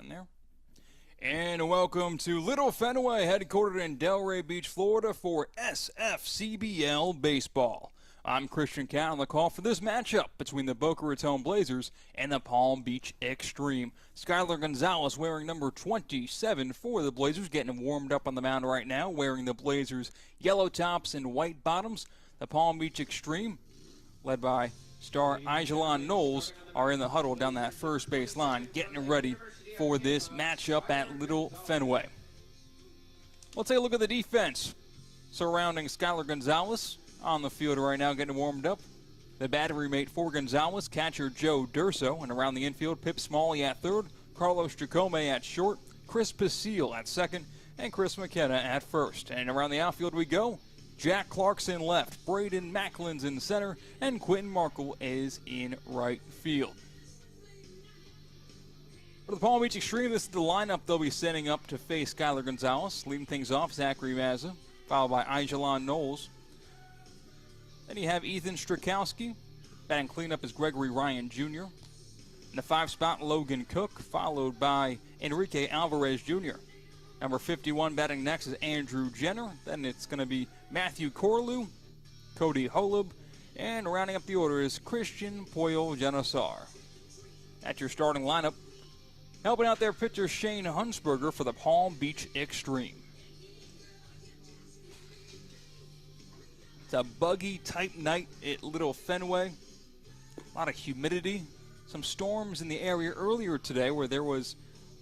in there. And welcome to Little Fenway, headquartered in Delray Beach, Florida for SFCBL Baseball. I'm Christian Cat on the call for this matchup between the Boca Raton Blazers and the Palm Beach Xtreme. Skylar Gonzalez wearing number 27 for the Blazers, getting warmed up on the mound right now, wearing the Blazers yellow tops and white bottoms. The Palm Beach Xtreme, led by star Ijelon Knowles, are in the huddle down that first base line, getting ready for this matchup at Little Fenway. Let's take a look at the defense surrounding Skylar Gonzalez on the field right now, getting warmed up. The battery mate for Gonzalez, catcher Joe Durso, and around the infield, Pip Smalley at third, Carlos Jacome at short, Chris Basile at second, and Chris McKenna at first. And around the outfield we go. Jack Clarkson left, Braden Macklin's in center, and Quentin Markle is in right field. For the Palm Beach Xtreme, this is the lineup they'll be setting up to face Skylar Gonzalez. Leading things off, Zachary Mazza, followed by Ijelon Knowles. Then you have Ethan Strakowski. Batting cleanup is Gregory Ryan Jr. In the 5 spot, Logan Cook, followed by Enrique Alvarez Jr. Number 51 batting next is Andrew Jenner. Then it's going to be Matthew Corlew, Cody Holub, and rounding up the order is Christian Poyo Janasar. That's your starting lineup. Helping out their pitcher Shane Hunsberger for the Palm Beach Xtreme. It's a buggy type night at Little Fenway. A lot of humidity. Some storms in the area earlier today where there was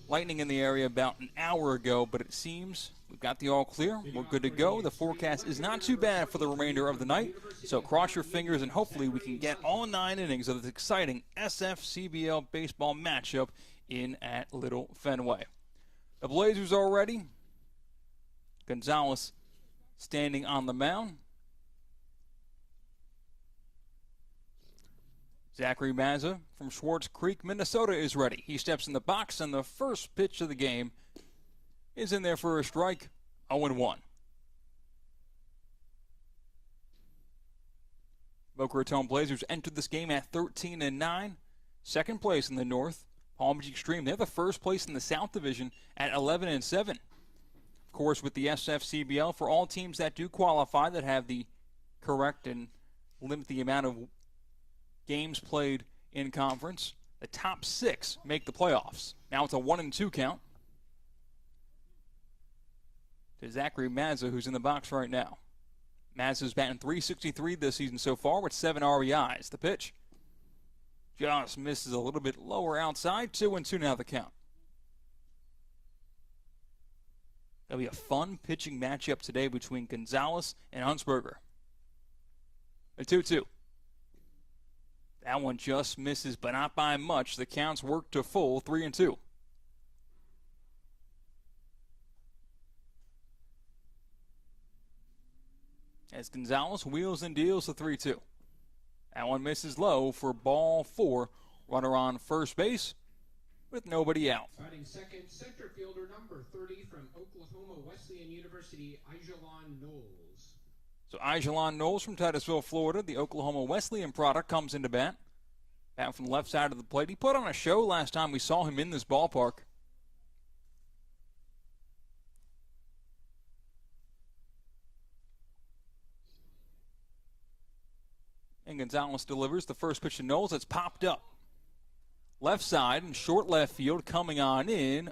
lightning in the area about an hour ago, but it seems we've got the all clear. We're good to go. The forecast is not too bad for the remainder of the night, so cross your fingers and hopefully we can get all 9 innings of this exciting SFCBL baseball matchup in at Little Fenway. The Blazers are ready. Gonzalez standing on the mound. Zachary Mazza from Schwartz Creek, Minnesota is ready. He steps in the box, and the first pitch of the game is in there for a strike, 0-1. Boca Raton Blazers entered this game at 13-9, second place in the North. Palm Beach Xtreme, they have the first place in the South Division at 11-7. Of course, with the SFCBL, for all teams that do qualify, that have the correct and limit the amount of games played in conference, the top 6 make the playoffs. Now it's a 1-2 count to Zachary Mazza, who's in the box right now. Mazza's batting .363 this season so far with 7 RBIs. The pitch just misses a little bit lower outside. 2-2 now the count. That'll be a fun pitching matchup today between Gonzalez and Hunsberger. A 2-2. That one just misses, but not by much. The counts work to full, 3-2. As Gonzalez wheels and deals the 3-2. That one misses low for ball 4. Runner on first base with nobody out. Batting second, center fielder number 30 from Oklahoma Wesleyan University, Ijelon Knowles. So Ijelon Knowles from Titusville, Florida, the Oklahoma Wesleyan product, comes into bat. Bat from the left side of the plate. He put on a show last time we saw him in this ballpark. And Gonzalez delivers the first pitch to Knowles. It's popped up. Left side and short left field, coming on in.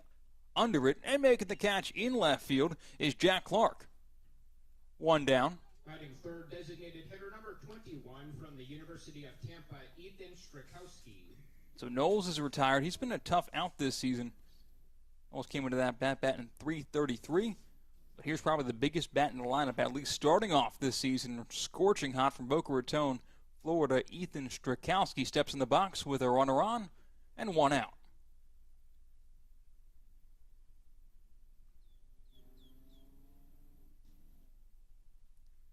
Under it and making the catch in left field is Jack Clark. 1 down. Batting third, designated hitter number 21 from the University of Tampa, Ethan Strakowski. So Knowles is retired. He's been a tough out this season. Knowles came into that bat batting .333. But here's probably the biggest bat in the lineup, at least starting off this season. Scorching hot from Boca Raton, Florida. Ethan Strakowski steps in the box with a runner on and 1 out.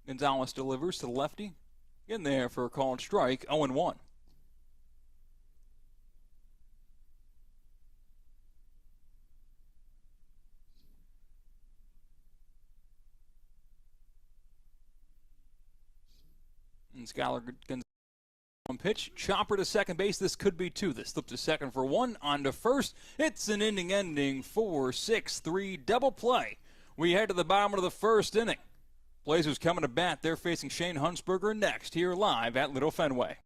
Gonzalez delivers to the lefty. In there for a called strike, 0-1. And Skylar Gonzalez One pitch, chopper to second base. This could be two. This slipped to second for one. On to first. It's an inning-ending 4-6-3 double play. We head to the bottom of the first inning. Blazers coming to bat. They're facing Shane Huntsberger next here live at Little Fenway.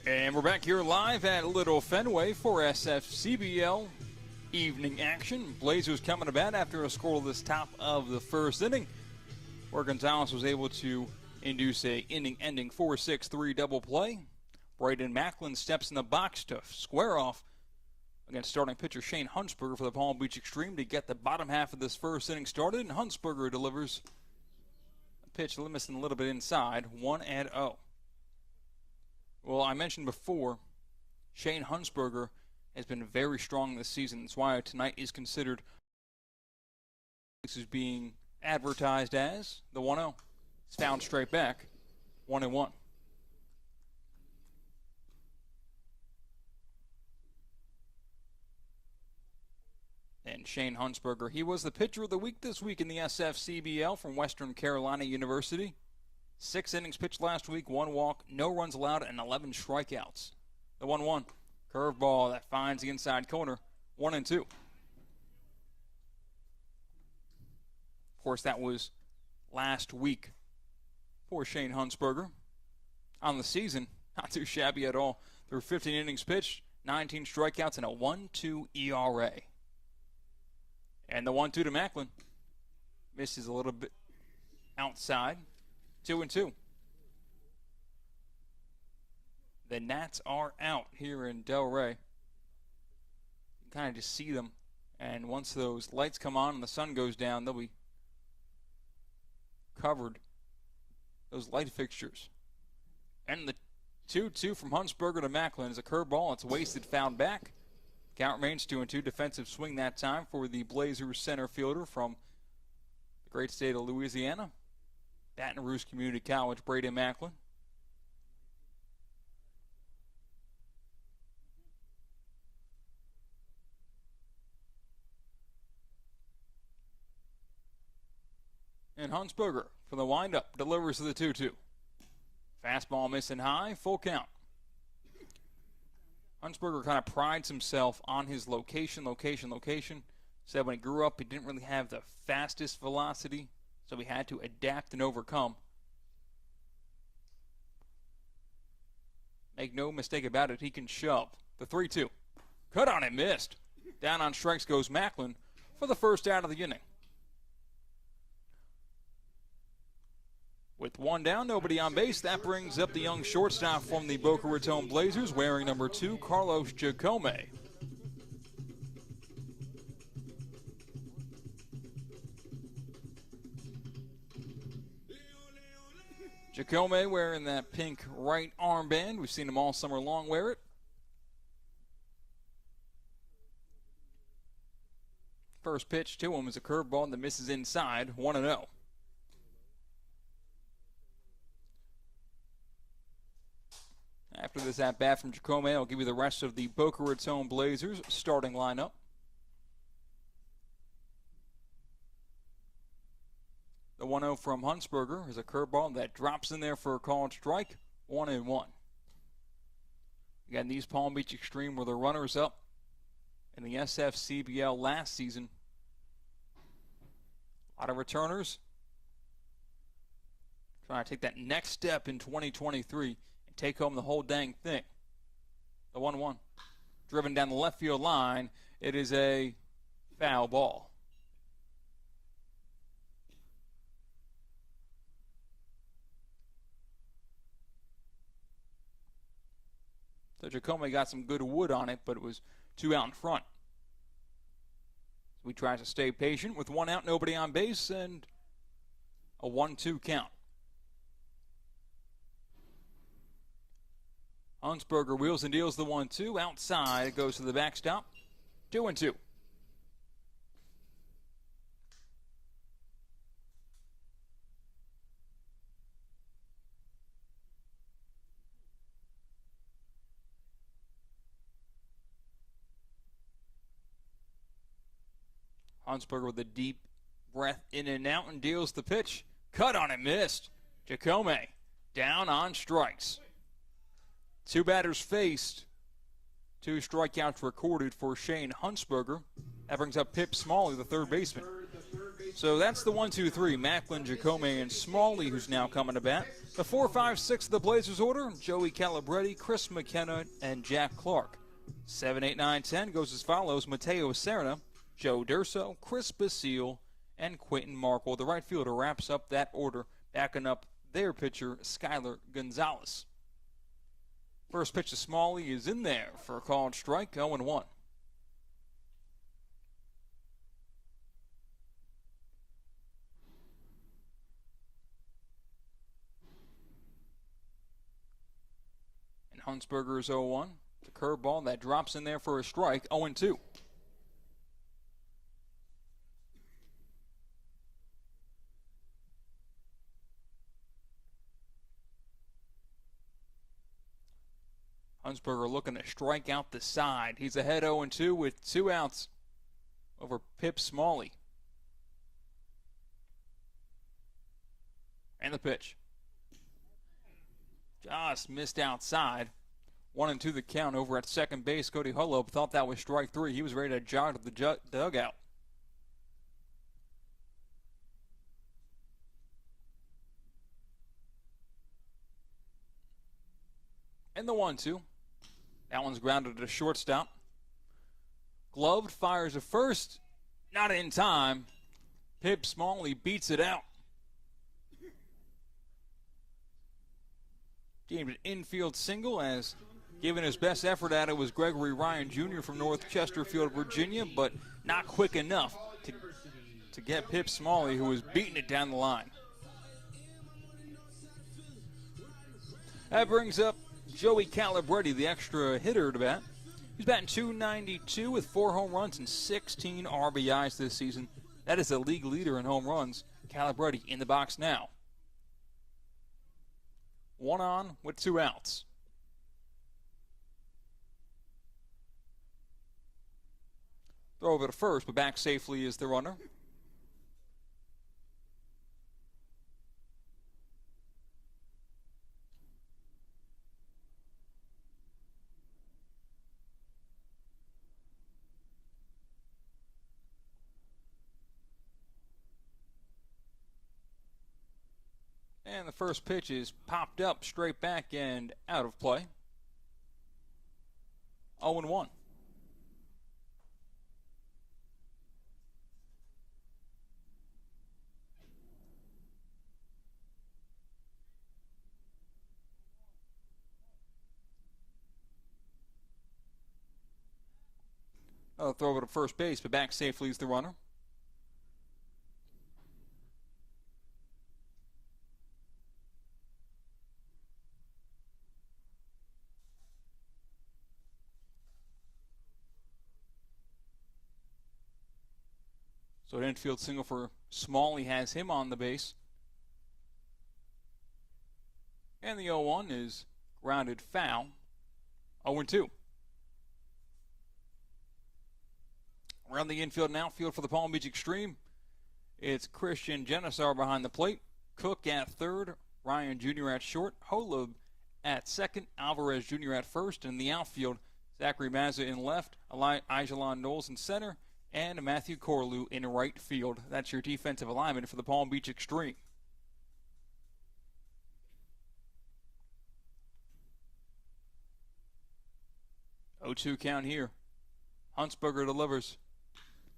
And we're back here live at Little Fenway for SFCBL evening action. Blazers coming to bat after a scoreless top of the first inning, where Gonzalez was able to induce a inning-ending 4-6-3 double play. Braden Macklin steps in the box to square off against starting pitcher Shane Huntsberger for the Palm Beach Xtreme to get the bottom half of this first inning started, and Huntsberger delivers a pitch missing a little bit inside, 1-0. Well, I mentioned before, Shane Huntsberger has been very strong this season. That's why tonight is considered, this is being advertised as the 1-0. It's found straight back, 1-1. And Shane Huntsberger, he was the pitcher of the week this week in the SFCBL from Western Carolina University. 6 innings pitched last week, 1 walk, no runs allowed, and 11 strikeouts. The 1-1 curveball that finds the inside corner, 1-2. Of course, that was last week for Shane Huntsberger. On the season, not too shabby at all. Through 15 innings pitched, 19 strikeouts, and a 1.2 ERA. And the 1-2 to Macklin. Misses a little bit outside. 2-2. The Nats are out here in Delray. You can kind of just see them. And once those lights come on and the sun goes down, they'll be covered. Those light fixtures. And the 2-2 from Huntsberger to Macklin is a curveball. It's wasted, fouled back. Count remains 2-2. Defensive swing that time for the Blazers center fielder from the great state of Louisiana. Baton Rouge Community College, Brady Macklin. And Huntsberger for the windup delivers to the 2-2. Fastball missing high, full count. Huntsberger kind of prides himself on his location. Said when he grew up, he didn't really have the fastest velocity, so he had to adapt and overcome. Make no mistake about it, he can shove. The 3-2. Cut on it, missed. Down on strikes goes Macklin for the first out of the inning. With one down, nobody on base, that brings up the young shortstop from the Boca Raton Blazers, wearing number 2, Carlos Jacome. Jacome wearing that pink right armband. We've seen him all summer long wear it. First pitch to him is a curveball that misses inside, 1-0. After this at-bat from Jacome, I'll give you the rest of the Boca Raton Blazers starting lineup. The 1-0 from Huntsberger is a curveball that drops in there for a called strike, 1-1. Again, these Palm Beach Xtreme were the runners-up in the SFCBL last season. A lot of returners trying to take that next step in 2023. Take home the whole dang thing. The 1-1. Driven down the left field line. It is a foul ball. So Jacome got some good wood on it, but it was 2 out in front. So he tries to stay patient with 1 out, nobody on base, and a 1-2 count. Huntsberger wheels and deals the 1-2. Outside, it goes to the backstop. 2-2. Huntsberger with a deep breath in and out and deals the pitch. Cut on it, missed. Jacome down on strikes. 2 batters faced, 2 strikeouts recorded for Shane Huntsberger. That brings up Pip Smalley, the third baseman. So that's the 1-2-3. Macklin, Jacome, and Smalley, who's now coming to bat. The 4-5-6 of the Blazers order, Joey Calabretti, Chris McKenna, and Jack Clark. 7, 8, 9, 10 goes as follows: Mateo Serna, Joe Durso, Chris Basile, and Quentin Markle. The right fielder wraps up that order, backing up their pitcher, Skyler Gonzalez. First pitch to Smalley is in there for a called strike, 0-1. And Huntsberger is 0-1. The curveball that drops in there for a strike, 0-2. Huntsberger looking to strike out the side. He's ahead 0-2 with 2 outs over Pip Smalley. And the pitch. Just missed outside. 1-2 the count over at second base. Cody Hullob thought that was strike 3. He was ready to jog to the dugout. And the 1-2. That one's grounded to shortstop. Gloved, fires to first. Not in time. Pip Smalley beats it out. Deemed an infield single, as given his best effort at it was Gregory Ryan Jr. from North Chesterfield, Virginia, but not quick enough to get Pip Smalley, who was beating it down the line. That brings up Joey Calabretti, the extra hitter to bat. He's batting .292 with 4 home runs and 16 RBIs this season. That is a league leader in home runs. Calabretti in the box now. 1 on with 2 outs. Throw over to first, but back safely is the runner. And the first pitch is popped up straight back and out of play. 0-1. Another throw over to first base, but back safely is the runner. So an infield single for Smalley has him on the base. And the 0-1 is grounded foul. 0-2. Around the infield and outfield for the Palm Beach Xtreme, it's Christian Genesar behind the plate, Cook at third, Ryan Jr. at short, Holub at second, Alvarez Jr. at first, and in the outfield, Zachary Mazza in left, Ijalon Knowles in center, and Matthew Corlew in right field. That's your defensive alignment for the Palm Beach Xtreme. Oh-2 count here. Huntsberger delivers.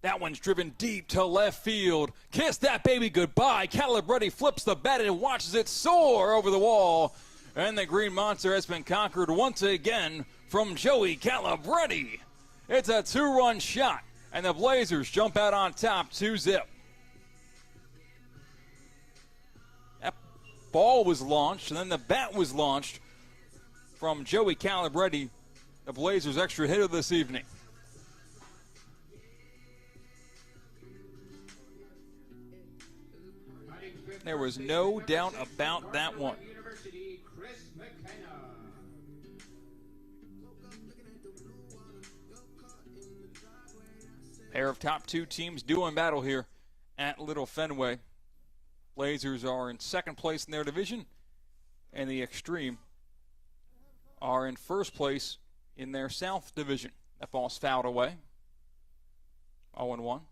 That one's driven deep to left field. Kiss that baby goodbye. Calabretti flips the bat and watches it soar over the wall. And the Green Monster has been conquered once again from Joey Calabretti. It's a 2-run shot, and the Blazers jump out on top 2-0. That ball was launched, and then the bat was launched from Joey Calabretti, the Blazers' extra hitter this evening. There was no doubt about that one. Pair of top 2 teams doing battle here at Little Fenway. Blazers are in second place in their division, and the Xtreme are in first place in their South division. That ball's fouled away. 0-1.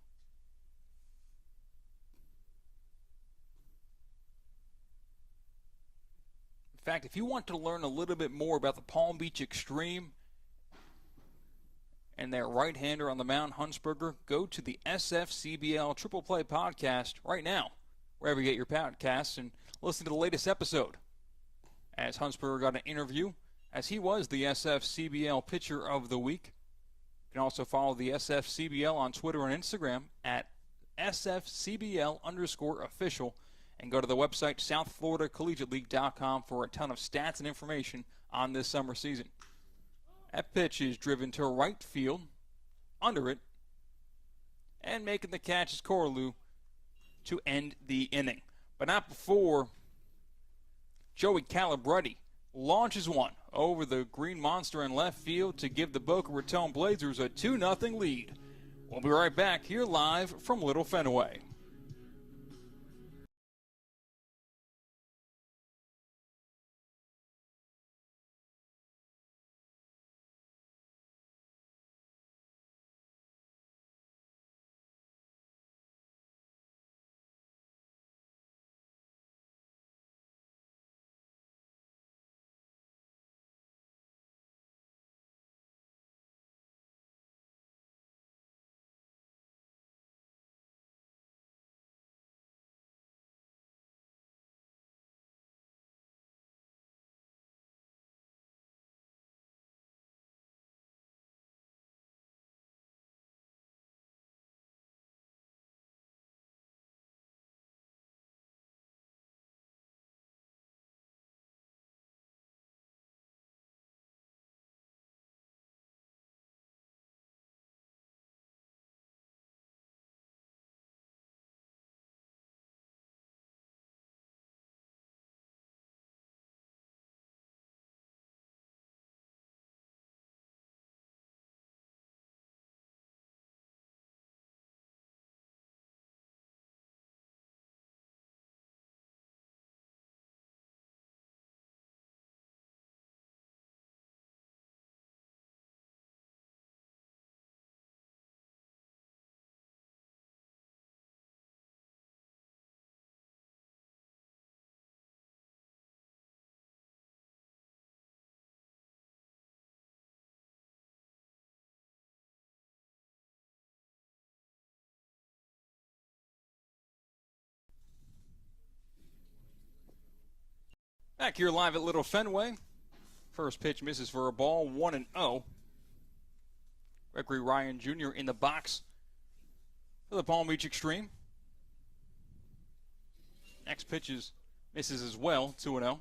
In fact, if you want to learn a little bit more about the Palm Beach Xtreme and their right-hander on the mound, Huntsberger, go to the SFCBL Triple Play podcast right now, wherever you get your podcasts, and listen to the latest episode. As Huntsberger got an interview, as he was the SFCBL Pitcher of the Week. You can also follow the SFCBL on Twitter and Instagram at SFCBL_official. And go to the website southfloridacollegiateleague.com for a ton of stats and information on this summer season. That pitch is driven to right field, under it, and making the catch is Corlew to end the inning. But not before Joey Calabretti launches one over the Green Monster in left field to give the Boca Raton Blazers a 2-0 lead. We'll be right back here live from Little Fenway. Back here live at Little Fenway. First pitch misses for a ball, 1-0. Gregory Ryan Jr. in the box for the Palm Beach Xtreme. Next pitch misses as well, 2-0.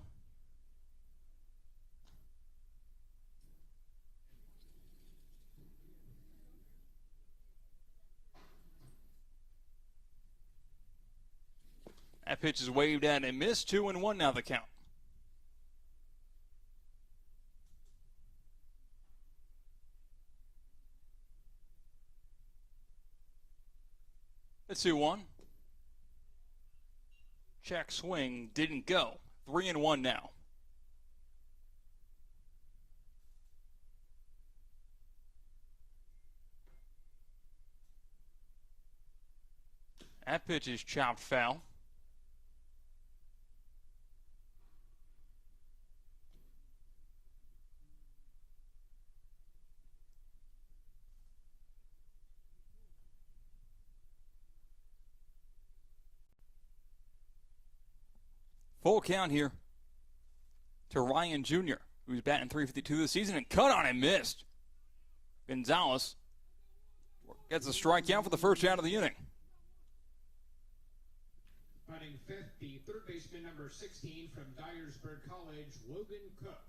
That pitch is waved at and missed, 2-1 now the count. The 2-1. Check swing, didn't go. 3-1 now. That pitch is chopped foul. Full count here to Ryan Jr., who's batting .352 this season, and cut on and missed. Gonzalez gets a strikeout for the first out of the inning. Batting fifth, the third baseman, number 16 from Dyersburg College, Logan Cook.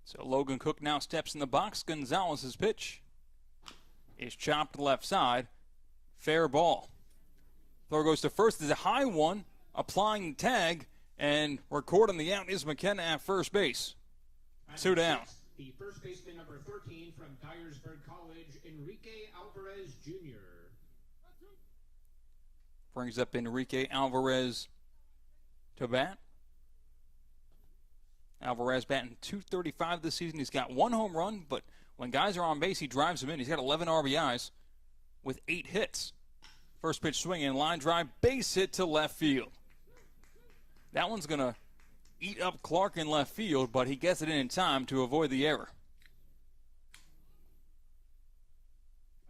So Logan Cook now steps in the box. Gonzalez's pitch is chopped to the left side. Fair ball. Throw goes to first. There's a high one. Applying tag and recording the out is McKenna at first base. 2 down. The first baseman, number 13 from Dyersburg College, Enrique Alvarez Jr. Brings up Enrique Alvarez to bat. Alvarez batting .235 this season. He's got 1 home run, but when guys are on base, he drives them in. He's got 11 RBIs with 8 hits. First pitch swinging, line drive, base hit to left field. That one's going to eat up Clark in left field, but he gets it in time to avoid the error.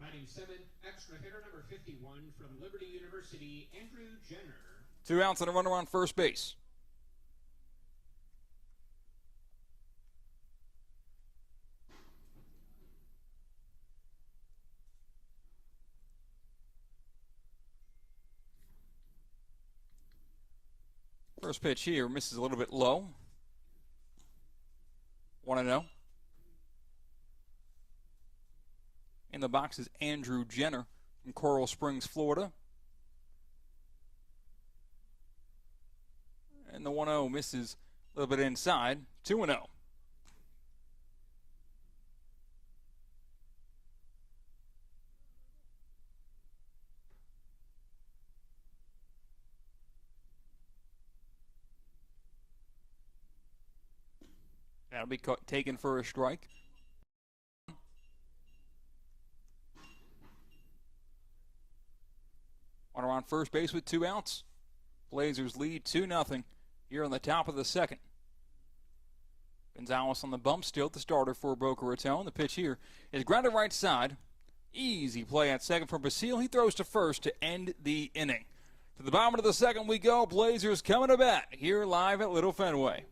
Batting 7, extra hitter number 51 from Liberty University, Andrew Jenner. 2 outs and a runner on first base. First pitch here misses a little bit low. 1-0. In the box is Andrew Jenner from Coral Springs, Florida. And the 1-0 misses a little bit inside. 2-0. That'll be taken for a strike. Runner on first base with 2 outs. Blazers lead 2-0 here on the top of the second. Gonzalez on the bump, still the starter for Boca Raton. The pitch here is grounded right side. Easy play at second from Basile. He throws to first to end the inning. To the bottom of the second we go. Blazers coming to bat here live at Little Fenway.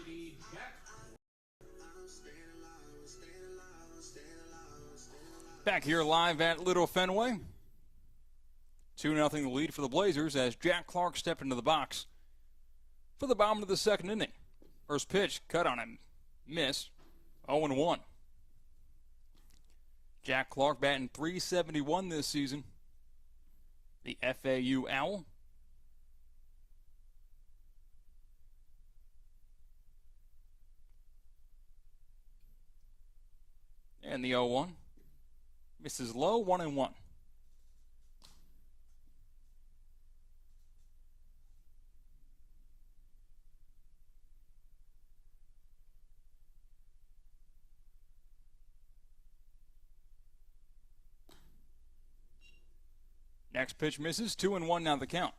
University, Jack. Back here live at Little Fenway. 2-0 the lead for the Blazers as Jack Clark stepped into the box for the bottom of the second inning. First pitch, cut on him, missed, 0-1. Jack Clark batting .371 this season. The FAU Owl. And the 0-1. Misses low, 1-1. Next pitch misses, 2-1 now the count.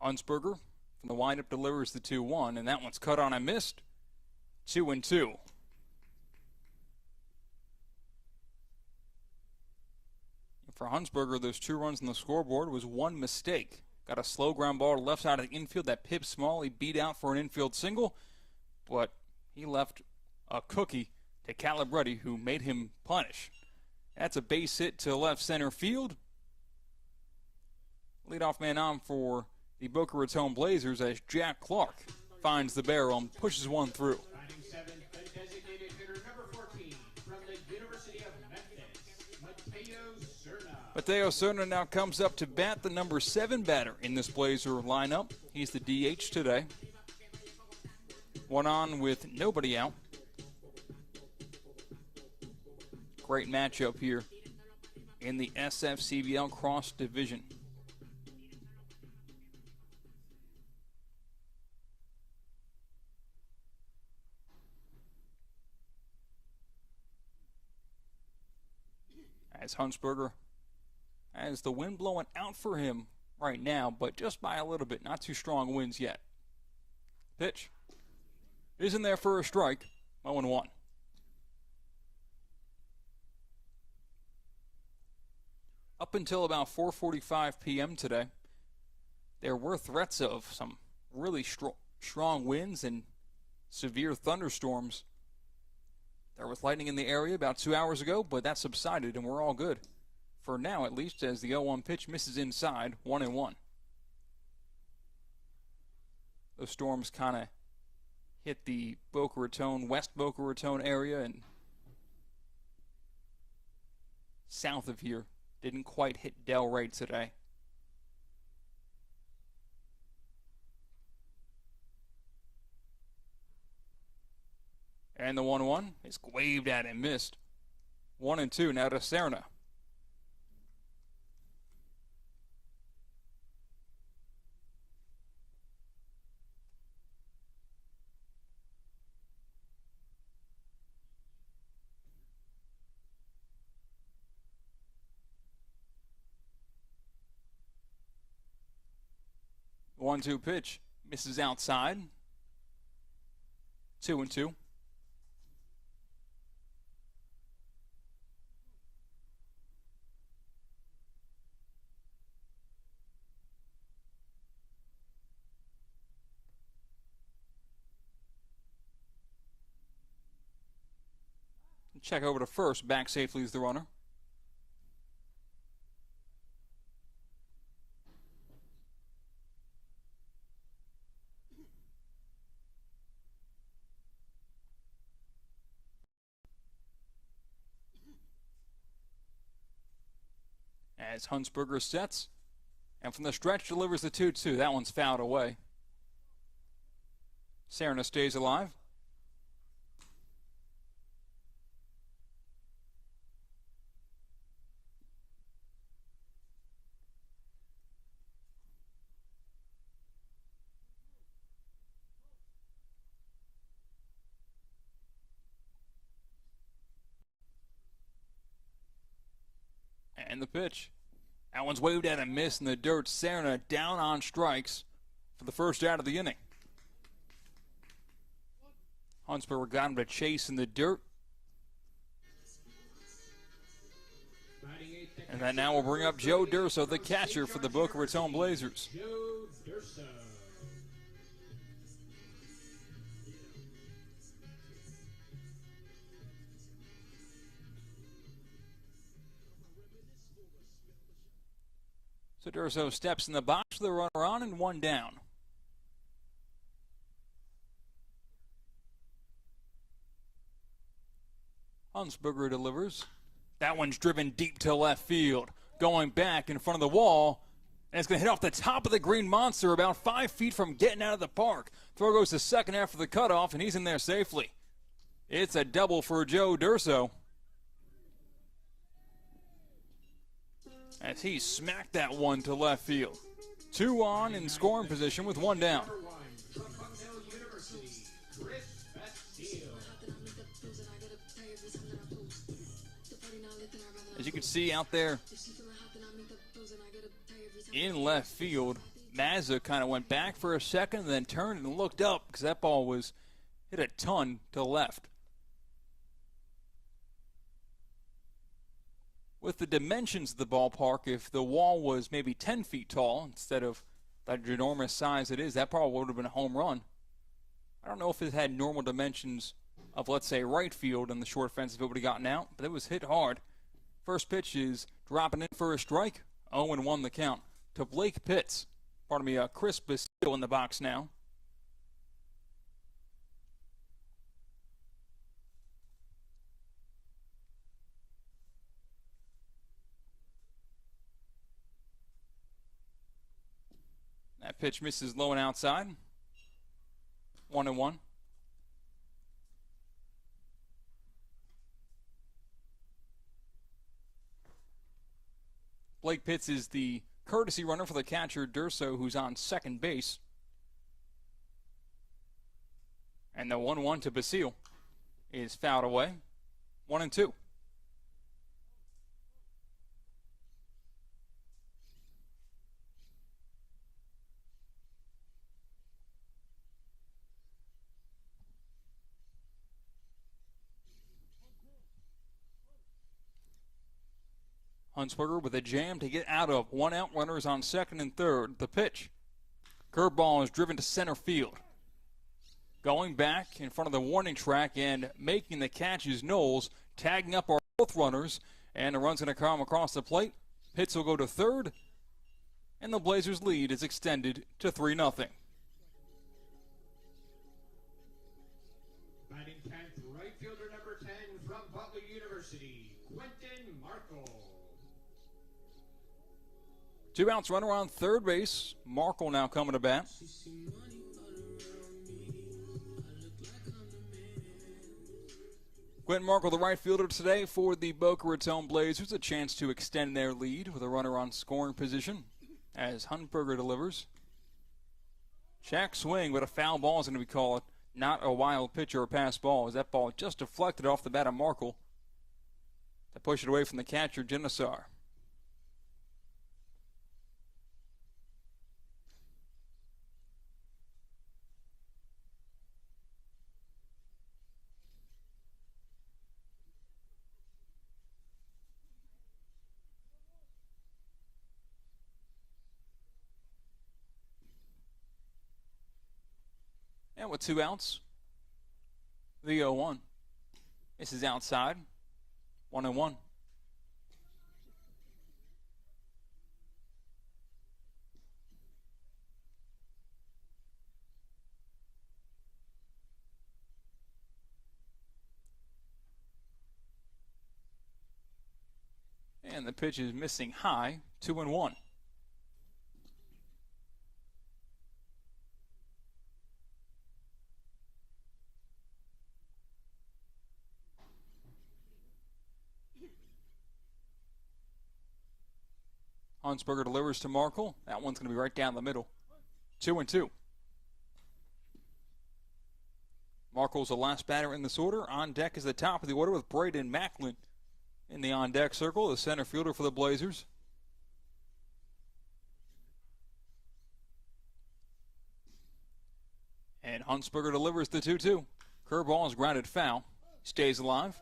Hunsberger from the windup delivers the 2-1, and that one's cut on and missed. 2-2. For Hunsberger, those 2 runs on the scoreboard was one mistake. Got a slow ground ball to left side of the infield that Pip Smalley beat out for an infield single, but he left a cookie to Calabretti, who made him punish. That's a base hit to left center field. Leadoff man on for the Boca Raton Blazers as Jack Clark finds the barrel and pushes one through. Batting seventh, the designated hitter number 14 from the University of Memphis, Mateo Serna. Mateo Serna now comes up to bat, the number 7 batter in this Blazer lineup. He's the DH today. One on with nobody out. Great matchup here in the SFCBL Cross Division. As Hunsberger has the wind blowing out for him right now, but just by a little bit, not too strong winds yet. Pitch isn't there for a strike, 0-1. Up until about 4:45 p.m. today, there were threats of some really strong winds and severe thunderstorms. There was lightning in the area about 2 hours ago, but that subsided and we're all good. For now, at least, as the 0-1 pitch misses inside, 1-1. Those storms kind of hit the Boca Raton, West Boca Raton area and south of here. Didn't quite hit Delray today. And the 1-1 is waved at and missed. 1-2 now to Serna. The 1-2 pitch misses outside. 2-2. Check over to first. Back safely is the runner. As Hunsberger sets, and from the stretch delivers the 2-2. That one's fouled away. Serna stays alive. And the pitch. That one's waved at and missed in the dirt. Serna down on strikes for the first out of the inning. Hunsberger got him to chase in the dirt. And that now will bring up Joe Durso, the catcher for the Boca Raton Blazers. Joe Durso. So Durso steps in the box with the runner on and one down. Hunsberger delivers. That one's driven deep to left field. Going back in front of the wall. And it's going to hit off the top of the green monster about 5 feet from getting out of the park. Throw goes to second after the cutoff, and he's in there safely. It's a double for Joe Durso, as he smacked that one to left field. 2 on in scoring position with 1 down. Number 1 from Bucknell University, Chris Bastille. As you can see out there in left field, Mazza kind of went back for a second and then turned and looked up because that ball was hit a ton to the left. With the dimensions of the ballpark, if the wall was maybe 10 feet tall instead of that enormous size it is, that probably would have been a home run. I don't know if it had normal dimensions of, let's say, right field in the short fence if it would have gotten out, but it was hit hard. First pitch is dropping in for a strike. 0-1 the count to Blake Pitts. Chris Bastille in the box now. That pitch misses low and outside. 1-1. Blake Pitts is the courtesy runner for the catcher, Durso, who's on second base. And the 1-1 to Bastille is fouled away. 1-2. Hunsberger with a jam to get out of. 1 out, runners on second and third. The pitch. Curveball is driven to center field. Going back in front of the warning track and making the catch is Knowles, tagging up our both runners, and the run's going to come across the plate. Pitts will go to third, and the Blazers' lead is extended to 3-0. Batting 10th, right fielder number 10 from Butler University, Quentin Markle. 2 outs, runner on third base. Markle now coming to bat. Quentin Markle, the right fielder today for the Boca Raton Blazers, a chance to extend their lead with a runner on scoring position as Hunsberger delivers. Check swing, but a foul ball is going to be called. Not a wild pitch or a pass ball, as that ball just deflected off the bat of Markle to push it away from the catcher, Genesar. And with 2 outs, the 0-1. This is outside. 1-1. And the pitch is missing high. 2-1. Hunsberger delivers to Markle. That one's going to be right down the middle. 2-2. Markle's the last batter in this order. On deck is the top of the order with Braden Macklin in the on-deck circle, the center fielder for the Blazers. And Hunsberger delivers the 2-2. Curveball is grounded foul. Stays alive.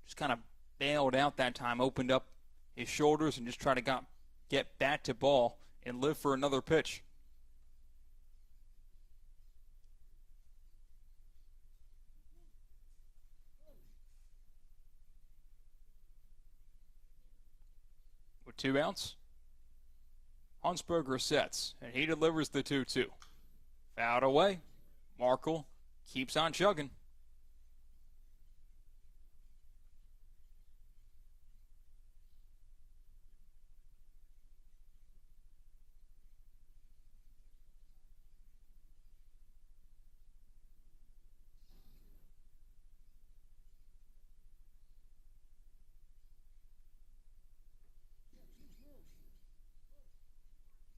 Just kind of bailed out that time, opened up his shoulders and just try to get bat to ball and live for another pitch. With 2 outs, Huntsberger sets, and he delivers the 2-2. Fouled away. Markle keeps on chugging.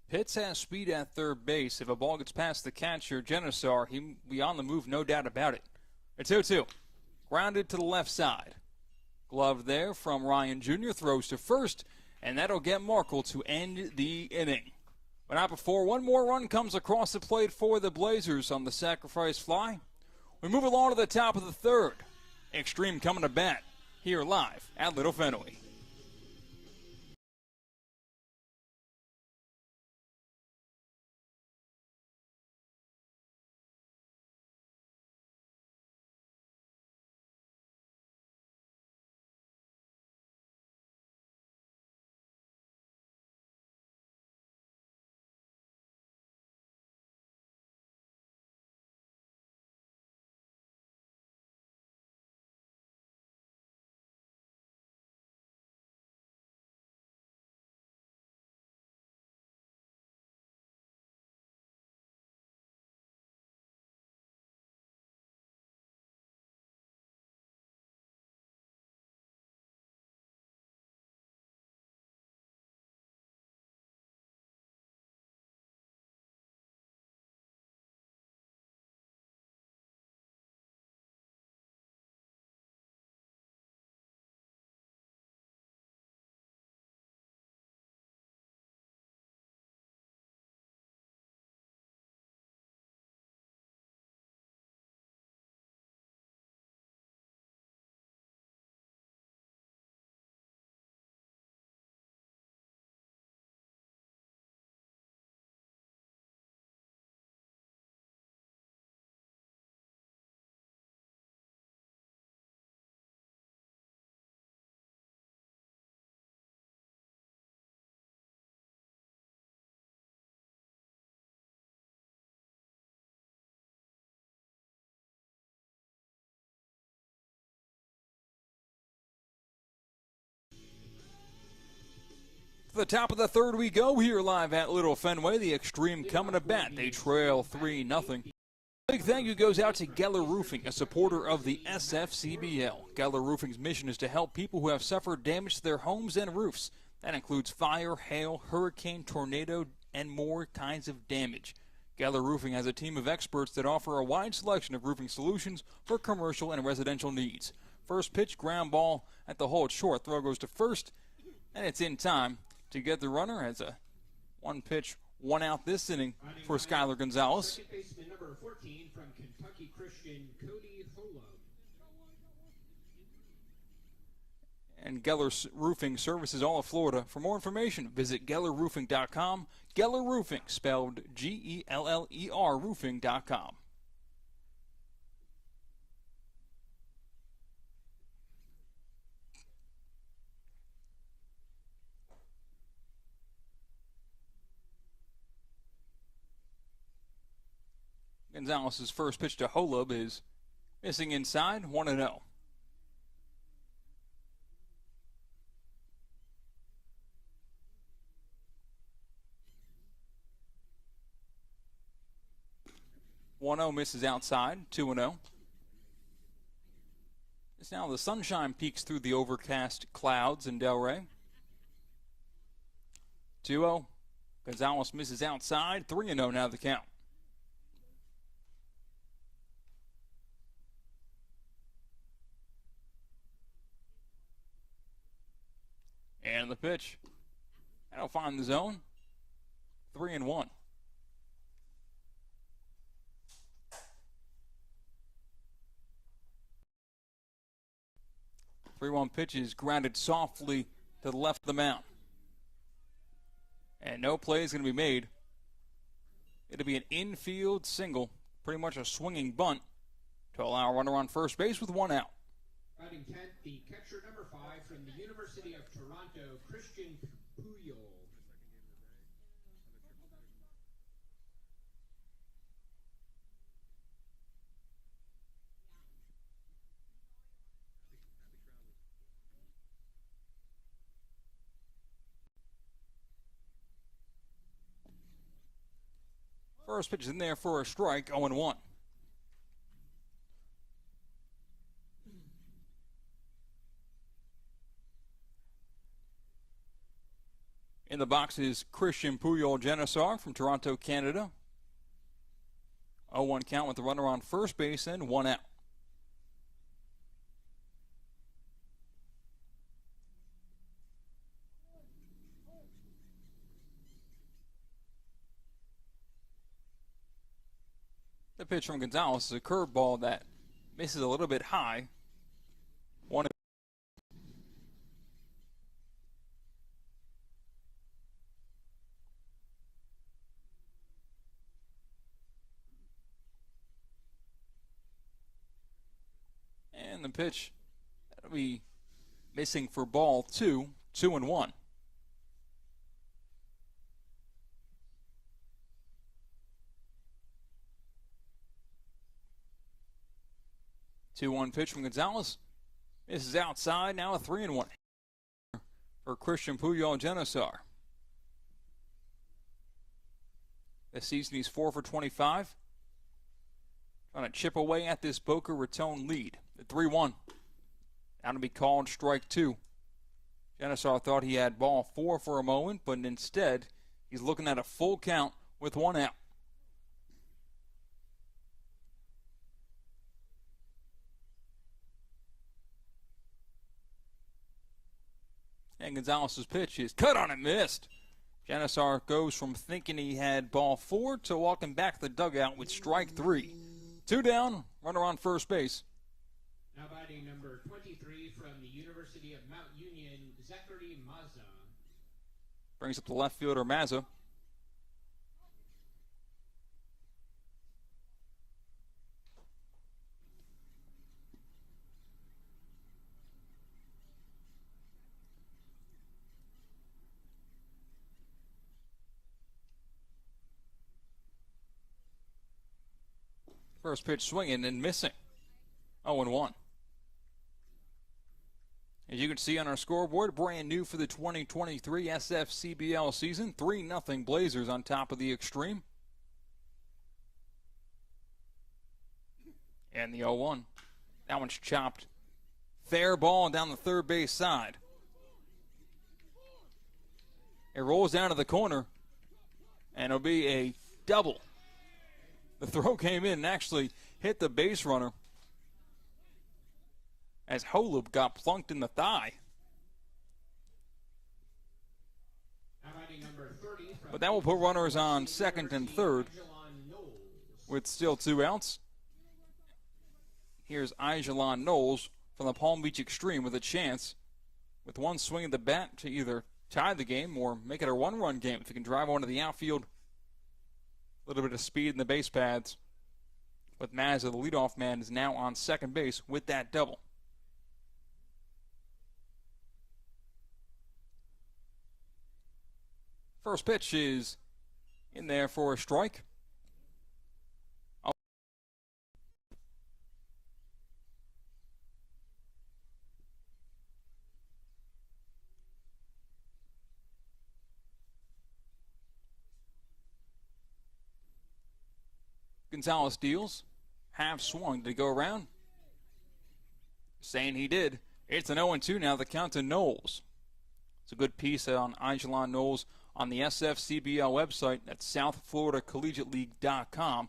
Pitts has speed at third base. If a ball gets past the catcher, Genesar, he'll be on the move, no doubt about it. A 2-2. Grounded to the left side. Glove there from Ryan Jr. Throws to first, and that'll get Markle to end the inning. But not before one more run comes across the plate for the Blazers on the sacrifice fly. We move along to the top of the third. Xtreme coming to bat here live at Little Fenway. To the top of the third we go here live at Little Fenway. The Xtreme coming to bat. They trail 3-0. Big thank you goes out to Geller Roofing, a supporter of the SFCBL. Geller Roofing's mission is to help people who have suffered damage to their homes and roofs. That includes fire, hail, hurricane, tornado, and more kinds of damage. Geller Roofing has a team of experts that offer a wide selection of roofing solutions for commercial and residential needs. First pitch, ground ball at the hole. Short throw goes to first, and it's in time to get the runner as a one pitch, 1 out this inning for Skyler Gonzalez. Second baseman number 14 from Kentucky Christian, Cody Holo. And Geller Roofing services all of Florida. For more information, visit GellerRoofing.com. Geller Roofing, spelled G-E-L-L-E-R, roofing.com. Gonzalez's first pitch to Holub is missing inside, 1-0. Misses outside, 2-0. It's now the sunshine peeks through the overcast clouds in Delray. 2-0. Gonzalez misses outside, 3-0 now the count. And the pitch. That'll find the zone. 3-1. 3-1 pitch is grounded softly to the left of the mound. And no play is going to be made. It'll be an infield single, pretty much a swinging bunt, to allow a runner on first base with one out. Batting 10th, the catcher number 5 from the University of Toronto, Christian Puyol. First pitch is in there for a strike, 0-1. In the box is Christian Puyol Genesar from Toronto, Canada. 0-1 count with the runner on first base and one out. The pitch from Gonzalez is a curveball that misses a little bit high. One. And the pitch, that'll be missing for ball 2, 2-1. 2-1 pitch from Gonzalez. This is outside, now a 3-1 for Christian Puyol Genesar. This season he's 4 for 25. Trying to chip away at this Boca Raton lead. The 3-1. Now to be called strike 2. Genesar thought he had ball 4 for a moment, but instead he's looking at a full count with one out. And Gonzalez's pitch is cut on and missed. Genesar goes from thinking he had ball 4 to walking back the dugout with strike 3. 2 down, runner on first base. Now batting number 23 from the University of Mount Union, Zachary Mazza. Brings up the left fielder, Mazza. First pitch swinging and missing. 0-1. As you can see on our scoreboard, brand new for the 2023 SFCBL season. 3-0 Blazers on top of the Xtreme. And the 0-1. That one's chopped. Fair ball down the third base side. It rolls down to the corner, and it'll be a double. The throw came in and actually hit the base runner as Holub got plunked in the thigh. But that will put runners on second and third with still 2 outs. Here's Ijalon Knowles from the Palm Beach Xtreme with a chance with one swing of the bat to either tie the game or make it a 1-run game if he can drive onto the outfield. A little bit of speed in the base paths. But Mazza, the leadoff man, is now on second base with that double. First pitch is in there for a strike. Gonzalez deals. Half swung. Did he go around? Saying he did. It's an 0-2 now. The count to Knowles. It's a good piece on Ijalon Knowles on the SFCBL website at southfloridacollegiateleague.com.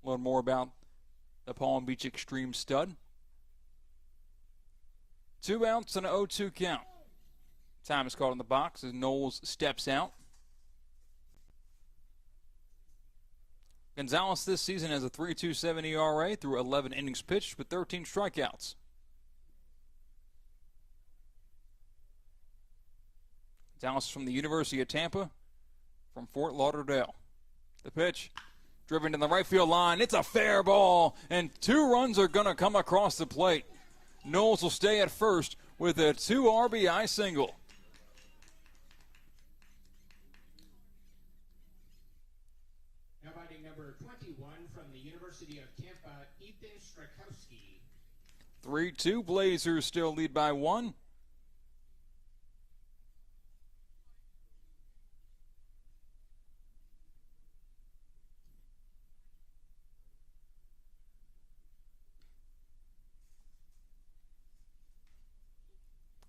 Learn more about the Palm Beach Xtreme stud. 2 outs and an 0-2 count. Time is called in the box as Knowles steps out. Gonzalez this season has a 3.27 ERA through 11 innings pitched with 13 strikeouts. Dallas from the University of Tampa, from Fort Lauderdale. The pitch, driven to the right field line. It's a fair ball, and 2 runs are going to come across the plate. Knowles will stay at first with a 2 RBI single. Now batting number 21 from the University of Tampa, Ethan Strakowski. 3-2, Blazers still lead by 1.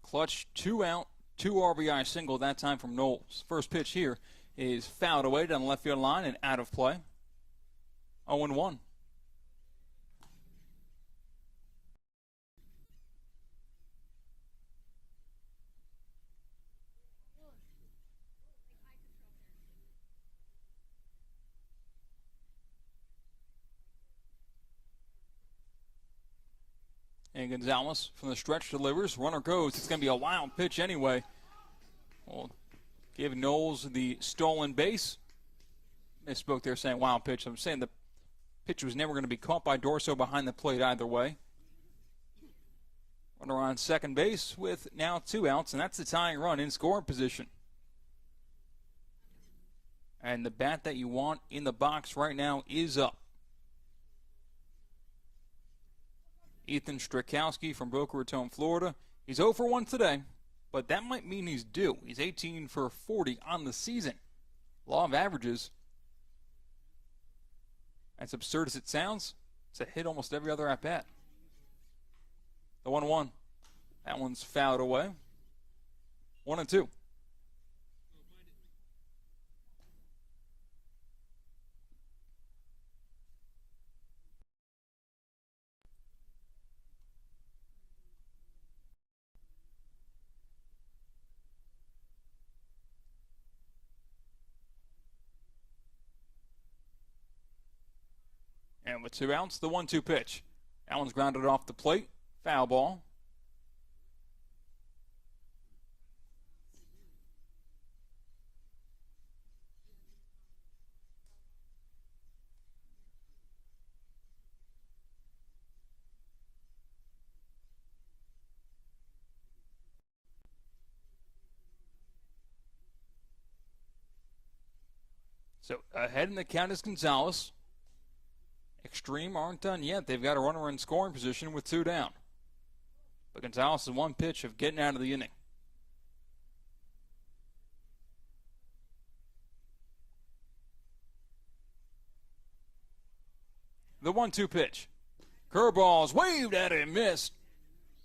Clutch 2 out, 2 RBI single that time from Knowles. First pitch here is fouled away down the left field line and out of play. 0-1. And Gonzalez from the stretch delivers. Runner goes. It's going to be a wild pitch anyway. Well, give Knowles the stolen base. Misspoke there saying wild pitch. I'm saying the pitch was never going to be caught by Dorso behind the plate either way. Runner on second base with now 2 outs, and that's the tying run in scoring position. And the bat that you want in the box right now is up. Ethan Strakowski from Boca Raton, Florida. He's 0 for 1 today, but that might mean he's due. He's 18 for 40 on the season. Law of averages. As absurd as it sounds, it's a hit almost every other at-bat. The 1-1. That one's fouled away. 1-2. And with 2 outs, the 1-2 pitch. That one's grounded off the plate. Foul ball. So ahead in the count is Gonzalez. Xtreme aren't done yet. They've got a runner in scoring position with 2 down. But Gonzalez is 1 pitch of getting out of the inning. The 1-2 pitch. Curveball's waved at it and missed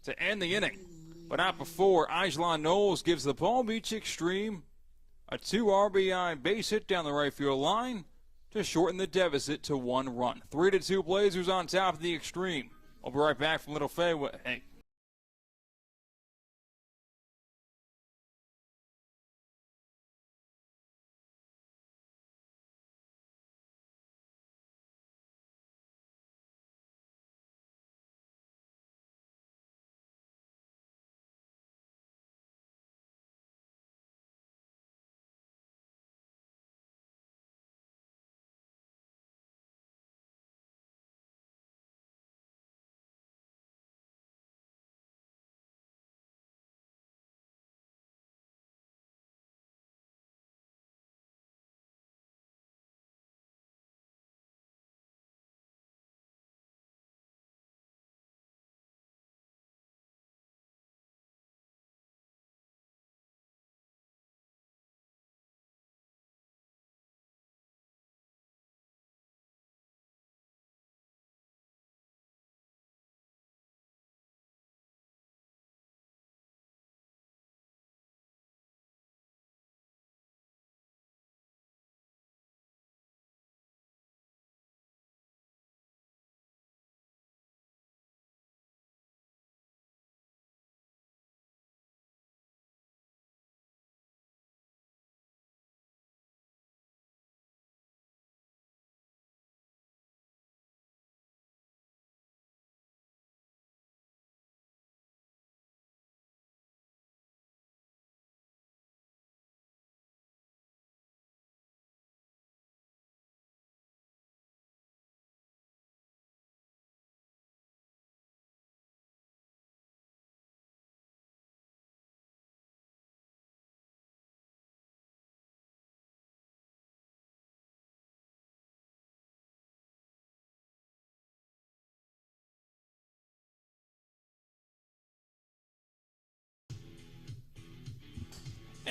to end the inning. But not before Ajalon Knowles gives the Palm Beach Xtreme a 2 RBI base hit down the right field line to shorten the deficit to 1 run. 3-2 Blazers on top of the Xtreme. We'll be right back from Little Fenway.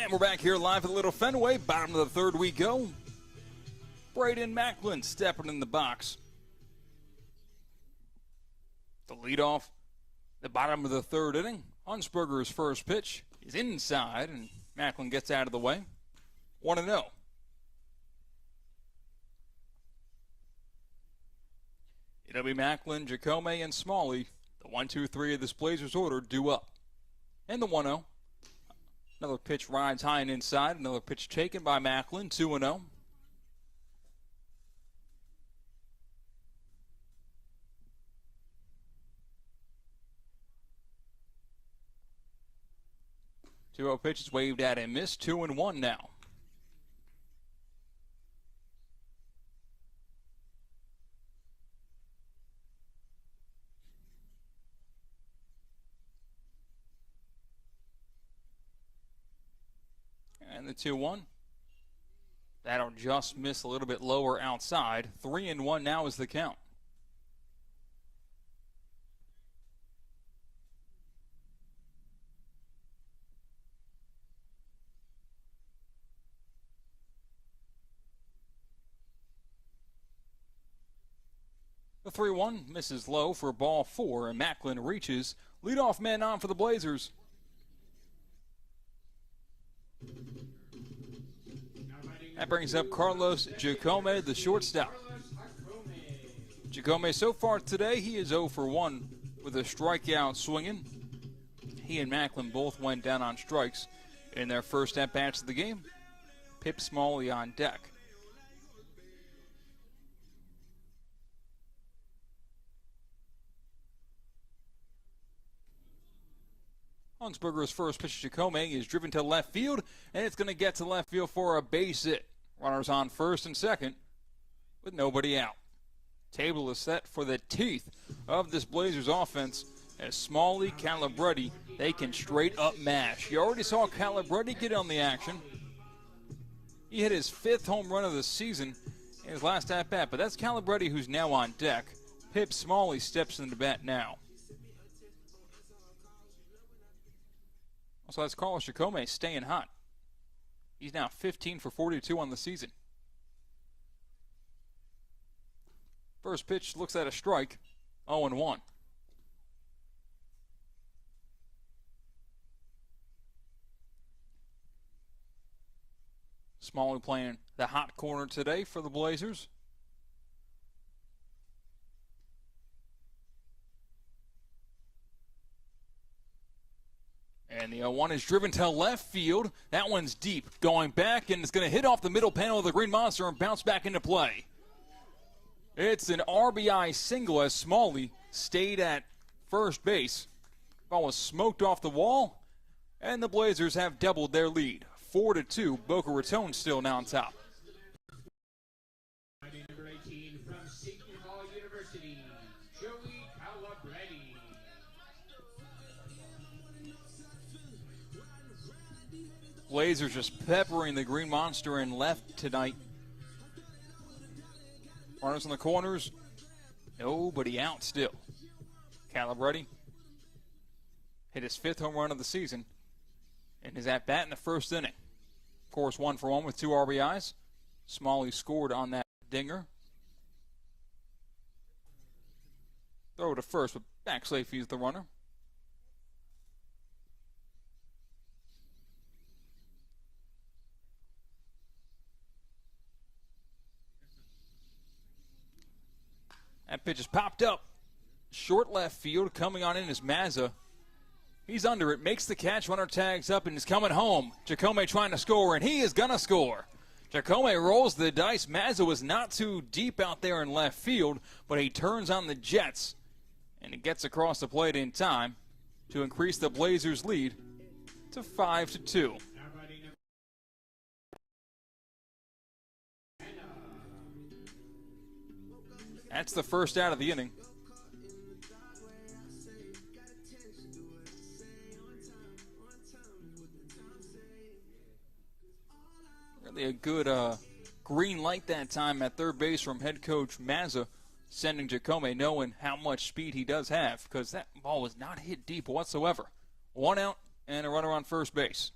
And we're back here live at Little Fenway. Bottom of the third we go. Braden Macklin stepping in the box. The leadoff, the bottom of the third inning. Hunsberger's first pitch is inside, and Macklin gets out of the way. 1-0. It'll be Macklin, Jacome, and Smalley. The 1-2-3 of this Blazers order due up. And the 1-0. Another pitch rides high and inside. Another pitch taken by Macklin. 2-0. Two-zero pitch is waved at and missed. 2-1 now. And the 2-1. That'll just miss a little bit lower outside. 3-1 now is the count. The 3-1 misses low for ball 4, and Macklin reaches. Leadoff man on for the Blazers. That brings up Carlos Jacome, the shortstop. Jacome, so far today, he is 0 for 1 with a strikeout swinging. He and Macklin both went down on strikes in their first at-bats of the game. Pip Smalley on deck. Hunsberger's first pitch to Jacome is driven to left field, and it's going to get to left field for a base hit. Runners on first and second with nobody out. Table is set for the teeth of this Blazers offense as Smalley, Calabretti, they can straight up mash. You already saw Calabretti get on the action. He hit his 5th home run of the season in his last at-bat, but that's Calabretti who's now on deck. Pip Smalley steps into bat now. So that's Carlos Jacome staying hot. He's now 15 for 42 on the season. First pitch looks at a strike, 0-1. Smalley playing the hot corner today for the Blazers. And the 0-1 is driven to left field. That one's deep, going back, and it's going to hit off the middle panel of the Green Monster and bounce back into play. It's an RBI single as Smalley stayed at first base. Ball was smoked off the wall, and the Blazers have doubled their lead. 4-2, Boca Raton still now on top. Number 18 from Seton Hall University, Joey Calabretti. Blazers just peppering the Green Monster in left tonight. Runners in the corners. Nobody out still. Calabretti hit his 5th home run of the season and his at-bat in the first inning. Of course, 1 for 1 with 2 RBIs. Smalley scored on that dinger. Throw to first, but back safe, he's the runner. That pitch is popped up. Short left field. Coming on in is Mazza. He's under it. Makes the catch. Runner tags up and is coming home. Jacome trying to score, and he is going to score. Jacome rolls the dice. Mazza was not too deep out there in left field, but he turns on the Jets, and it gets across the plate in time to increase the Blazers' lead to 5-2. That's the first out of the inning. Really a good green light that time at third base from head coach Mazza, sending Jacome knowing how much speed he does have, because that ball was not hit deep whatsoever. 1 out and a runner on first base.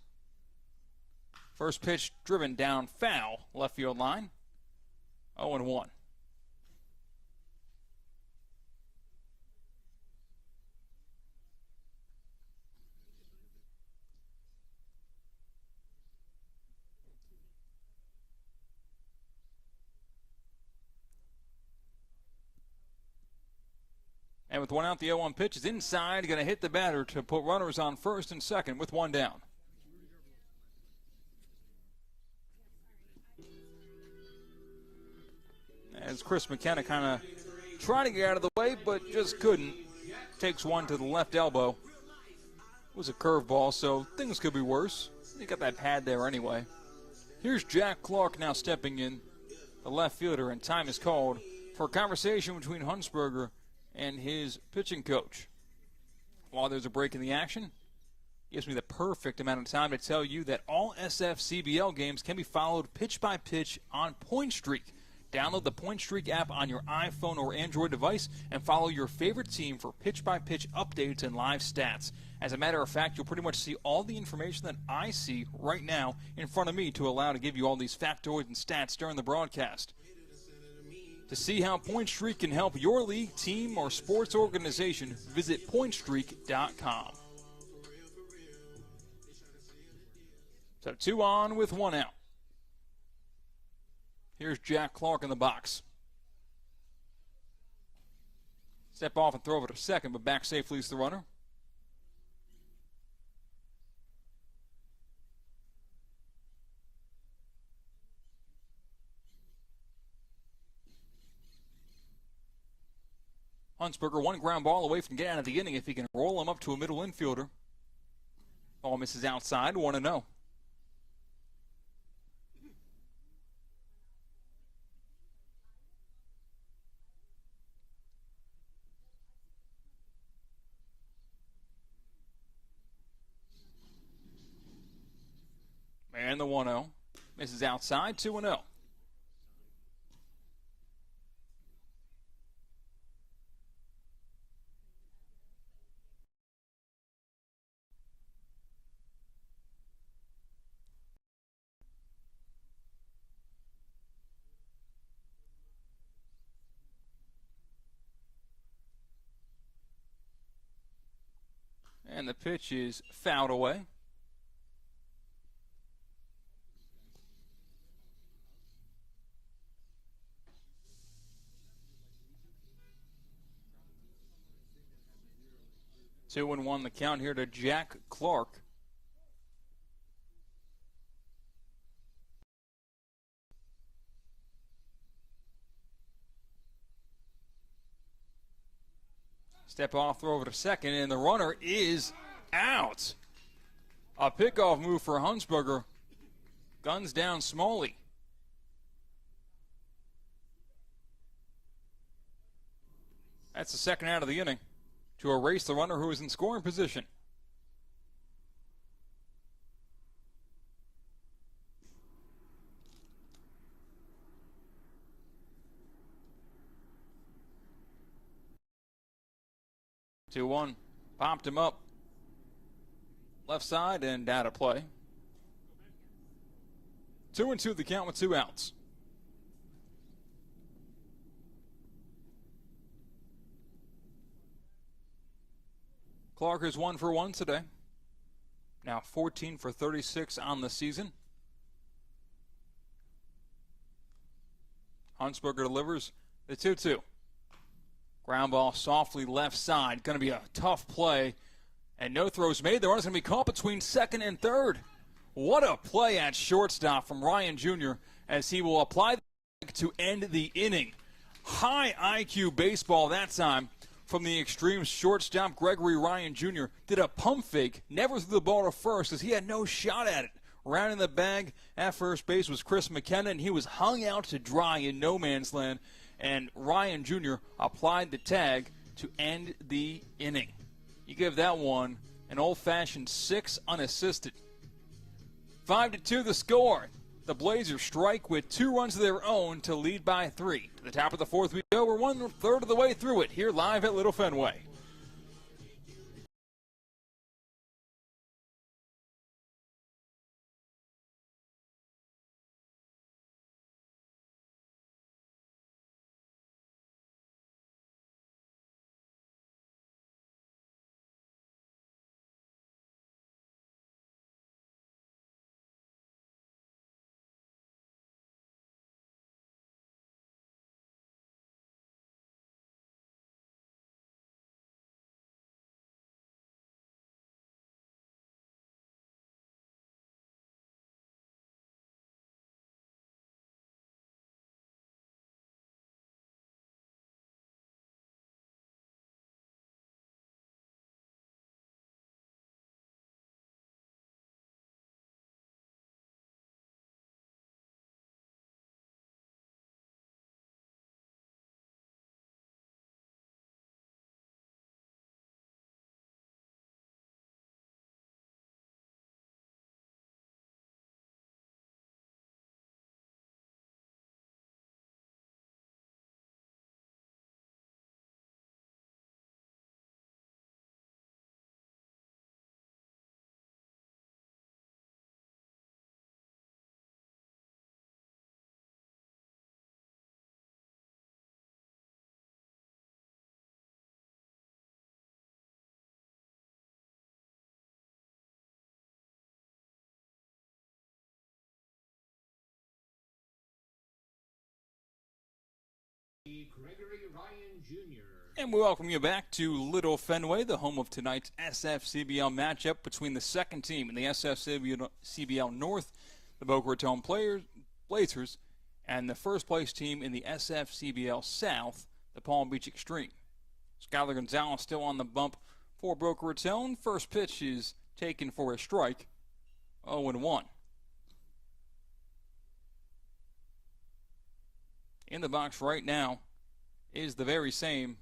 First pitch driven down foul, left field line. 0-1. And with one out, the 0-1 pitch is inside, going to hit the batter to put runners on first and second with one down. As Chris McKenna kind of trying to get out of the way, but just couldn't. Takes one to the left elbow. It was a curveball, so things could be worse. He got that pad there anyway. Here's Jack Clark now stepping in, the left fielder, and time is called for a conversation between Huntsberger and his pitching coach. While there's a break in the action, gives me the perfect amount of time to tell you that all SFCBL games can be followed pitch by pitch on Point Streak. Download the Point Streak app on your iPhone or Android device and follow your favorite team for pitch-by-pitch updates and live stats. As a matter of fact, you'll pretty much see all the information that I see right now in front of me to allow to give you all these factoids and stats during the broadcast. To see how Point Streak can help your league, team, or sports organization, visit pointstreak.com. So 2 on with 1 out. Here's Jack Clark in the box. Step off and throw over to second, but back safely is the runner. Huntsberger, one ground ball away from getting out of the inning if he can roll him up to a middle infielder. Ball misses outside, 1-0. And the 1-0. Misses outside, 2-0. And the pitch is fouled away. Two and one the count here to Jack Clark. Step off, throw over to second, and the runner is out. A pickoff move for Huntsberger. Guns down Smalley. That's the second out of the inning to erase the runner who is in scoring position. Two one, popped him up left side and out of play. 2-2 the count with 2 outs. Clark is 1 for 1 today. Now 14 for 36 on the season. Huntsberger delivers the 2-2. Ground ball softly left side. Going to be a tough play. And no throws made. The runner's going to be caught between second and third. What a play at shortstop from Ryan Jr. as he will apply to end the inning. High IQ baseball that time from the Xtreme shortstop Gregory Ryan Jr. Did a pump fake, never threw the ball to first as he had no shot at it. Rounding the bag at first base was Chris McKenna, and he was hung out to dry in no man's land. And Ryan Jr. applied the tag to end the inning. You give that one an old-fashioned 6 unassisted. 5-2 the score. The Blazers strike with 2 runs of their own to lead by 3. To the top of the 4th we go. We're 1/3 of the way through it here live at Little Fenway. Gregory Ryan Jr. And we welcome you back to Little Fenway, the home of tonight's SFCBL matchup between the second team in the SFCBL North, the Boca Raton Blazers, and the first place team in the SFCBL South, the Palm Beach Xtreme. Skylar Gonzalez still on the bump for Boca Raton. First pitch is taken for a strike, 0-1. In the box right now is the very same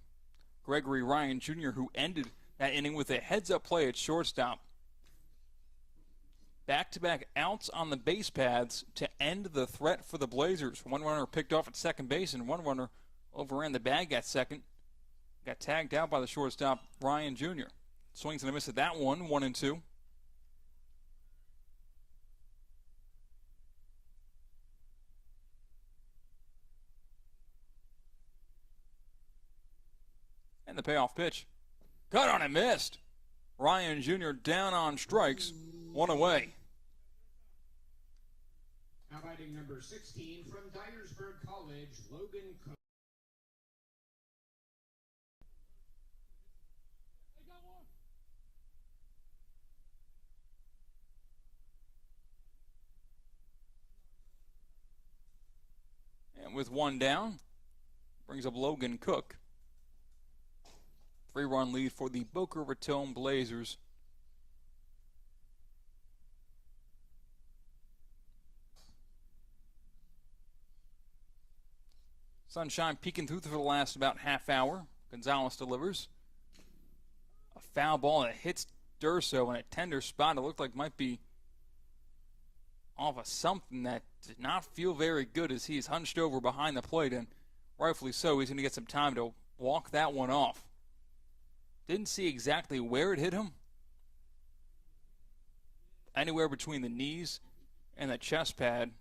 Gregory Ryan Jr., who ended that inning with a heads-up play at shortstop. Back-to-back outs on the base paths to end the threat for the Blazers. One runner picked off at second base, and one runner overran the bag at second. Got tagged out by the shortstop, Ryan Jr. Swings and a miss at that one, 1-2. And the payoff pitch. Cut on and missed. Ryan Jr. down on strikes, one away. Now batting number 16 from Dyersburg College, Logan Cook. And with one down, brings up Logan Cook. 3-run lead for the Boca Raton Blazers. Sunshine peeking through for the last about half hour. Gonzalez delivers. A foul ball that hits Durso in a tender spot. It looked like might be off of something that did not feel very good as he's hunched over behind the plate, and rightfully so. He's going to get some time to walk that one off. Didn't see exactly where it hit him. Anywhere between the knees and the chest pad.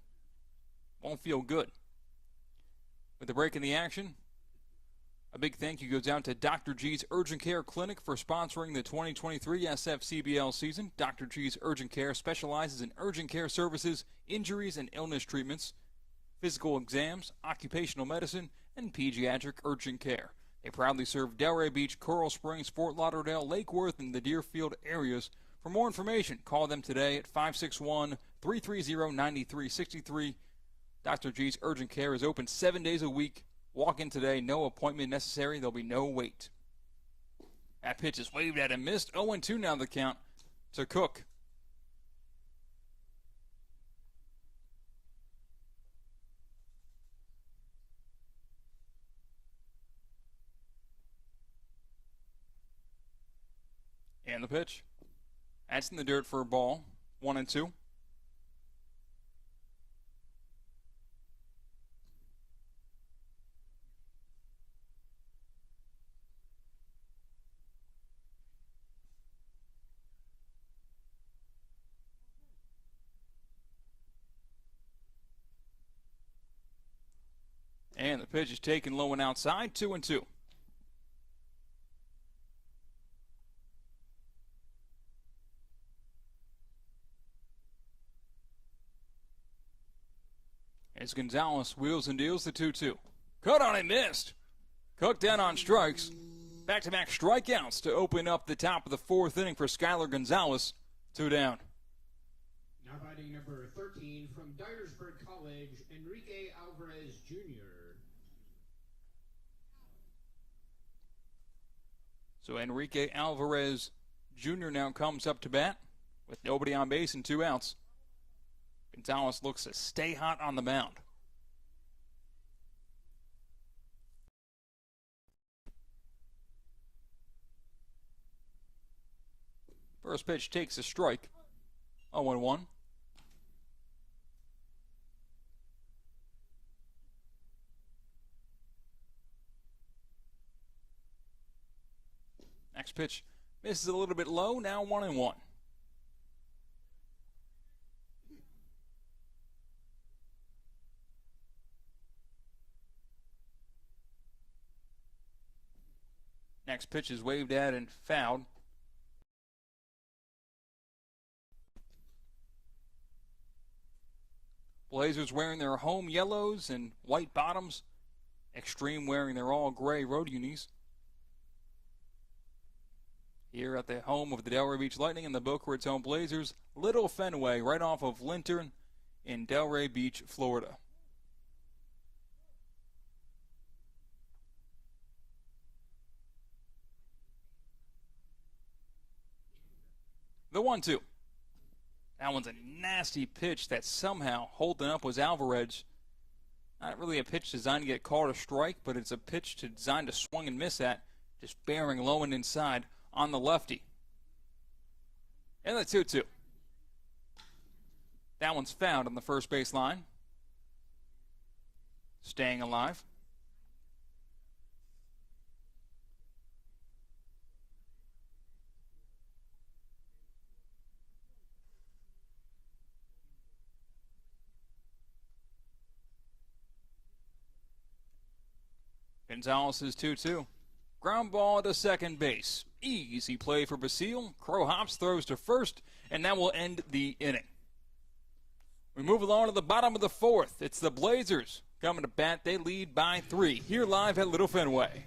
Won't feel good. With the break in the action, a big thank you goes out to Dr. G's Urgent Care Clinic for sponsoring the 2023 SFCBL season. Dr. G's Urgent Care specializes in urgent care services, injuries and illness treatments, physical exams, occupational medicine, and pediatric urgent care. They proudly serve Delray Beach, Coral Springs, Fort Lauderdale, Lake Worth, and the Deerfield areas. For more information, call them today at 561-330-9363. Dr. G's Urgent Care is open 7 days a week. Walk in today, no appointment necessary. There'll be no wait. That pitch is waved at and missed. 0-2 now the count to Cook. And the pitch. That's in the dirt for a ball. 1-2. And the pitch is taken low and outside. 2-2. As Gonzalez wheels and deals the 2-2. Cut on and missed. Cook down on strikes. Back-to-back strikeouts to open up the top of the fourth inning for Skylar Gonzalez. 2 down. Now batting number 13 from Dyersburg College, Enrique Alvarez Jr. So Enrique Alvarez Jr. now comes up to bat with nobody on base and 2 outs. Gonzalez looks to stay hot on the mound. First pitch takes a strike. 0-1. Next pitch misses a little bit low. Now 1-1. Next pitch is waved at and fouled. Blazers wearing their home yellows and white bottoms Xtreme wearing their all-gray road unis. Here at the home of the Delray Beach Lightning and the Boca Raton Blazers, Little Fenway, right off of Lintern in Delray Beach, Florida. The 1-2. That one's a nasty pitch that somehow holding up was Alvarez. Not really a pitch designed to get called a strike, but it's a pitch designed to swing and miss at, just bearing low and inside on the lefty. And the 2-2. That one's fouled on the first base line. Staying alive. Gonzalez's 2-2. Ground ball to second base. Easy play for Basile. Crow hops, throws to first, and that will end the inning. We move along to the bottom of the fourth. It's the Blazers coming to bat. They lead by 3 here live at Little Fenway.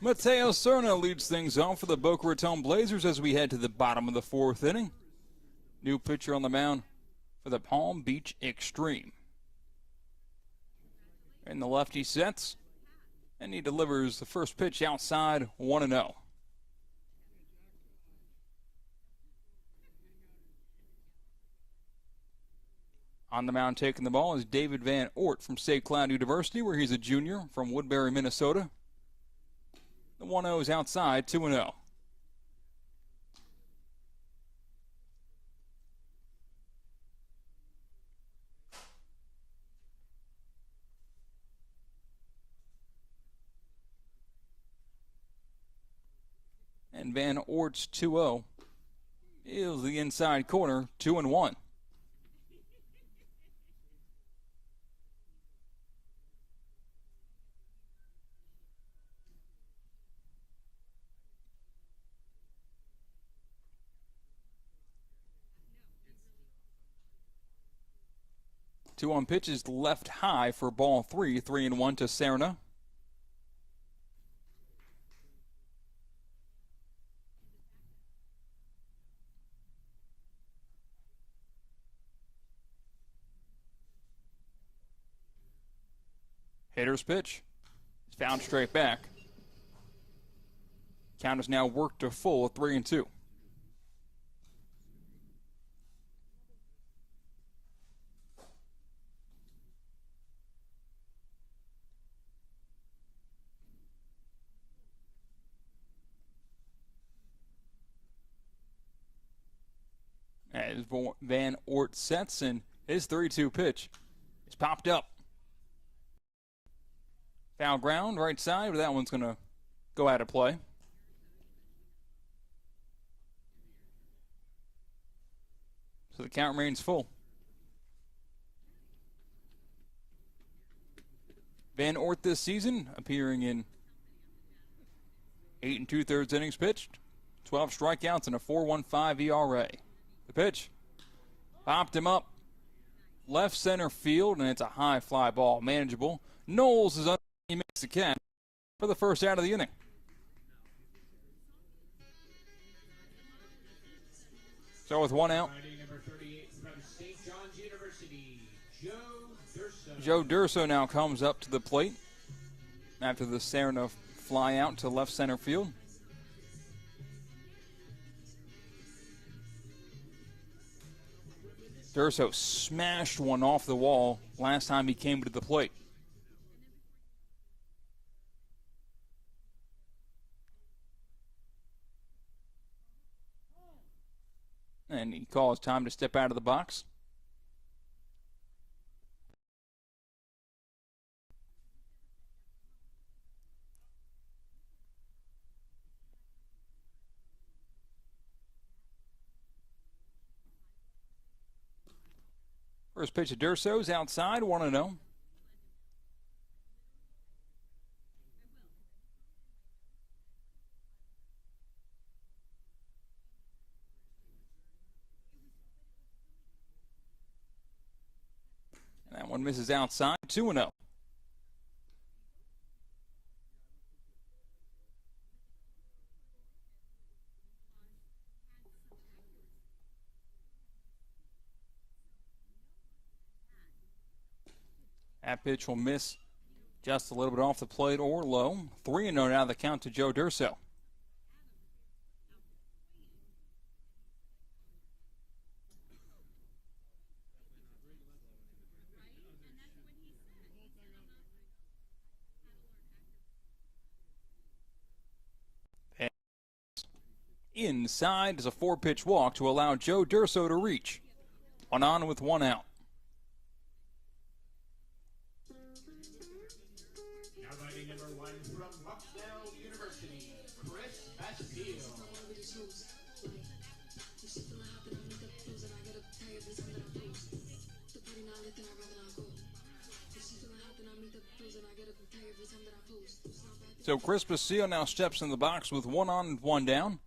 Mateo Cerna leads things off for the Boca Raton Blazers as we head to the bottom of the fourth inning. New pitcher on the mound for the Palm Beach Xtreme. And the lefty sets, and he delivers the first pitch outside, 1-0. On the mound taking the ball is David Van Ort from St. Cloud University, where he's a junior from Woodbury, Minnesota. The 1-0 is outside, 2-0. And Van Ort's 2-0 is the inside corner, 2-1. Two on pitches left high for ball 3, 3-1 to Serna. Hitter's pitch. It's found straight back. Count is now worked to full, 3-2. as Van Ort sets, and his 3-2 pitch is popped up. Foul ground, right side, but that one's going to go out of play. So the count remains full. Van Ort this season appearing in 8 2/3 innings pitched, 12 strikeouts, and a 4.15 ERA. The pitch popped him up left center field, and it's a high fly ball, manageable. Knowles is under. He makes the catch for the first out of the inning. So with one out, Joe Durso now comes up to the plate after the Serna fly out to left center field. Durso smashed one off the wall last time he came to the plate. And he calls time to step out of the box. First pitch of Durso's outside, 1-0. And that one misses outside, 2-0. That pitch will miss just a little bit off the plate or low. 3-0 out of the count to Joe Durso. And inside is a 4-pitch walk to allow Joe Durso to reach. 1 on with 1 out. So Chris Basile now steps in the box with 1 on and 1 down.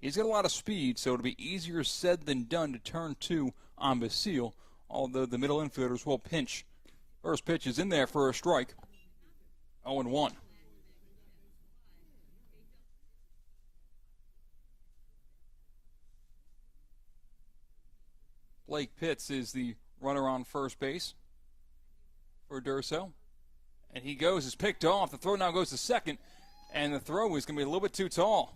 He's got a lot of speed, so it'll be easier said than done to turn 2 on Basile, although the middle infielders will pinch. First pitch is in there for a strike. 0-1. Blake Pitts is the runner on first base for Durso. And he goes, is picked off. The throw now goes to second, and the throw is going to be a little bit too tall.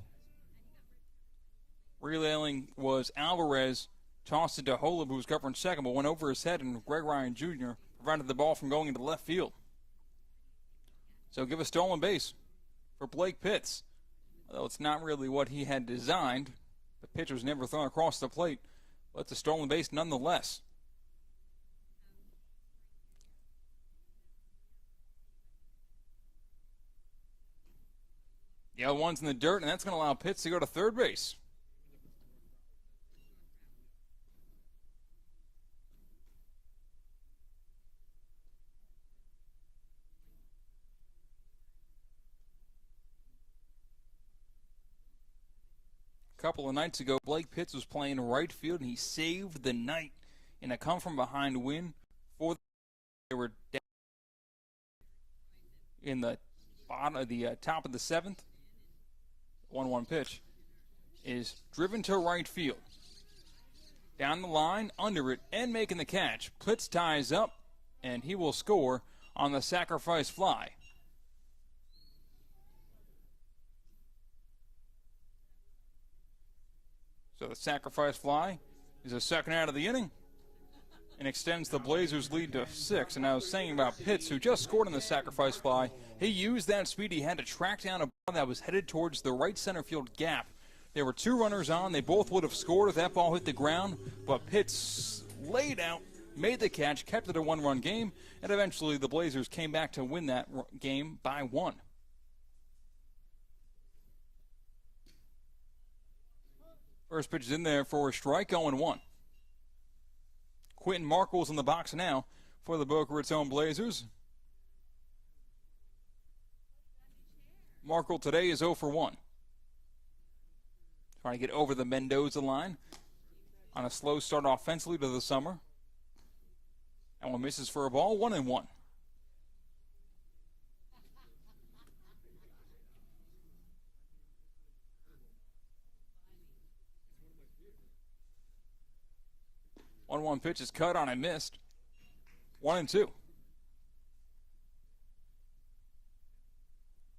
Relaying was Alvarez, tossed it to Holub, who was covering second, but went over his head, and Greg Ryan Jr. prevented the ball from going into left field. So give a stolen base for Blake Pitts. Although it's not really what he had designed. The pitch was never thrown across the plate, but it's a stolen base nonetheless. The other one's in the dirt, and that's going to allow Pitts to go to third base. A couple of nights ago, Blake Pitts was playing right field, and he saved the night in a come-from-behind win for the. They were down in the bottom of the top of the 7th. 1-1 pitch is driven to right field. Down the line, under it, and making the catch. Pitts ties up, and he will score on the sacrifice fly. So the sacrifice fly is a second out of the inning and extends the Blazers' lead to 6. And I was saying about Pitts, who just scored on the sacrifice fly. He used that speed he had to track down a ball that was headed towards the right center field gap There were 2 runners on. They both would have scored if that ball hit the ground, but Pitts laid out, made the catch, kept it a 1-run game, and eventually the Blazers came back to win that game by 1. First pitch is in there for a strike, 0-1. Quentin Markle's in the box now for the Boca Raton Blazers. Markle today is 0 for 1. Trying to get over the Mendoza line on a slow start offensively to the summer. And one misses for a ball, 1-1. One pitch is cut on and missed. 1-2.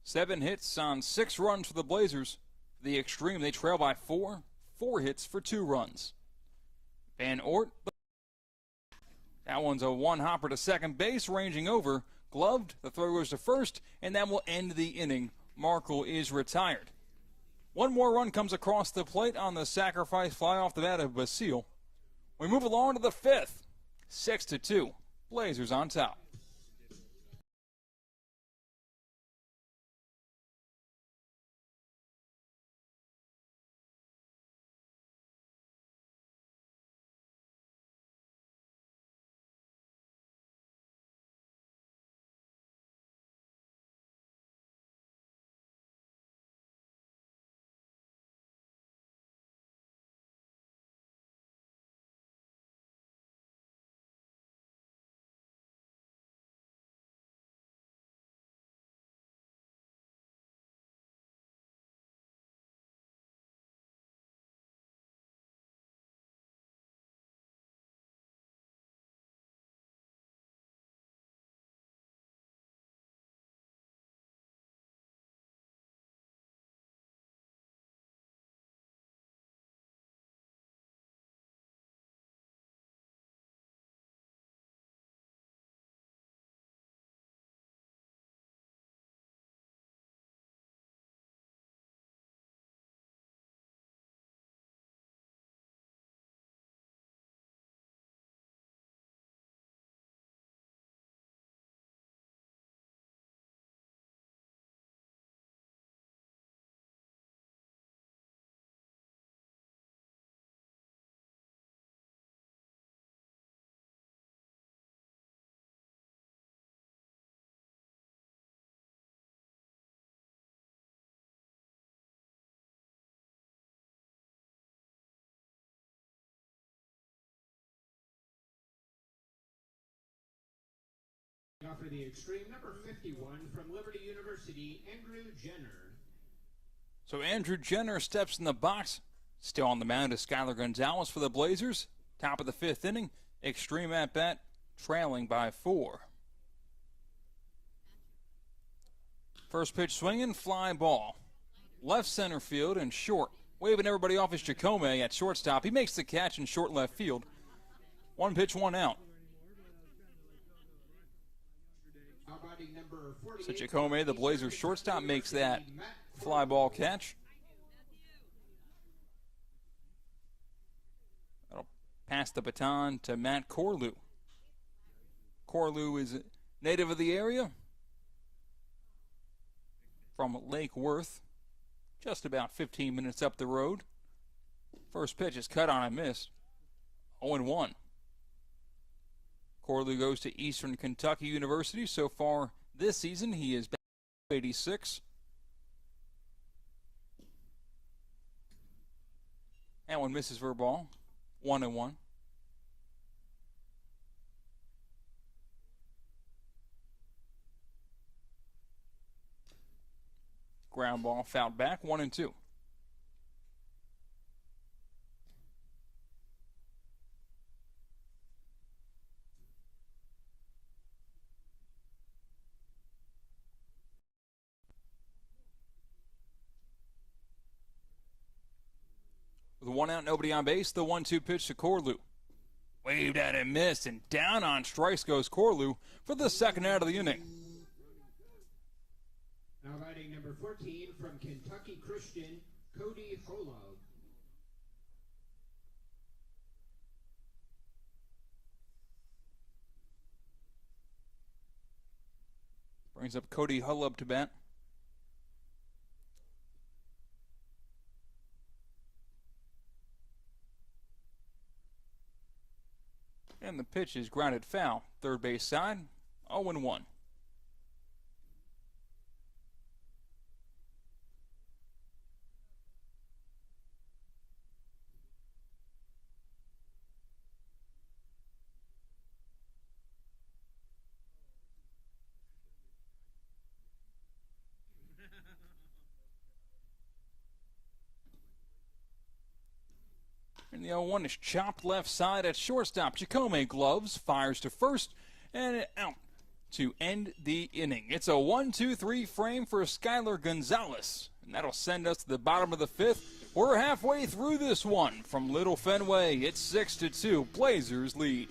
7 hits on 6 runs for the Blazers. The Xtreme, they trail by 4. 4 hits for 2 runs. Van Ort. That one's a 1-hopper to second base, ranging over. Gloved. The throw goes to first, and that will end the inning. Markle is retired. 1 more run comes across the plate on the sacrifice fly off the bat of Basile. We move along to the 5th. 6-2. Blazers on top. For the Xtreme, number 51 from Liberty University, Andrew Jenner. So Andrew Jenner steps in the box. Still on the mound is Skylar Gonzalez for the Blazers. Top of the 5th inning. Xtreme at bat, trailing by 4. First pitch swinging, fly ball. Left center field and short. Waving everybody off is Jacome at shortstop. He makes the catch in short left field. 1 pitch, 1 out. So Jacome, the Blazers shortstop, makes that fly ball catch. That'll pass the baton to Matt Corlew. Corlew is a native of the area from Lake Worth, just about 15 minutes up the road. First pitch is cut on and missed. 0-1. Corlew goes to Eastern Kentucky University. So far this season, he is 86. And one misses for a ball. 1-1. Ground ball fouled back. 1-2. With 1 out, nobody on base, the 1-2 pitch to Corlew. Waved at and missed, and down on strikes goes Corlew for the 2nd out of the inning. Now batting number 14 from Kentucky Christian, Cody Holub. Brings up Cody Holub to bat. And the pitch is grounded foul. Third base side, 0-1. And the 0-1 is chopped left side at shortstop. Xtreme gloves, fires to first, and out to end the inning. It's a 1-2-3 frame for Skylar Gonzalez. And that'll send us to the bottom of the fifth. We're halfway through this one. From Little Fenway, it's 6-2. Blazers lead.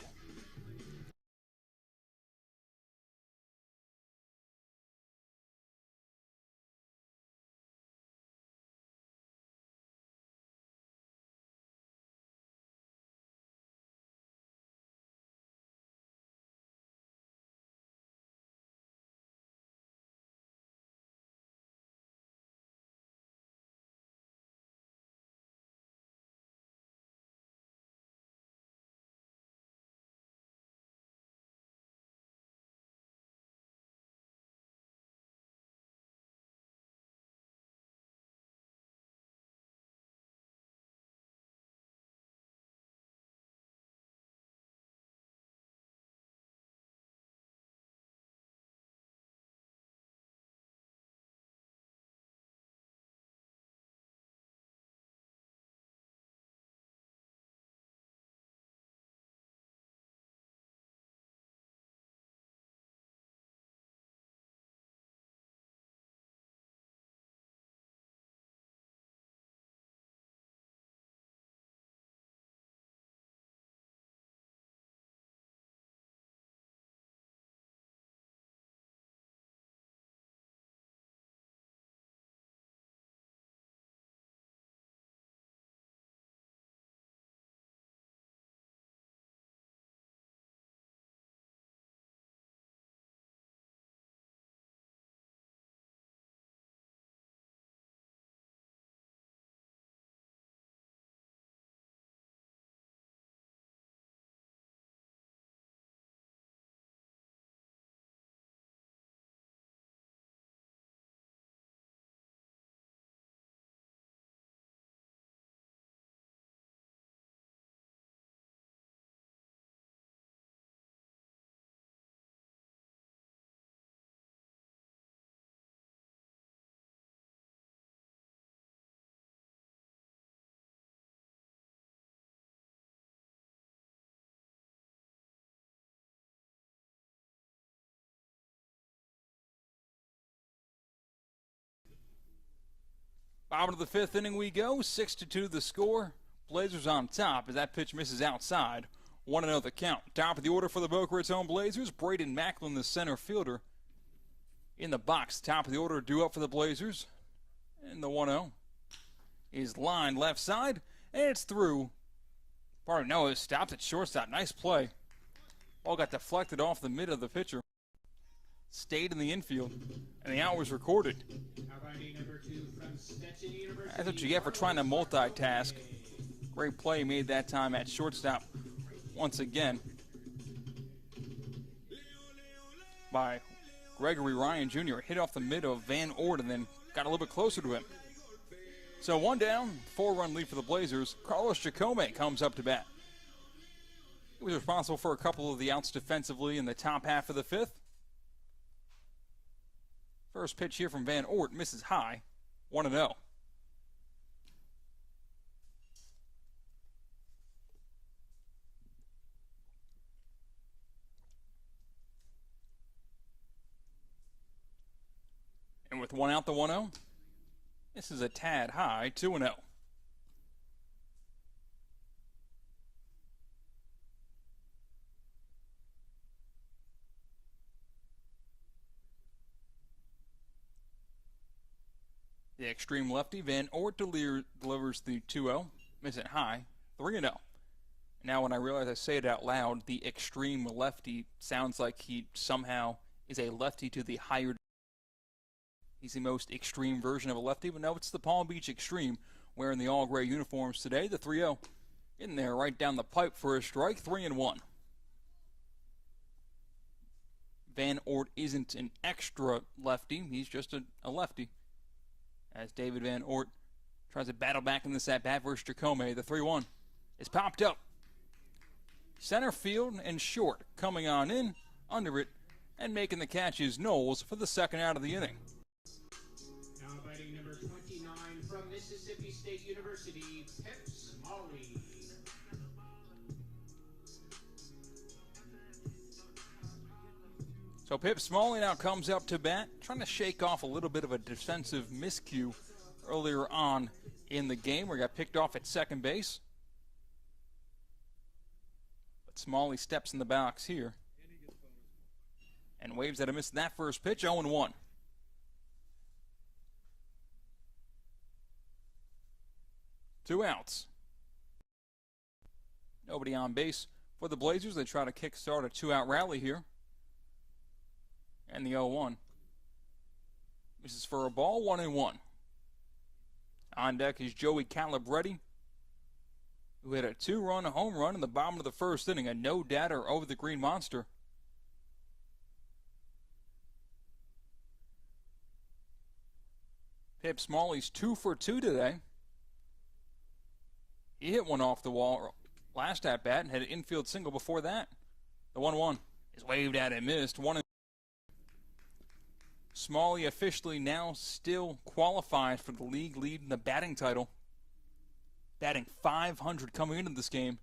Bottom of the fifth inning we go. 6-2 the score. Blazers on top as that pitch misses outside. 1-0 the count. Top of the order for the Boca Raton Blazers. Braden Macklin, the center fielder, in the box. Top of the order due up for the Blazers. And the 1-0 is lined left side. And it's through. Pardon, no, it stopped at shortstop. Nice play. Ball got deflected off the mid of the pitcher. Stayed in the infield. And the out was recorded. That's what you get for trying to multitask. Great play made that time at shortstop once again by Gregory Ryan Jr. Hit off the mid of Van Ord and then got a little bit closer to him. So one down, 4-run lead for the Blazers. Carlos Xtreme comes up to bat. He was responsible for a couple of the outs defensively in the top half of the fifth. First pitch here from Van Ort misses high. 1-0. And with one out, the 1-0. This is a tad high, 2-0. The Xtreme lefty Van Ort delivers the 2-0. Miss it high. 3-0. Now when I realize I say it out loud, the Xtreme lefty sounds like he somehow is a lefty to the higher. He's the most extreme version of a lefty, but no, it's the Palm Beach Xtreme wearing the all-gray uniforms today. The 3-0 in there right down the pipe for a strike. 3-1. Van Ort isn't an extra lefty. He's just a lefty. As David Van Ort tries to battle back in this at-bat versus Jacome. The 3-1 is popped up. Center field and short coming on in, under it, and making the catch is Knowles for the second out of the inning. Now batting number 29 from Mississippi State University, Pep Smalley. So Pip Smalley now comes up to bat, trying to shake off a little bit of a defensive miscue earlier on in the game where he got picked off at second base. But Smalley steps in the box here and waves at a miss that first pitch. 0-1. Two outs. Nobody on base for the Blazers. They try to kickstart a two-out rally here. And the 0-1. This is for a ball, 1-1. On deck is Joey Calabretti, who hit a two-run home run in the bottom of the first inning, a no-doubter over the Green Monster. Pip Smalley's 2 for 2 today. He hit one off the wall last at-bat and had an infield single before that. The 1-1 is waved at and missed. Smalley officially now still qualified for the league lead in the batting title. Batting .500 coming into this game.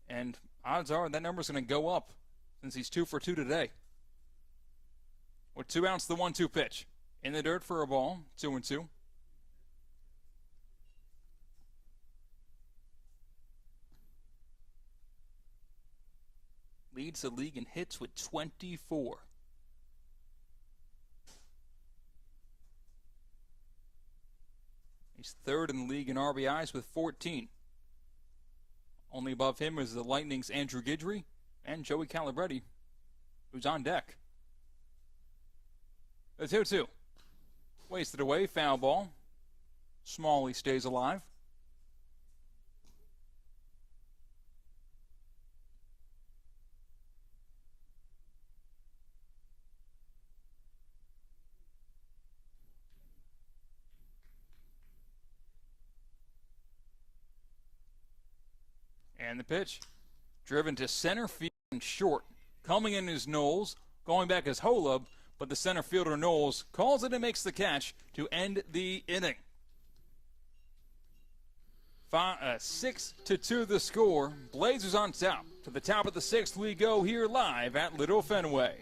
And odds are that number's going to go up since he's 2 for 2 today. With 2 outs, the 1-2 pitch. In the dirt for a ball, 2-2. Leads the league in hits with 24. He's third in the league in RBIs with 14. Only above him is the Lightning's Andrew Guidry and Joey Calabretti, who's on deck. The 2-2. Wasted away, foul ball. Smalley stays alive. And the pitch. Driven to center field and short. Coming in is Knowles. Going back is Holub. But the center fielder Knowles calls it and makes the catch to end the inning. 6-2 the score. Blazers on top. To the top of the 6th we go here live at Little Fenway.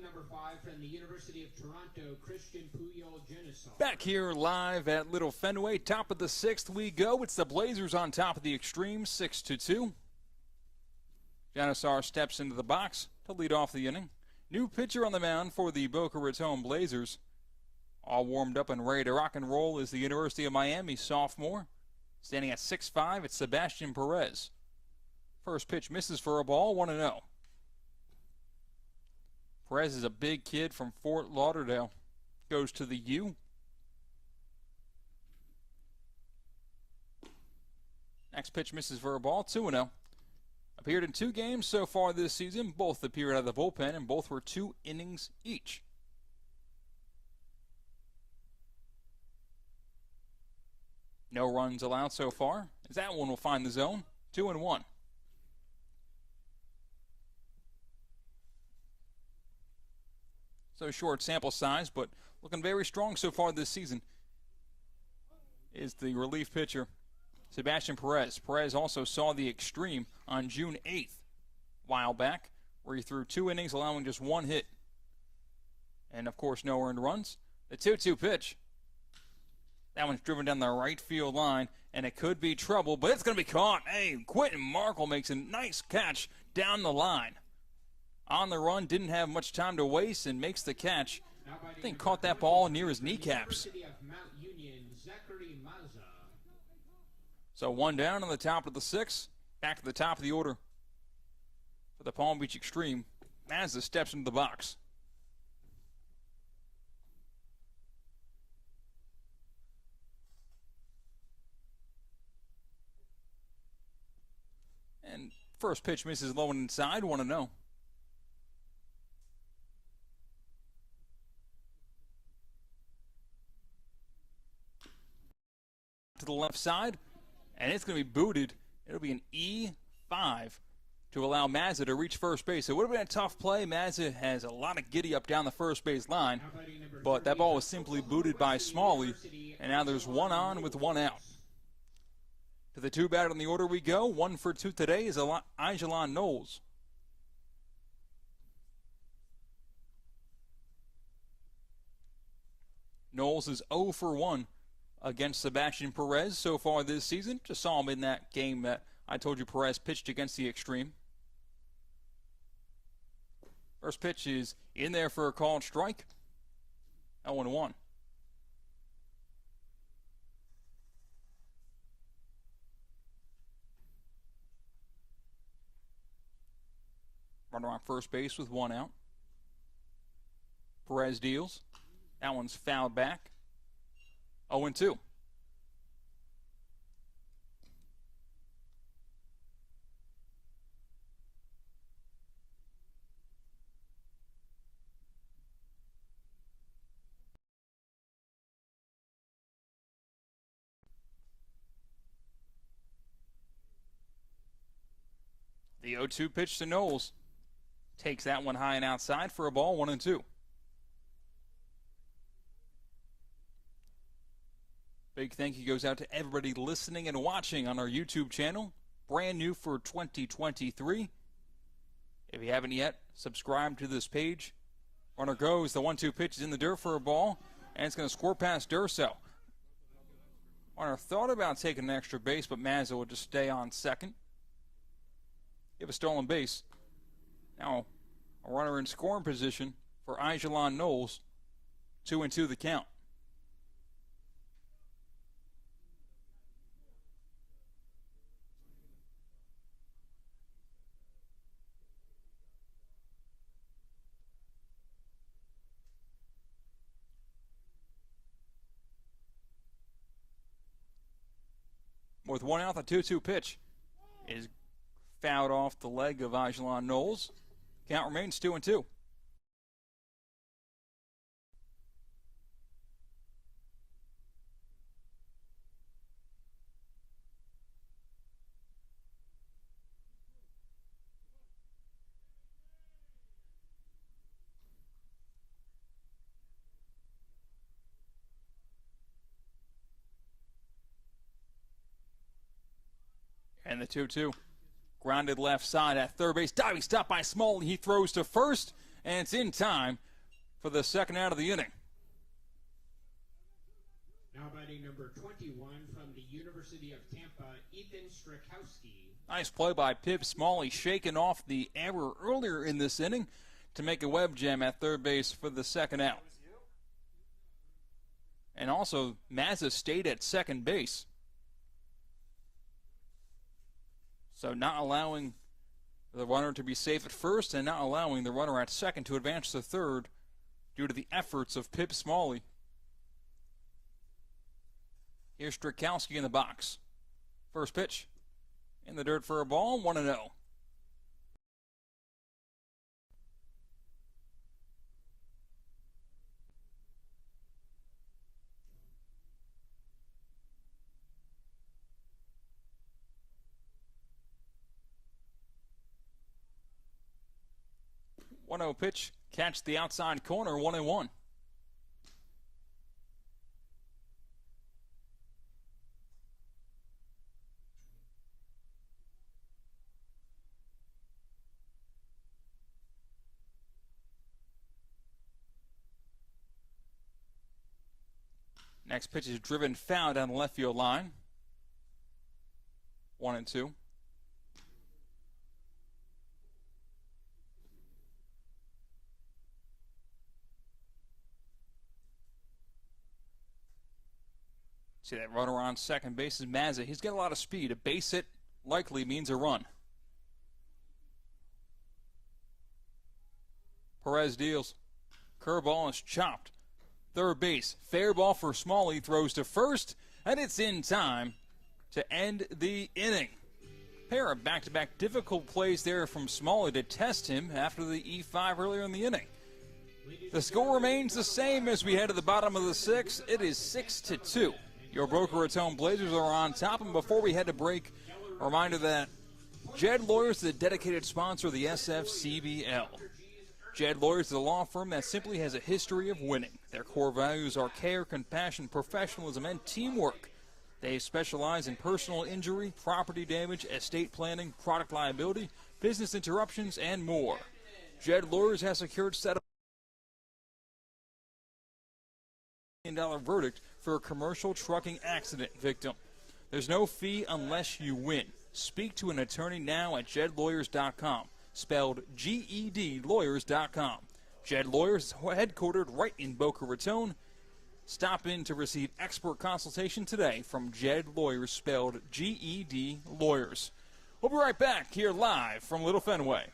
number 5 from the University of Toronto, Christian Puyol-Genesar. Back here live at Little Fenway, top of the 6th we go. It's the Blazers on top of the Xtreme, 6-2. Genesar steps into the box to lead off the inning. New pitcher on the mound for the Boca Raton Blazers. All warmed up and ready to rock and roll is the University of Miami sophomore. Standing at 6'5", it's Sebastian Perez. First pitch misses for a ball, 1-0. Perez is a big kid from Fort Lauderdale. Goes to the U. Next pitch misses for a ball, 2-0. Appeared in 2 games so far this season. Both appeared out of the bullpen, and both were 2 innings each. No runs allowed so far, as that one will find the zone, 2-1. So short sample size, but looking very strong so far this season is the relief pitcher, Sebastian Perez. Perez also saw the Xtreme on June 8th, a while back, where he threw 2 innings, allowing just 1 hit. And, of course, no earned runs. The 2-2 pitch. That one's driven down the right field line, and it could be trouble, but it's going to be caught. Hey, Quentin Markle makes a nice catch down the line. On the run, didn't have much time to waste, and makes the catch. I think caught that ball near his kneecaps. So 1 down on the top of the 6th. Back to the top of the order for the Palm Beach Xtreme. Mazza steps into the box. And first pitch misses low and inside, 1-0. To the left side, and it's going to be booted. It'll be an E5 to allow Mazza to reach first base. It would have been a tough play. Mazza has a lot of giddy up down the first base line, but that ball was simply booted by Smalley, and now there's 1 on with 1 out. To the 2 batter on the order we go. 1 for 2 today is Ijalon Knowles. Knowles is 0 for 1 against Sebastian Perez so far this season. Just saw him in that game that I told you Perez pitched against the Xtreme. First pitch is in there for a called strike. 0-1. Runner on first base with 1 out. Perez deals. That one's fouled back. 0-2. The 0-2 pitch to Knowles. Takes that one high and outside for a ball, 1-2. Big thank you goes out to everybody listening and watching on our YouTube channel. Brand new for 2023. If you haven't yet, subscribe to this page. Runner goes. The 1-2 pitch is in the dirt for a ball, and it's going to score past Durso. Runner thought about taking an extra base, but Mazza will just stay on second. Give a stolen base. Now, a runner in scoring position for Ijalon Knowles. 2-2 the count. With 1 out, the 2-2 pitch is fouled off the leg of Ijalon Knowles. Count remains 2-2. And the 2-2. Grounded left side at third base. Diving stop by Smalley. He throws to first. and it's in time for the second out of the inning. Now batting number 21 from the University of Tampa, Ethan Strakowski. Nice play by Pip Smalley, shaking off the error earlier in this inning to make a web jam at third base for the second out. And also, Mazza stayed at second base. So not allowing the runner to be safe at first and not allowing the runner at second to advance to third due to the efforts of Pip Smalley. Here's Strakowski in the box. First pitch in the dirt for a ball, 1-0. Pitch, catch the outside corner, 1-1. Next pitch is driven foul down the left field line. 1-2. See that runner on second base is Mazza. He's got a lot of speed. A base hit likely means a run. Perez deals. Curveball is chopped. Third base. Fair ball for Smalley. Throws to first. And it's in time to end the inning. Pair of back-to-back difficult plays there from Smalley to test him after the E5 earlier in the inning. The score remains the same as we head to the bottom of the sixth. It is 6-2. Your Boca Raton Blazers are on top. And before we head to break, a reminder that Jed Lawyers is a dedicated sponsor of the SFCBL. Jed Lawyers is a law firm that simply has a history of winning. Their core values are care, compassion, professionalism, and teamwork. They specialize in personal injury, property damage, estate planning, product liability, business interruptions, and more. Jed Lawyers has secured $7 million verdict for a commercial trucking accident victim. There's no fee unless you win. Speak to an attorney now at jedlawyers.com, spelled G-E-D lawyers.com. Jed Lawyers is headquartered right in Boca Raton. Stop in to receive expert consultation today from Jed Lawyers, spelled G-E-D lawyers. We'll be right back here live from Little Fenway.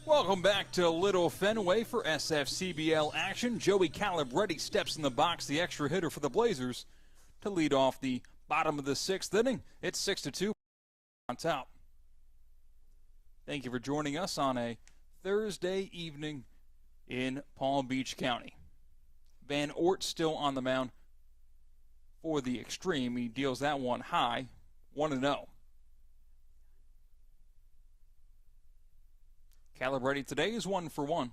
Welcome back to Little Fenway for SFCBL action. Joey Calabretti steps in the box, the extra hitter for the Blazers, to lead off the bottom of the sixth inning. It's 6-2 on top. Thank you for joining us on a Thursday evening in Palm Beach County. Van Oort still on the mound for the Xtreme. He deals that one high, 1-0. Calabretti today is 1 for 1.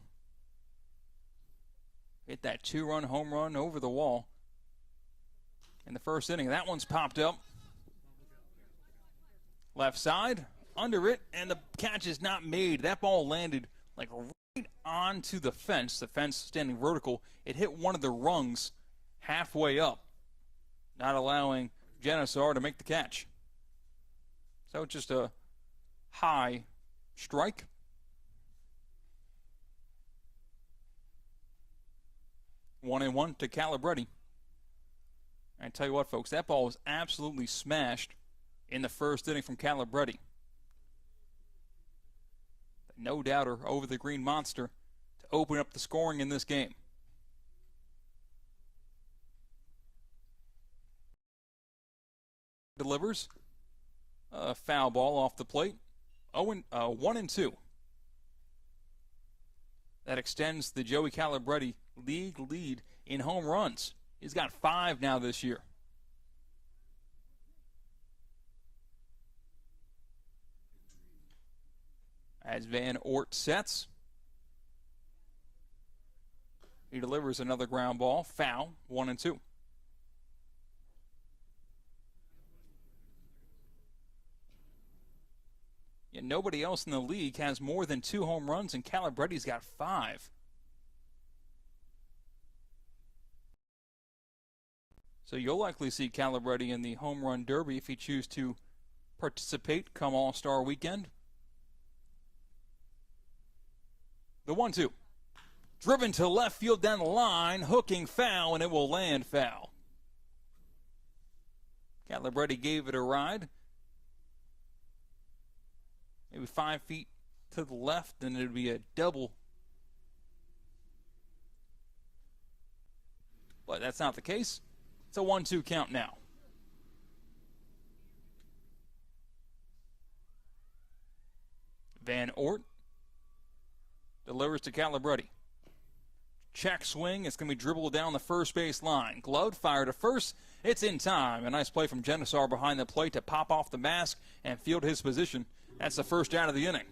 Hit that 2-run home run over the wall in the first inning. That one's popped up. Left side, under it, and the catch is not made. That ball landed like right onto the fence standing vertical. It hit one of the rungs halfway up, not allowing Genesar to make the catch. So just a high strike. One and one to Calabretti. I tell you what, folks, that ball was absolutely smashed in the first inning from Calabretti. No doubter over the Green Monster to open up the scoring in this game. Delivers a foul ball off the plate. 1-2. That extends the Joey Calabretti league lead in home runs. He's got 5 now this year. As Van Ort sets, he delivers another ground ball, foul, 1-2. Yet nobody else in the league has more than 2 home runs, and Calabretti's got 5. So you'll likely see Calabretti in the home run derby if he chooses to participate come All-Star weekend. The 1-2. Driven to left field down the line, hooking foul, and it will land foul. Calabretti gave it a ride. Maybe 5 feet to the left, and it would be a double. But that's not the case. It's a 1-2 count now. Van Ort delivers to Calabretti. Check swing. It's going to be dribbled down the first base line. Glove fire to first. It's in time. A nice play from Genesar behind the plate to pop off the mask and field his position. That's the first out of the inning.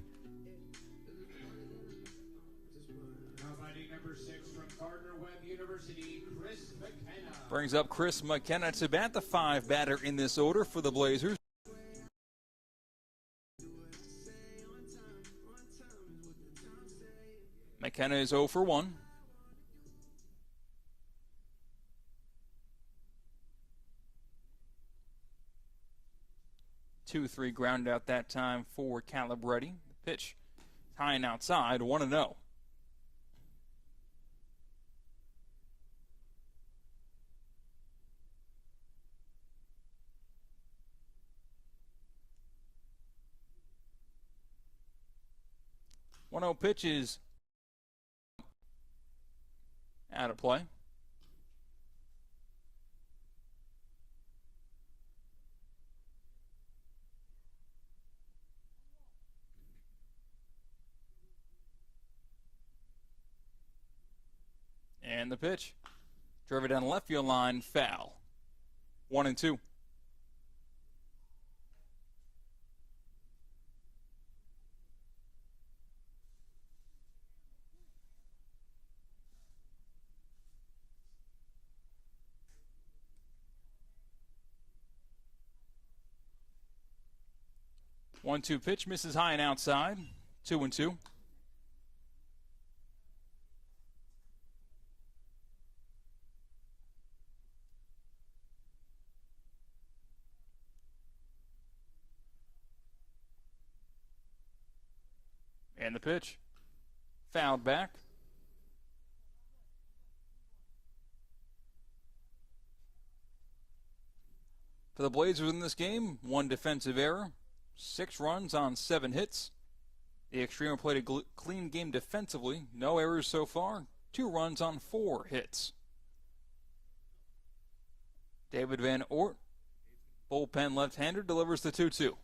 Now fighting number 6 from Gardner-Webb University, Chris McKenna. Brings up Chris McKenna to bat, the 5 batter in this order for the Blazers. McKenna is 0 for 1. Two-three ground out that time for Calabretti. The pitch high and outside, 1-0. One-zero pitch is out of play. And the pitch. Drove it down the left field line, foul. 1-2. One-two pitch misses high and outside. 2-2. And the pitch. Fouled back. For the Blazers in this game, 1 defensive error, 6 runs on 7 hits. The Xtreme played a clean game defensively, no errors so far, 2 runs on 4 hits. David Van Ort, bullpen left-hander, delivers the 2-2.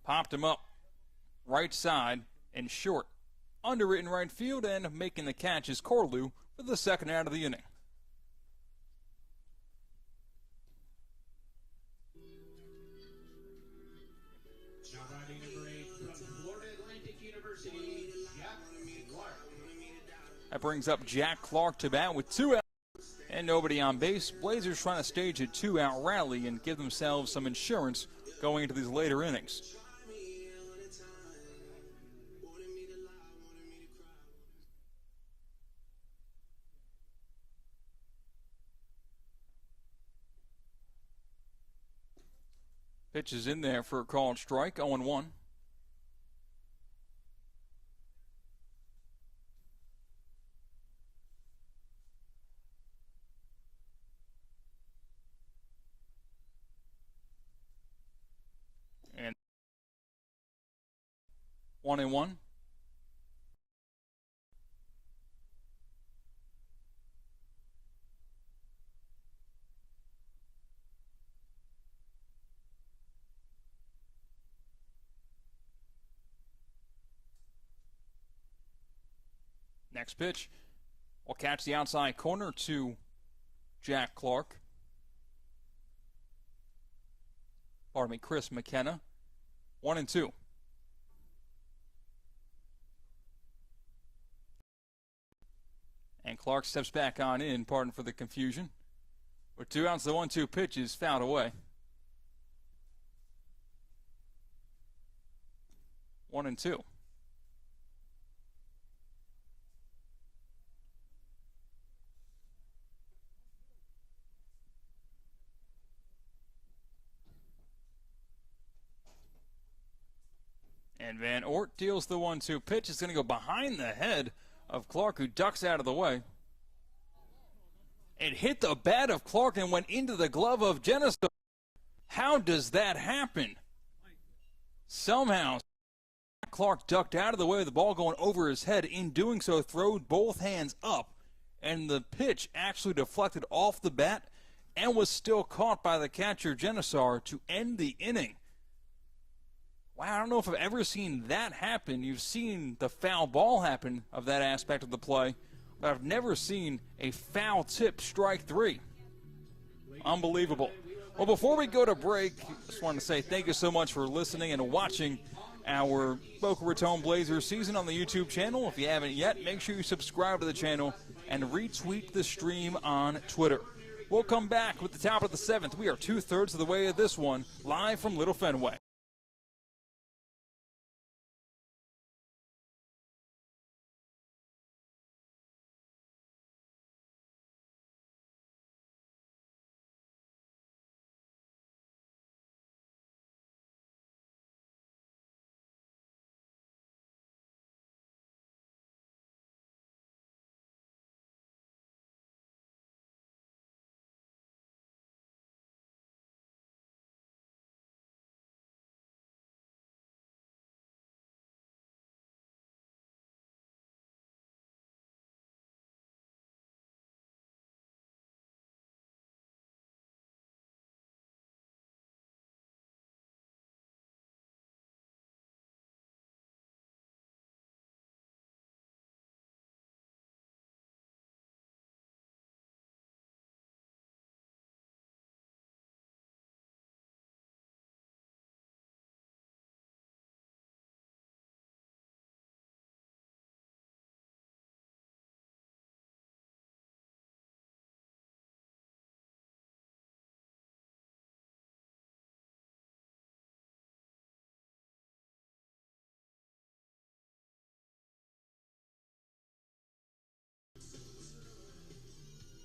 Popped him up, right side, and short. Underwritten right field, and making the catch is Corlew for the second out of the inning. Now batting number 8 from Florida Atlantic University, Jack Clark. That brings up Jack Clark to bat with 2 outs and nobody on base. Blazers trying to stage a 2-out rally and give themselves some insurance going into these later innings. Pitch is in there for a called strike, 0-1. And 1-1. Next pitch will catch the outside corner to Jack Clark. Pardon me, Chris McKenna. 1-2. And Clark steps back on in, pardon for the confusion. With 2 outs, the 1-2 pitch is fouled away. 1-2. And Van Ort deals the 1-2 pitch. It's going to go behind the head of Clark, who ducks out of the way. It hit the bat of Clark and went into the glove of Genesis. How does that happen? Somehow, Clark ducked out of the way of the ball going over his head. In doing so, threw both hands up, and the pitch actually deflected off the bat and was still caught by the catcher, Genesar, to end the inning. Wow, I don't know if I've ever seen that happen. You've seen the foul ball happen of that aspect of the play, but I've never seen a foul tip strike 3. Unbelievable. Well, before we go to break, just wanted to say thank you so much for listening and watching our Boca Raton Blazers season on the YouTube channel. If you haven't yet, make sure you subscribe to the channel and retweet the stream on Twitter. We'll come back with the top of the 7th. We are 2/3 of the way of this one, live from Little Fenway.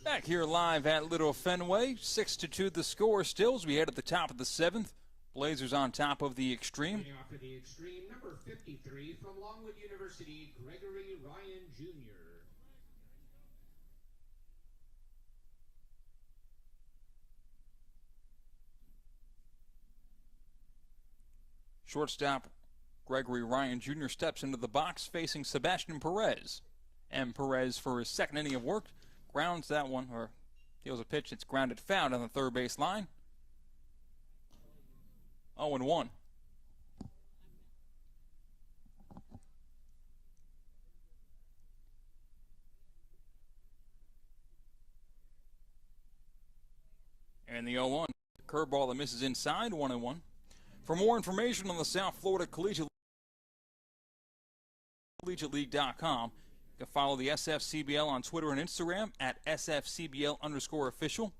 Back here live at Little Fenway, 6-2 the score still as we head at the top of the 7th. Blazers on top of the Xtreme. Off of the Xtreme, number 53 from Longwood University, Gregory Ryan Jr. Shortstop Gregory Ryan Jr. steps into the box facing Sebastian Perez. And Perez, for his second inning of work, grounds that one, or deals a pitch. It's grounded foul on the third base line. 0-1. And the 0-1. Curveball that misses inside, 1-1. For more information on the South Florida Collegiate League.com, you can follow the SFCBL on Twitter and Instagram at SFCBL_official.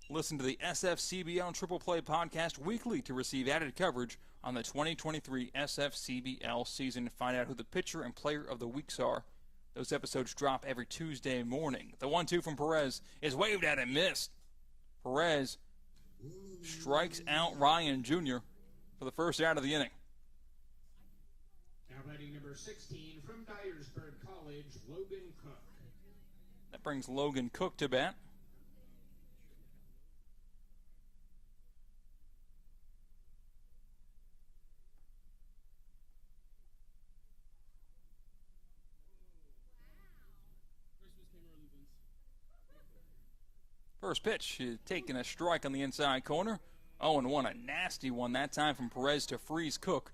Listen to the SFCBL Triple Play podcast weekly to receive added coverage on the 2023 SFCBL season. Find out who the pitcher and player of the weeks are. Those episodes drop every Tuesday morning. The 1-2 from Perez is waved at and missed. Perez strikes out Ryan Jr. for the first out of the inning. Now batting number 16 from Dyersburg College, Logan Cook. That brings Logan Cook to bat. First pitch, taking a strike on the inside corner. 0-1, a nasty one that time from Perez to freeze Cook.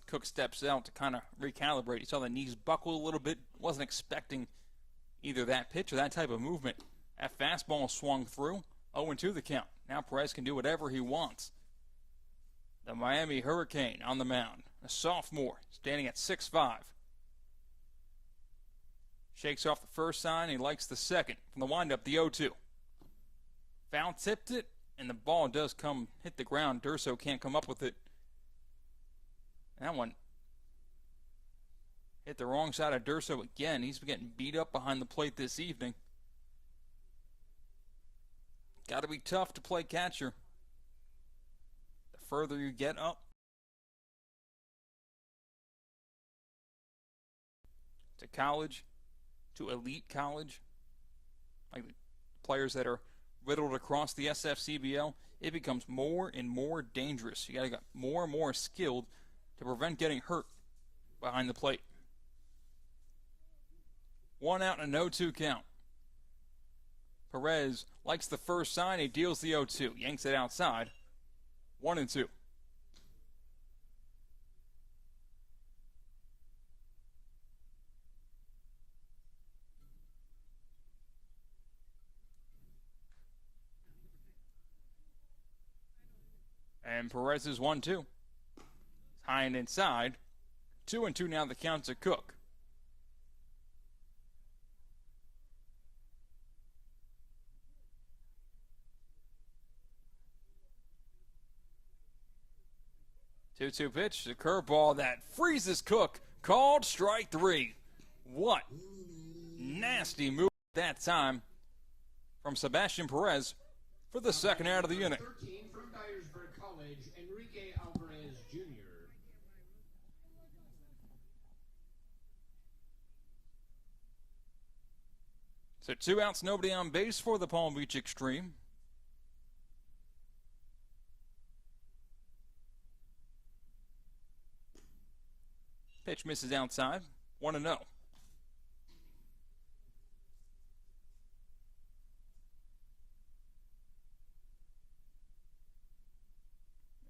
Cook steps out to kind of recalibrate. He saw the knees buckle a little bit. Wasn't expecting either that pitch or that type of movement. That fastball swung through. 0-2 the count. Now Perez can do whatever he wants. The Miami Hurricane on the mound. A sophomore standing at 6'5". Shakes off the first sign. He likes the second. From the windup, the 0-2. Foul tipped it, and the ball does come hit the ground. Durso can't come up with it. That one hit the wrong side of Durso again. He's getting beat up behind the plate this evening. Got to be tough to play catcher. The further you get up to college, to elite college, like the players that are riddled across the SFCBL, it becomes more and more dangerous. You got to get more and more skilled to prevent getting hurt behind the plate. 1 out and a 0-2 count. Perez likes the first sign. He deals the 0-2. Yanks it outside. 1-2. And Perez is 1-2. High and inside. 2-2 now the count to Cook. Two-two pitch, the curveball that freezes Cook. Called strike 3. What nasty move that time from Sebastian Perez for the second out of the inning. 13 from Dyersburg College, Enrique Alvarez Jr. So 2 outs, nobody on base for the Palm Beach Xtreme. Pitch misses outside. 1-0.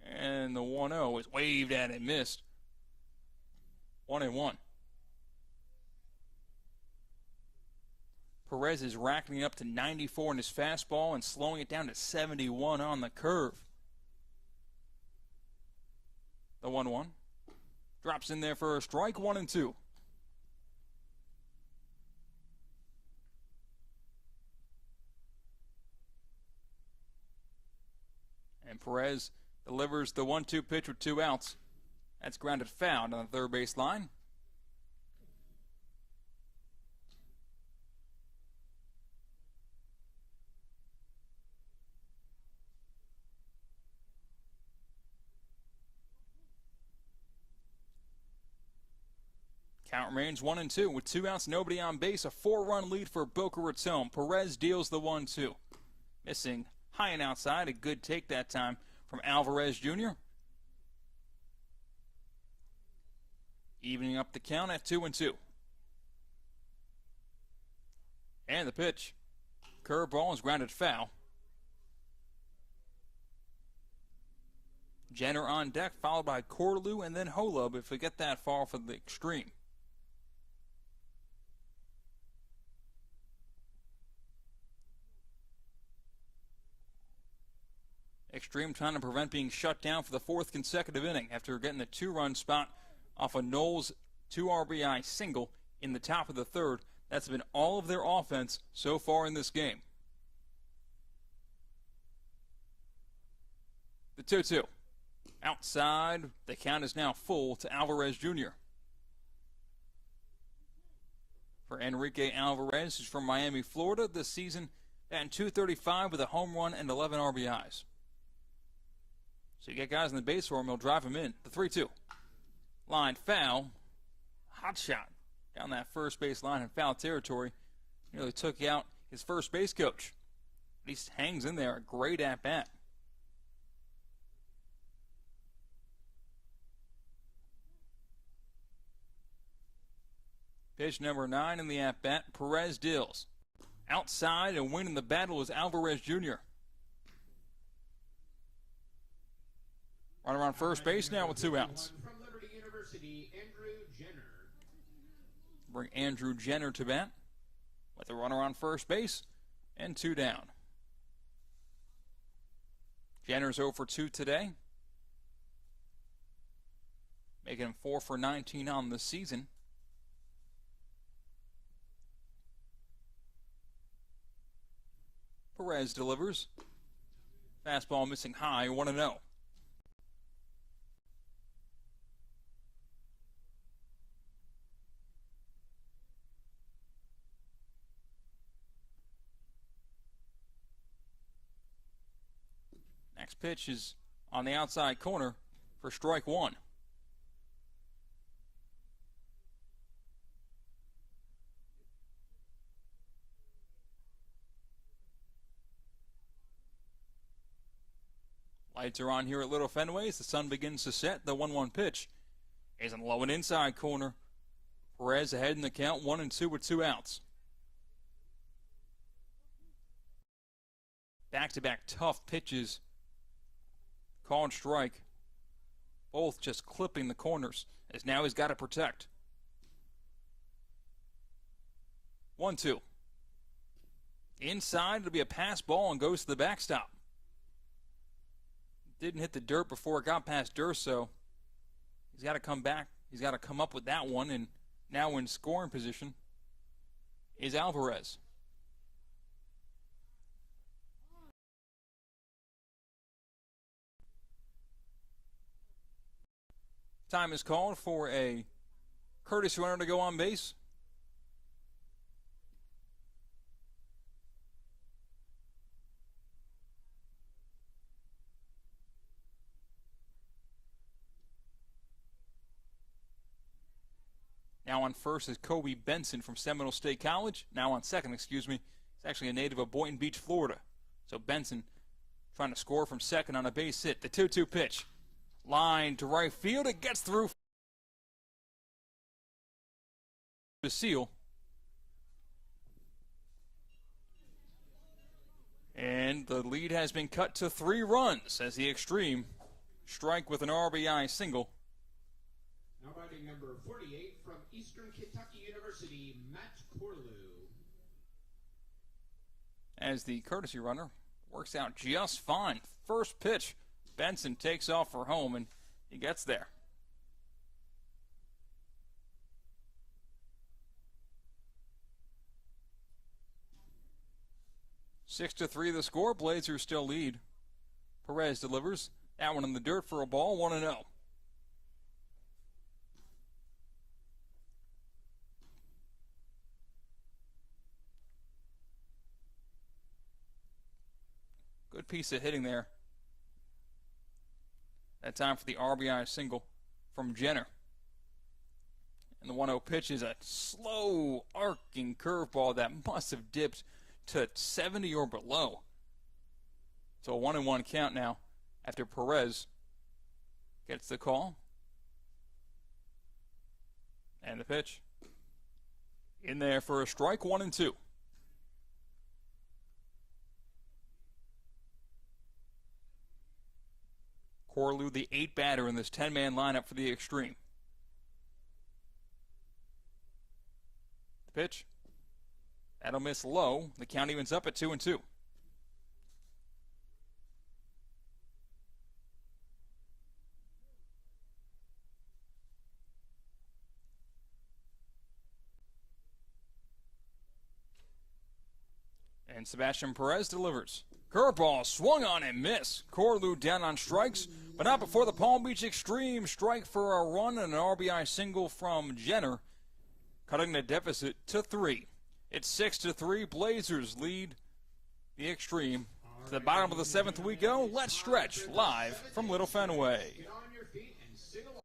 And the 1-0 is waved at and missed. 1-1. Perez is racking up to 94 in his fastball and slowing it down to 71 on the curve. The 1-1. Drops in there for a strike. 1-2. And Perez delivers the 1-2 pitch with 2 outs. That's grounded foul on the third base line. Count remains 1-2 with 2 outs, nobody on base. A 4-run lead for Boca Raton. Perez deals the 1-2. Missing high and outside. A good take that time from Alvarez Jr. Evening up the count at 2-2. And the pitch. Curveball is grounded foul. Jenner on deck, followed by Corlew and then Holub if we get that far for the Xtreme. Xtreme trying to prevent being shut down for the 4th consecutive inning after getting the 2-run spot off a Knowles 2 RBI single in the top of the 3rd. That's been all of their offense so far in this game. The 2-2. Outside, the count is now full to Alvarez Jr. For for Enrique Alvarez, who's from Miami, Florida, this season, batting .235 with a home run and 11 RBIs. So you get guys in the base for him, he'll drive him in. The 3-2. Line foul. Hot shot down that first base line in foul territory. Nearly took out his first base coach. But he hangs in there. A great at-bat. Pitch number 9 in the at-bat. Perez deals. Outside and winning the battle is Alvarez Jr. Runner on first base now with 2 outs. From Liberty University, Andrew Jenner. Bring Andrew Jenner to bat with a runner on first base and 2 down. Jenner's 0 for 2 today, making him 4 for 19 on the season. Perez delivers. Fastball missing high, 1-0. Next pitch is on the outside corner for strike 1. Lights are on here at Little Fenway as the sun begins to set. The 1-1 pitch is in the low and inside corner. Perez ahead in the count, 1-2 with 2 outs. Back-to-back tough pitches. Call and strike. Both just clipping the corners, as now he's got to protect. 1-2. Inside, it'll be a pass ball and goes to the backstop. Didn't hit the dirt before it got past Durso. He's got to come back. He's got to come up with that one, and now in scoring position is Alvarez. Time is called for a courtesy runner to go on base. Now on first is Kobe Benson from Seminole State College. Now on second, excuse me. He's actually a native of Boynton Beach, Florida. So Benson trying to score from second on a base hit. The 2-2 pitch. Line to right field. It gets through to seal. And the lead has been cut to 3 runs as the Xtreme strike with an RBI single. Now batting number 48 from Eastern Kentucky University, Matt Corlew. As the courtesy runner works out just fine. First pitch, Benson takes off for home, and he gets there. Six to 3 the score. Blazers still lead. Perez delivers. That one in the dirt for a ball, 1-0. Good piece of hitting there. That time for the RBI single from Jenner. And the 1-0 pitch is a slow arcing curveball that must have dipped to 70 or below. So a 1-1 count now after Perez gets the call. And the pitch. In there for a strike, 1-2. Corlew, the 8th batter in this 10-man lineup for the Xtreme. The pitch. That'll miss low. The count evens up at 2-2. And Sebastian Perez delivers. Curveball swung on and missed. Corlew down on strikes, but not before the Palm Beach Xtreme strike for a run and an RBI single from Jenner cutting the deficit to 3. It's 6-3. Blazers lead the Xtreme. To the bottom of the 7th we go. Let's stretch live from Little Fenway. Get on your feet and sing along.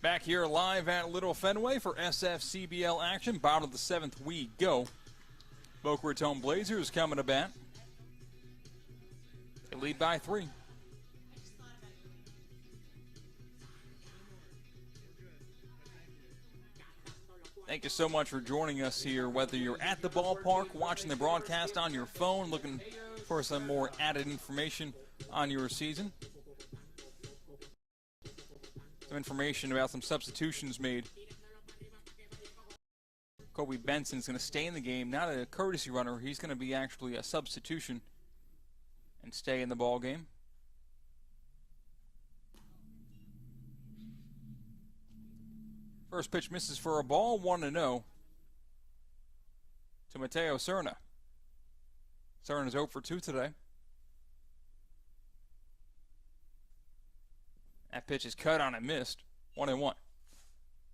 Back here live at Little Fenway for SFCBL action. Bottom of the 7th we go. Boca Raton Blazers coming to bat. They lead by 3. Thank you so much for joining us here, whether you're at the ballpark, watching the broadcast on your phone, looking for some more added information on your season. Some information about some substitutions made. Kobe Benson's going to stay in the game, not a courtesy runner. He's going to be actually a substitution and stay in the ball game. First pitch misses for a ball, 1-0 to Mateo Serna. Serna's 0 for 2 today. That pitch is cut on and missed. 1-1.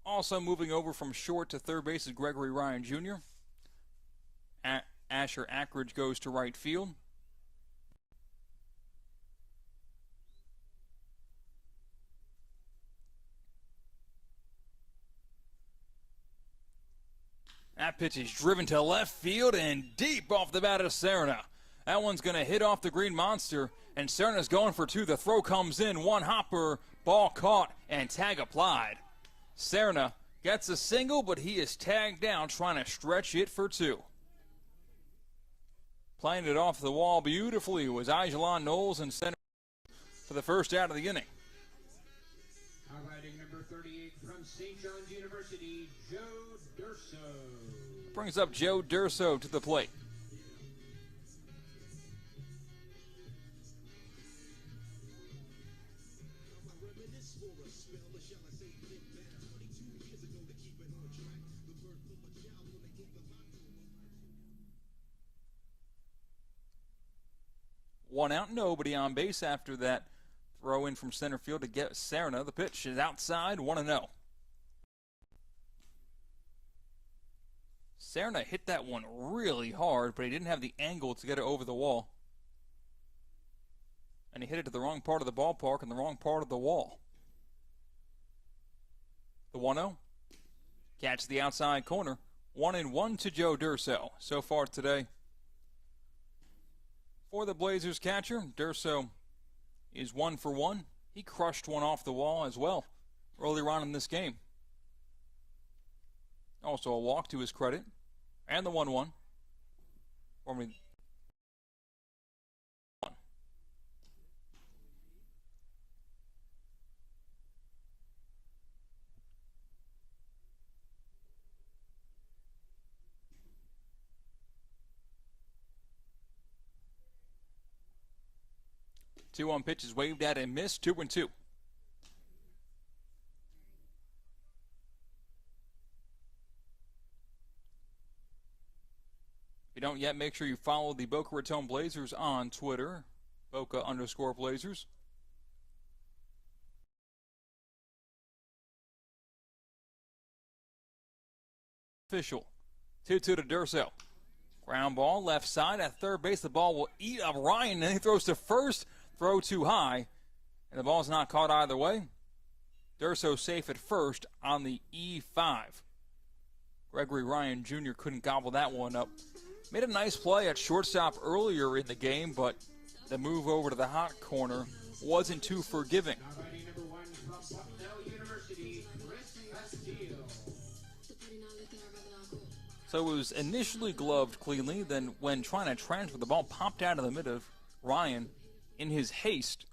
Also moving over from short to third base is Gregory Ryan Jr. Asher Ackridge goes to right field. That pitch is driven to left field and deep off the bat of Serna. That one's going to hit off the green monster, and Serna's going for 2. The throw comes in, one hopper, ball caught, and tag applied. Serna gets a single, but he is tagged down, trying to stretch it for 2. Playing it off the wall beautifully was Ijalon Knowles in center for the first out of the inning. Highlighting number 38 from St. John's University, Joe Durso. Brings up Joe Durso to the plate. One out, nobody on base after that throw in from center field to get Serna. The pitch is outside, 1-0. Serna hit that one really hard, but he didn't have the angle to get it over the wall. And he hit it to the wrong part of the ballpark and the wrong part of the wall. The 1-0. Catch the outside corner. 1-1 to Joe Durso. So far today, for the Blazers catcher, Durso is 1 for 1. He crushed one off the wall as well earlier on in this game. Also a walk to his credit. And the 1-1. 2-1 pitch is waved at and missed. 2-2. you don't yet, make sure you follow the Boca Raton Blazers on Twitter, Boca_Blazers. Official. 2-2 to Durso. Ground ball, left side at third base. The ball will eat up Ryan, and he throws to first. Throw too high, and the ball's not caught either way. Durso safe at first on the E5. Gregory Ryan Jr. couldn't gobble that one up. Made a nice play at shortstop earlier in the game, but the move over to the hot corner wasn't too forgiving. So it was initially gloved cleanly, then when trying to transfer, the ball popped out of the mid of Ryan. In his haste,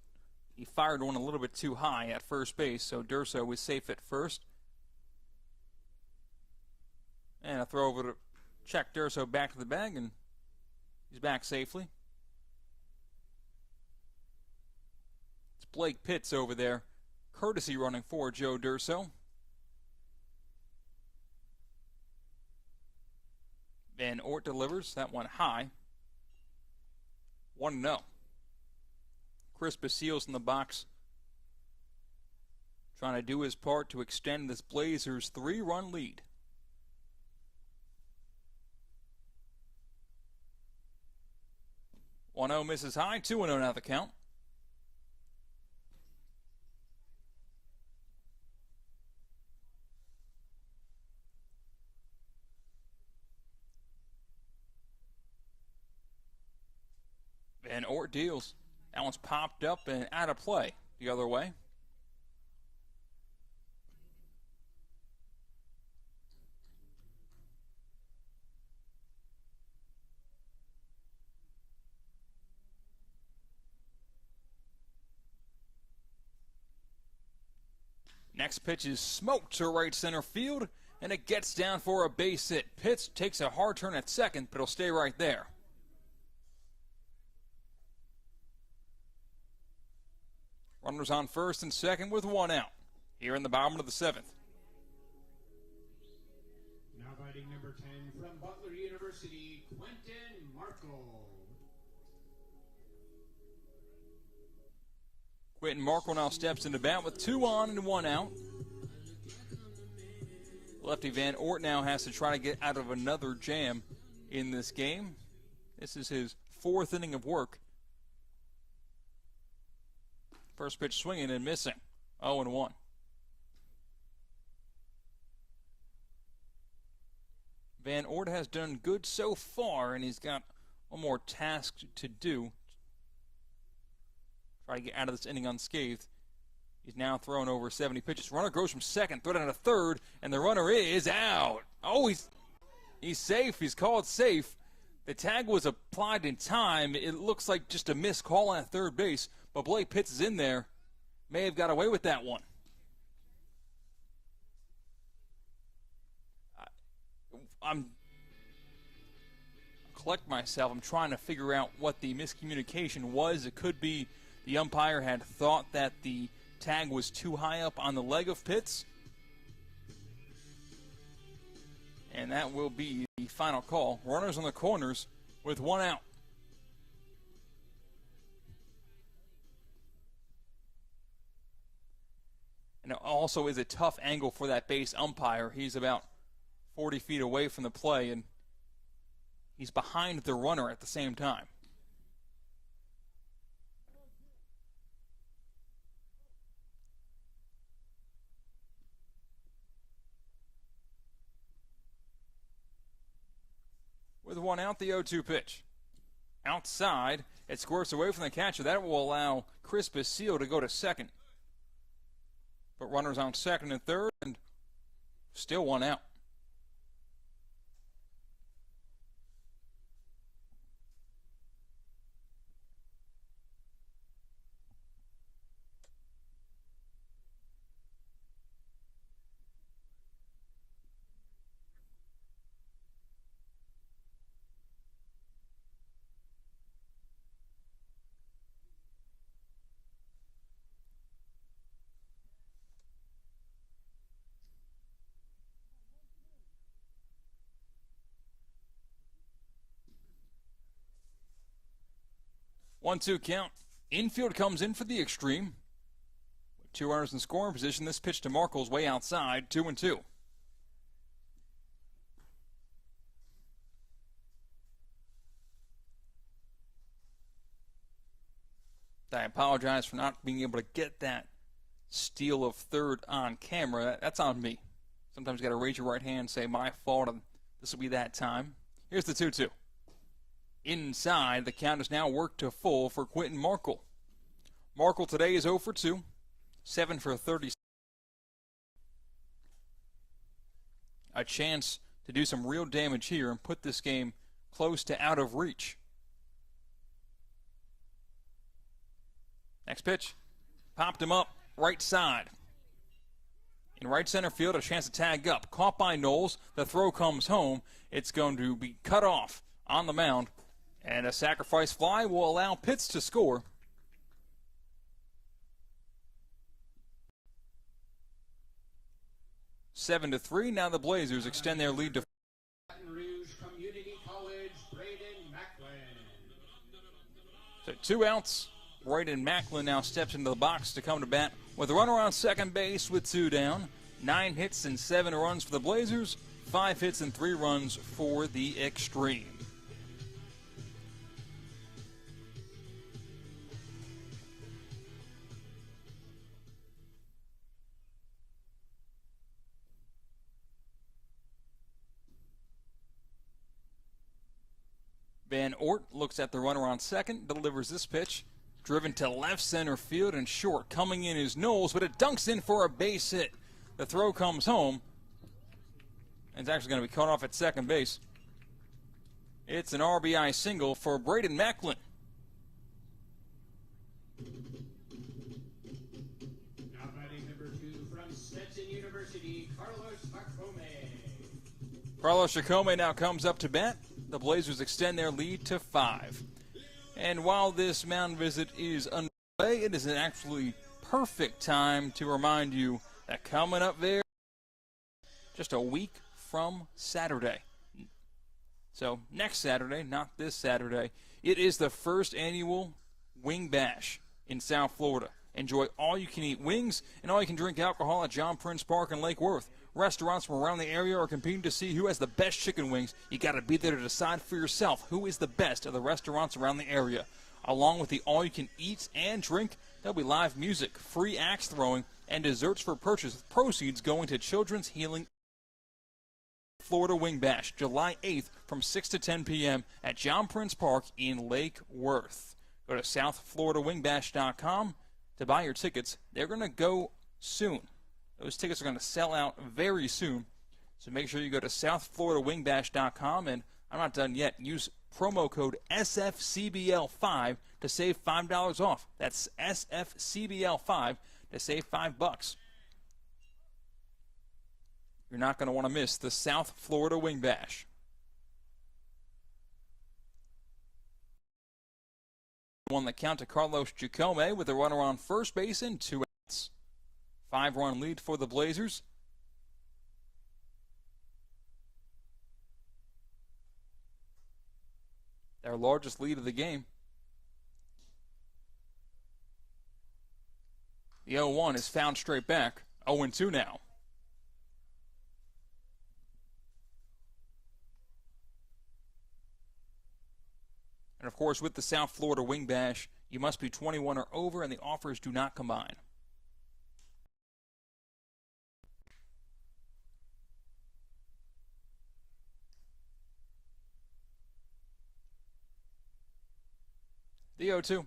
he fired one a little bit too high at first base, so Durso was safe at first. And a throw over to check Durso back to the bag, and he's back safely. It's Blake Pitts over there, courtesy running for Joe Durso. Van Ort delivers that one high. 1-0. Chris Basile's in the box, trying to do his part to extend this Blazers 3-run lead. One-0 misses high. 2-0 now the count. Van Ort deals. That one's popped up and out of play the other way. Next pitch is smoked to right center field, and it gets down for a base hit. Pitts takes a hard turn at second, but it'll stay right there. Runners on first and second with one out here in the bottom of the seventh. Now batting number 10 from Butler University, Quentin Markle. Quentin Markle now steps into bat with 2 on and 1 out. Lefty Van Ort now has to try to get out of another jam in this game. This is his 4th inning of work. First pitch swinging and missing. 0-1. Van Ort has done good so far, and he's got one more task to do. Try to get out of this inning unscathed. He's now thrown over 70 pitches. Runner goes from second, throw down to third, and the runner is out. Oh, he's safe. He's called safe. The tag was applied in time. It looks like just a missed call at third base, but Blake Pitts is in there. May have got away with that one. I'm collect myself. I'm trying to figure out what the miscommunication was. It could be the umpire had thought that the tag was too high up on the leg of Pitts. And that will be the final call. Runners on the corners with 1 out. And it also is a tough angle for that base umpire. He's about 40 feet away from the play, and he's behind the runner at the same time. With 1 out, the 0-2 pitch. Outside, it squirts away from the catcher. That will allow Chris Basile to go to second. But runners on second and third, and still 1 out. 1-2 count. Infield comes in for the Xtreme. With 2 runners in scoring position, this pitch to Markle's way outside, 2-2. I apologize for not being able to get that steal of third on camera. That's on me. Sometimes you got to raise your right hand and say, my fault, and this will be that time. Here's the 2-2. Inside, the count is now worked to full for Quentin Markle. Markle today is 0 for 2, 7 for 30. A chance to do some real damage here and put this game close to out of reach. Next pitch, popped him up, right side. In right center field, a chance to tag up. Caught by Knowles, the throw comes home. It's going to be cut off on the mound, and a sacrifice fly will allow Pitts to score. Seven to 3. Now the Blazers extend their lead to Baton Rouge Community College, Braden Macklin. So 2 outs. Braden Macklin now steps into the box to come to bat with a runner on second base with 2 down. 9 hits and 7 runs for the Blazers. 5 hits and 3 runs for the Xtreme. Van Ort looks at the runner on second, delivers this pitch. Driven to left center field and short. Coming in is Knowles, but it dunks in for a base hit. The throw comes home. And it's actually going to be cut off at second base. It's an RBI single for Braden Macklin. Now batting number 2 from Stetson University, Carlos Jacome. Carlos Jacome now comes up to bat. The Blazers extend their lead to 5. And while this mound visit is underway, it is an absolutely perfect time to remind you that coming up there, just a week from Saturday. So next Saturday, not this Saturday, it is the first annual Wing Bash in South Florida. Enjoy all-you-can-eat wings and all-you-can-drink alcohol at John Prince Park in Lake Worth. Restaurants from around the area are competing to see who has the best chicken wings. You got to be there to decide for yourself who is the best of the restaurants around the area. Along with the all-you-can-eat and drink, there'll be live music, free axe throwing, and desserts for purchase, with proceeds going to Children's Healing. Florida Wing Bash, July 8th from 6 to 10 p.m. at John Prince Park in Lake Worth. Go to southfloridawingbash.com to buy your tickets. They're going to go soon. Those tickets are going to sell out very soon. So make sure you go to southfloridawingbash.com, and I'm not done yet. Use promo code SFCBL5 to save $5 off. That's SFCBL5 to save $5. You're not going to want to miss the South Florida Wing Bash. Won the count to Carlos Jacome with a runner on first base and 2 outs. 5-run lead for the Blazers. Their largest lead of the game. The 0-1 is found straight back. 0-2 now. And of course, with the South Florida Wing Bash, you must be 21 or over, and the offers do not combine. The 0-2.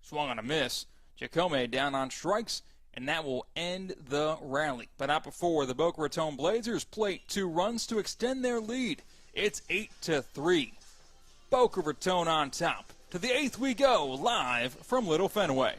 Swung on a miss. Jacome down on strikes, and that will end the rally. But not before the Boca Raton Blazers plate 2 runs to extend their lead. It's 8-3. Boca Raton on top. To the 8th we go, live from Little Fenway.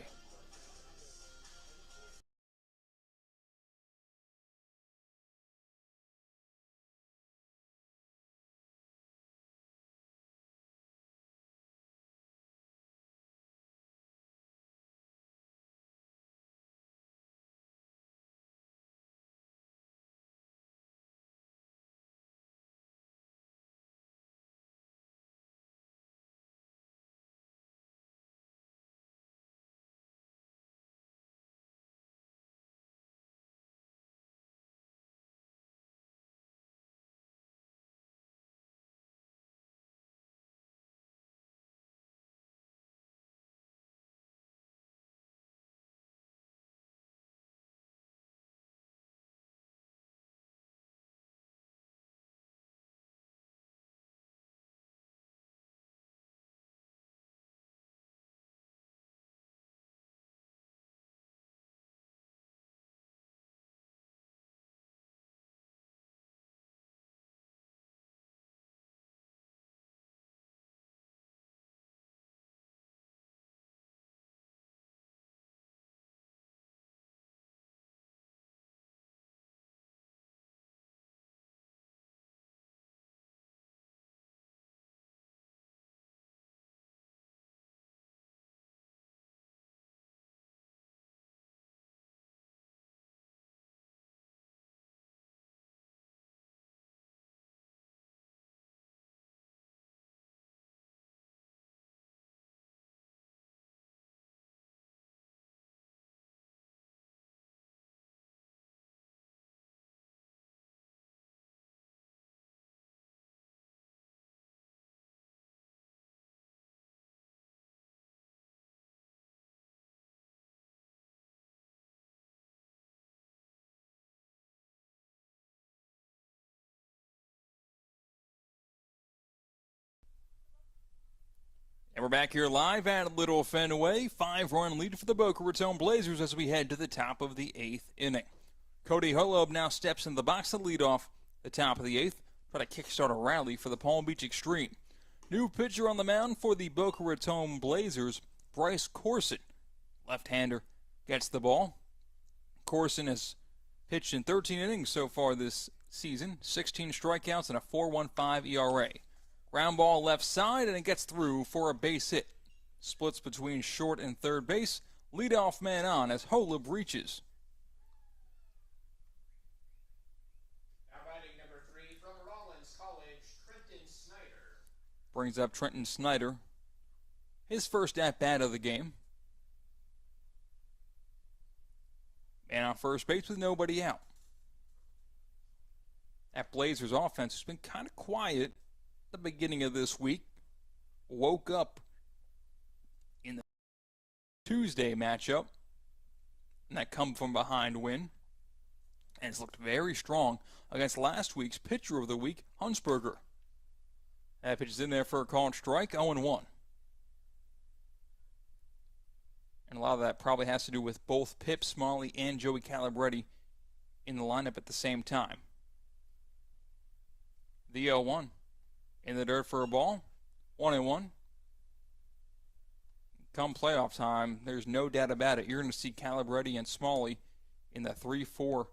We're back here live at Little Fenway. 5-run lead for the Boca Raton Blazers as we head to the top of the 8th inning. Cody Hulob now steps into the box to lead off the top of the 8th. Try to kickstart a rally for the Palm Beach Xtreme. New pitcher on the mound for the Boca Raton Blazers, Bryce Corson. Left-hander gets the ball. Corson has pitched in 13 innings so far this season, 16 strikeouts and a 4.15 ERA. Ground ball left side, and it gets through for a base hit. Splits between short and third base. Leadoff man on as Holub reaches. Now batting number 3 from Rollins College, Trenton Snyder. Brings up Trenton Snyder. His first at-bat of the game. Man on first base with nobody out. That Blazers offense has been kind of quiet the beginning of this week. Woke up in the Tuesday matchup, and that come from behind win, and it's looked very strong against last week's pitcher of the week, Hunsberger. That pitch is in there for a called strike, 0-1. And a lot of that probably has to do with both Pip Smalley and Joey Calabretti in the lineup at the same time. The 0-1. In the dirt for a ball, 1-1. Come playoff time, there's no doubt about it. You're going to see Calabretti and Smalley in the 3-4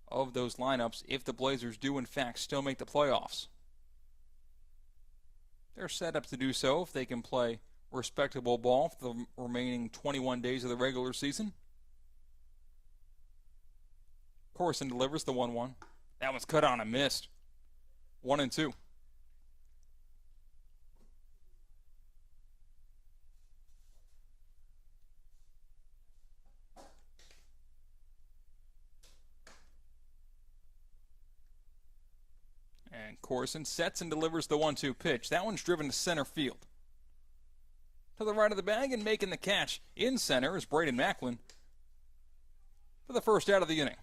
of those lineups if the Blazers do, in fact, still make the playoffs. They're set up to do so if they can play respectable ball for the remaining 21 days of the regular season. Corson delivers the 1-1. That one's cut on and missed. 1-2. And Corson sets and delivers the 1-2 pitch. That one's driven to center field. To the right of the bag and making the catch in center is Braden Macklin for the first out of the inning.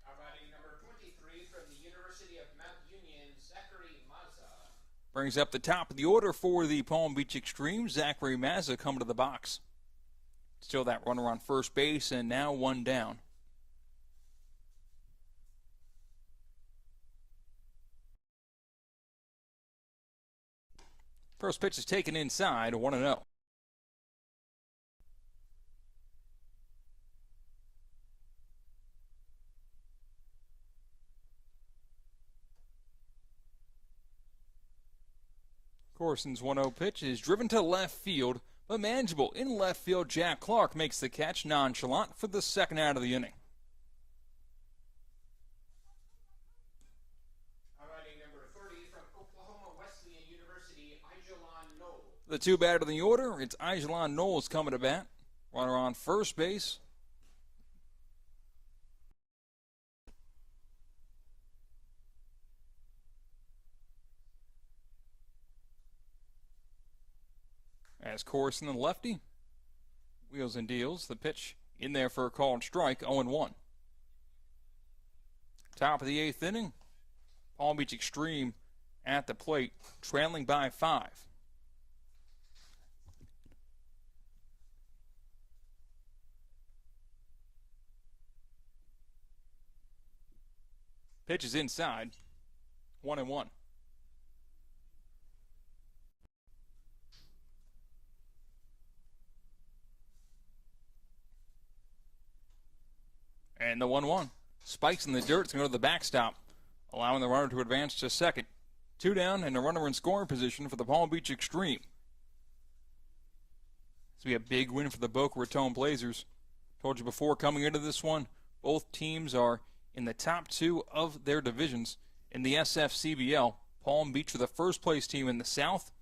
Now batting number 23 from the University of Mount Union, Zachary Mazza. Brings up the top of the order for the Palm Beach Xtreme. Zachary Mazza coming to the box. Still that runner on first base, and now one down. First pitch is taken inside, 1-0. Corson's 1-0 pitch is driven to left field, but manageable. In left field, Jack Clark makes the catch nonchalant for the second out of the inning. The two batter in the order, it's Igelon Knowles coming to bat. Runner on first base. As Corson, the lefty, wheels and deals. The pitch in there for a called strike, 0-1. Top of the 8th inning. Palm Beach Xtreme at the plate, trailing by 5. Pitch is inside, 1-1. And the 1-1. Spikes in the dirt. It's going to go to the backstop, allowing the runner to advance to second. 2 down and a runner in scoring position for the Palm Beach Xtreme. So we have a big win for the Boca Raton Blazers. Told you before coming into this one, both teams are in the top 2 of their divisions in the SFCBL. Palm Beach are the first place team in the South,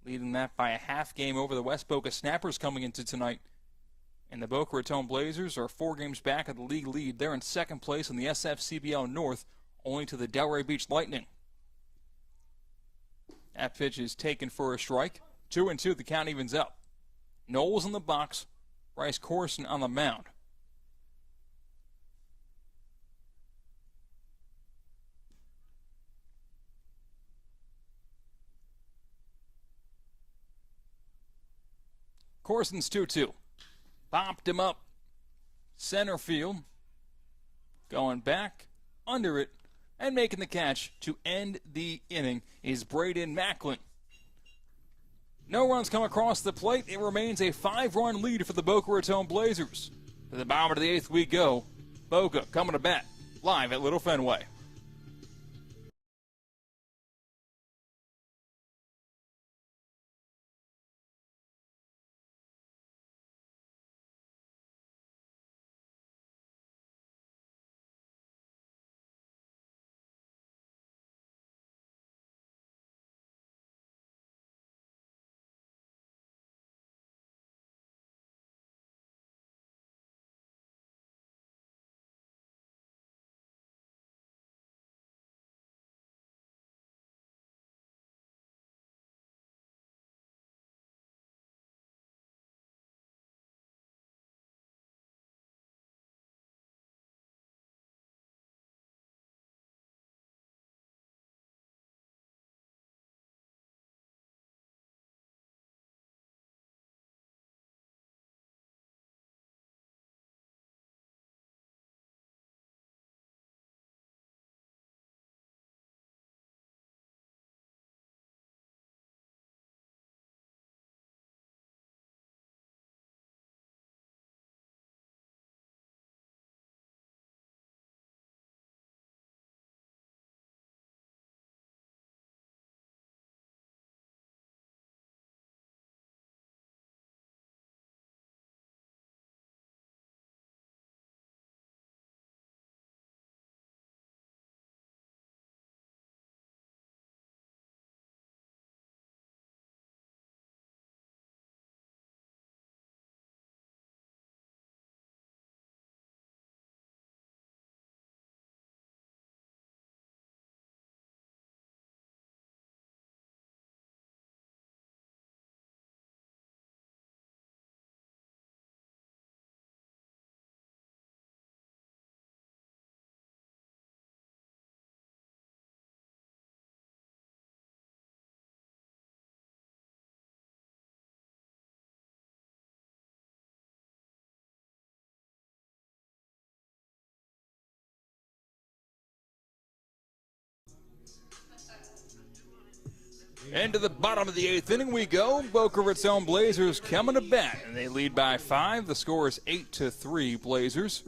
leading that by a half game over the West Boca Snappers coming into tonight. And the Boca Raton Blazers are 4 games back of the league lead. They're in second place in the SFCBL North, only to the Delray Beach Lightning. That pitch is taken for a strike. 2-2, the count evens up. Knowles in the box, Bryce Corson on the mound. Corson's 2-2. Popped him up. Center field. Going back. Under it. And making the catch to end the inning is Braden Macklin. No runs come across the plate. It remains a 5-run lead for the Boca Raton Blazers. To the bottom of the 8th we go. Boca coming to bat live at Little Fenway. And to the bottom of the 8th inning we go. Boca Raton Blazers coming to bat, and they lead by 5. The score is 8-3 Blazers.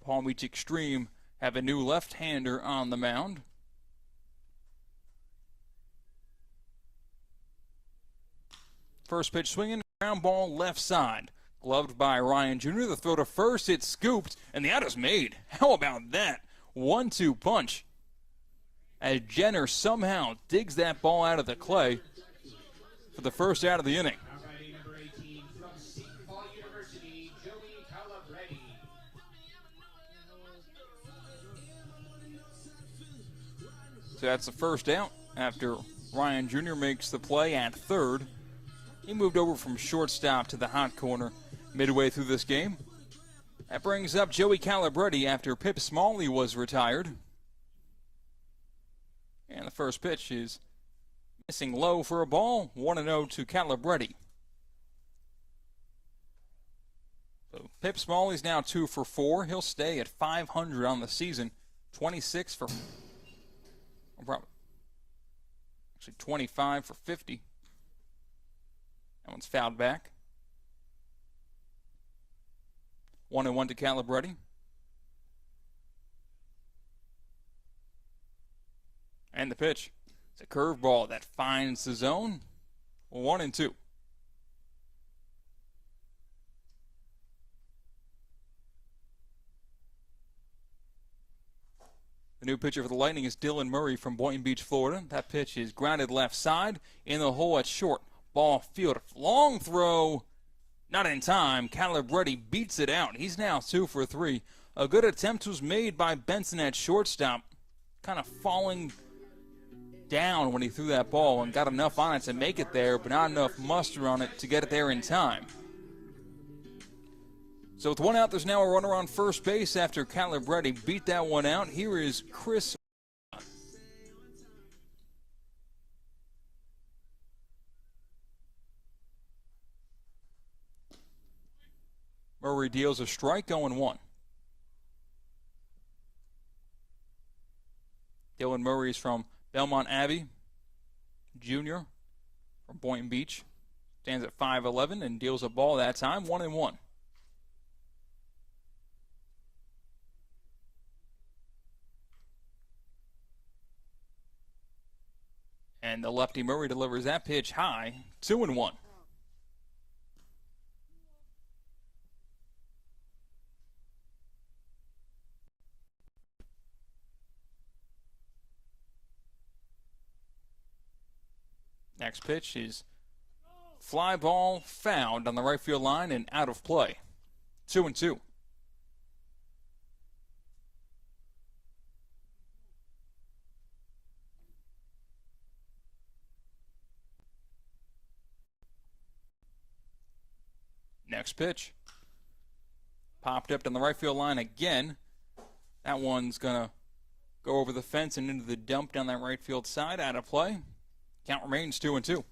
Palm Beach Xtreme have a new left-hander on the mound. First pitch swinging, ground ball left side. Gloved by Ryan Jr. The throw to first, it's scooped, and the out is made. How about that? 1-2 punch. As Jenner somehow digs that ball out of the clay for the first out of the inning. Number 18 from Seton Hall University, Joey Calabretti. So that's the first out after Ryan Jr. makes the play at third. He moved over from shortstop to the hot corner midway through this game. That brings up Joey Calabretti after Pip Smalley was retired. And the first pitch is missing low for a ball. 1-0 to Calabretti. So Pip Smalley's now 2 for 4. He'll stay at 500 on the season. 26 for... Actually 25 for 50. That one's fouled back. 1-1 to Calabretti. And the pitch. It's a curveball that finds the zone. 1-2. The new pitcher for the Lightning is Dylan Murray from Boynton Beach, Florida. That pitch is grounded left side in the hole at short. Ball field. Long throw. Not in time. Calabretti beats it out. He's now 2 for 3. A good attempt was made by Benson at shortstop. Kind of falling down when he threw that ball and got enough on it to make it there, but not enough muster on it to get it there in time. So with one out, there's now a runner on first base after Calabretti beat that one out. Here is Chris. Murray deals a strike, 0-1. Dylan Murray is from Belmont Abbey Jr. from Boynton Beach. Stands at 5'11" and deals a ball that time, 1-1. And the lefty Murray delivers that pitch high, 2-1. Next pitch is fly ball fouled on the right field line and out of play. 2-2. Next pitch. Popped up on the right field line again. That one's going to go over the fence and into the dump down that right field side. Out of play. Count remains 2-2.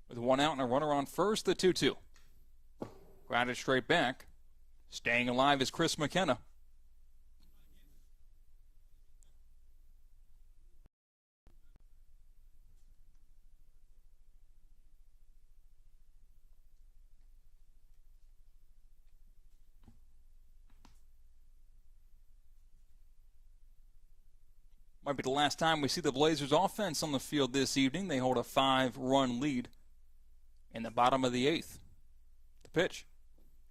With one out and a runner on first, the 2-2. Grounded straight back. Staying alive is Chris McKenna. Might be the last time we see the Blazers offense on the field this evening. They hold a 5-run lead in the bottom of the 8th. The pitch.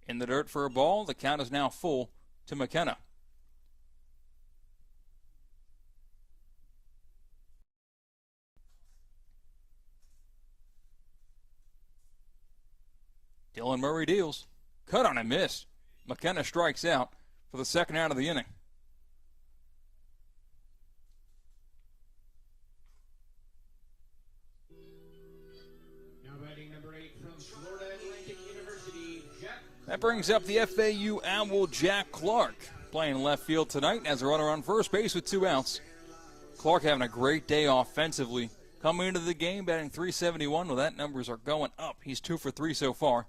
In the dirt for a ball. The count is now full to McKenna. Dylan Murray deals. Cut on and missed. McKenna strikes out for the second out of the inning. That brings up the FAU Owl Jack Clark, playing left field tonight as a runner on first base with 2 outs. Clark having a great day offensively. Coming into the game, batting .371. Well, that numbers are going up. He's 2 for 3 so far.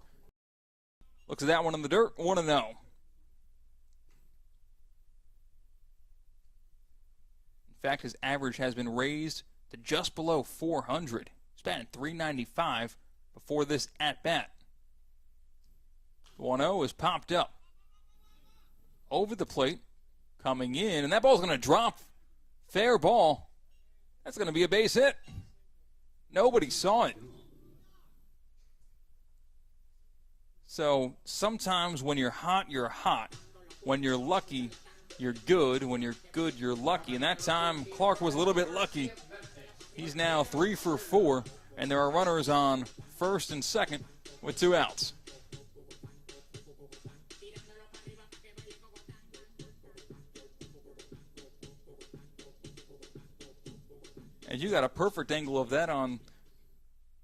Looks at that one in the dirt, 1-0. In fact, his average has been raised to just below 400. He's batting .395 before this at-bat. 1-0 is popped up. Over the plate, coming in, and that ball's going to drop. Fair ball. That's going to be a base hit. Nobody saw it. So sometimes when you're hot, you're hot. When you're lucky, you're good. When you're good, you're lucky. And that time, Clark was a little bit lucky. He's now 3 for 4, and there are runners on first and second with 2 outs. And you got a perfect angle of that on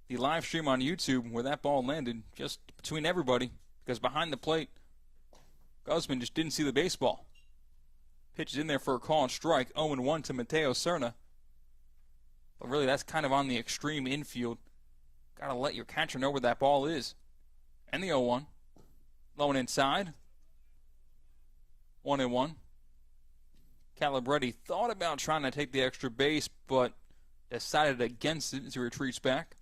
the live stream on YouTube where that ball landed just between everybody, because behind the plate, Guzman just didn't see the baseball. Pitch is in there for a call and strike, 0-1 to Mateo Serna. But really, that's kind of on the extreme infield. Got to let your catcher know where that ball is. And the 0-1. Low and inside. 1-1. Calabretti thought about trying to take the extra base, but decided against it as he retreats back.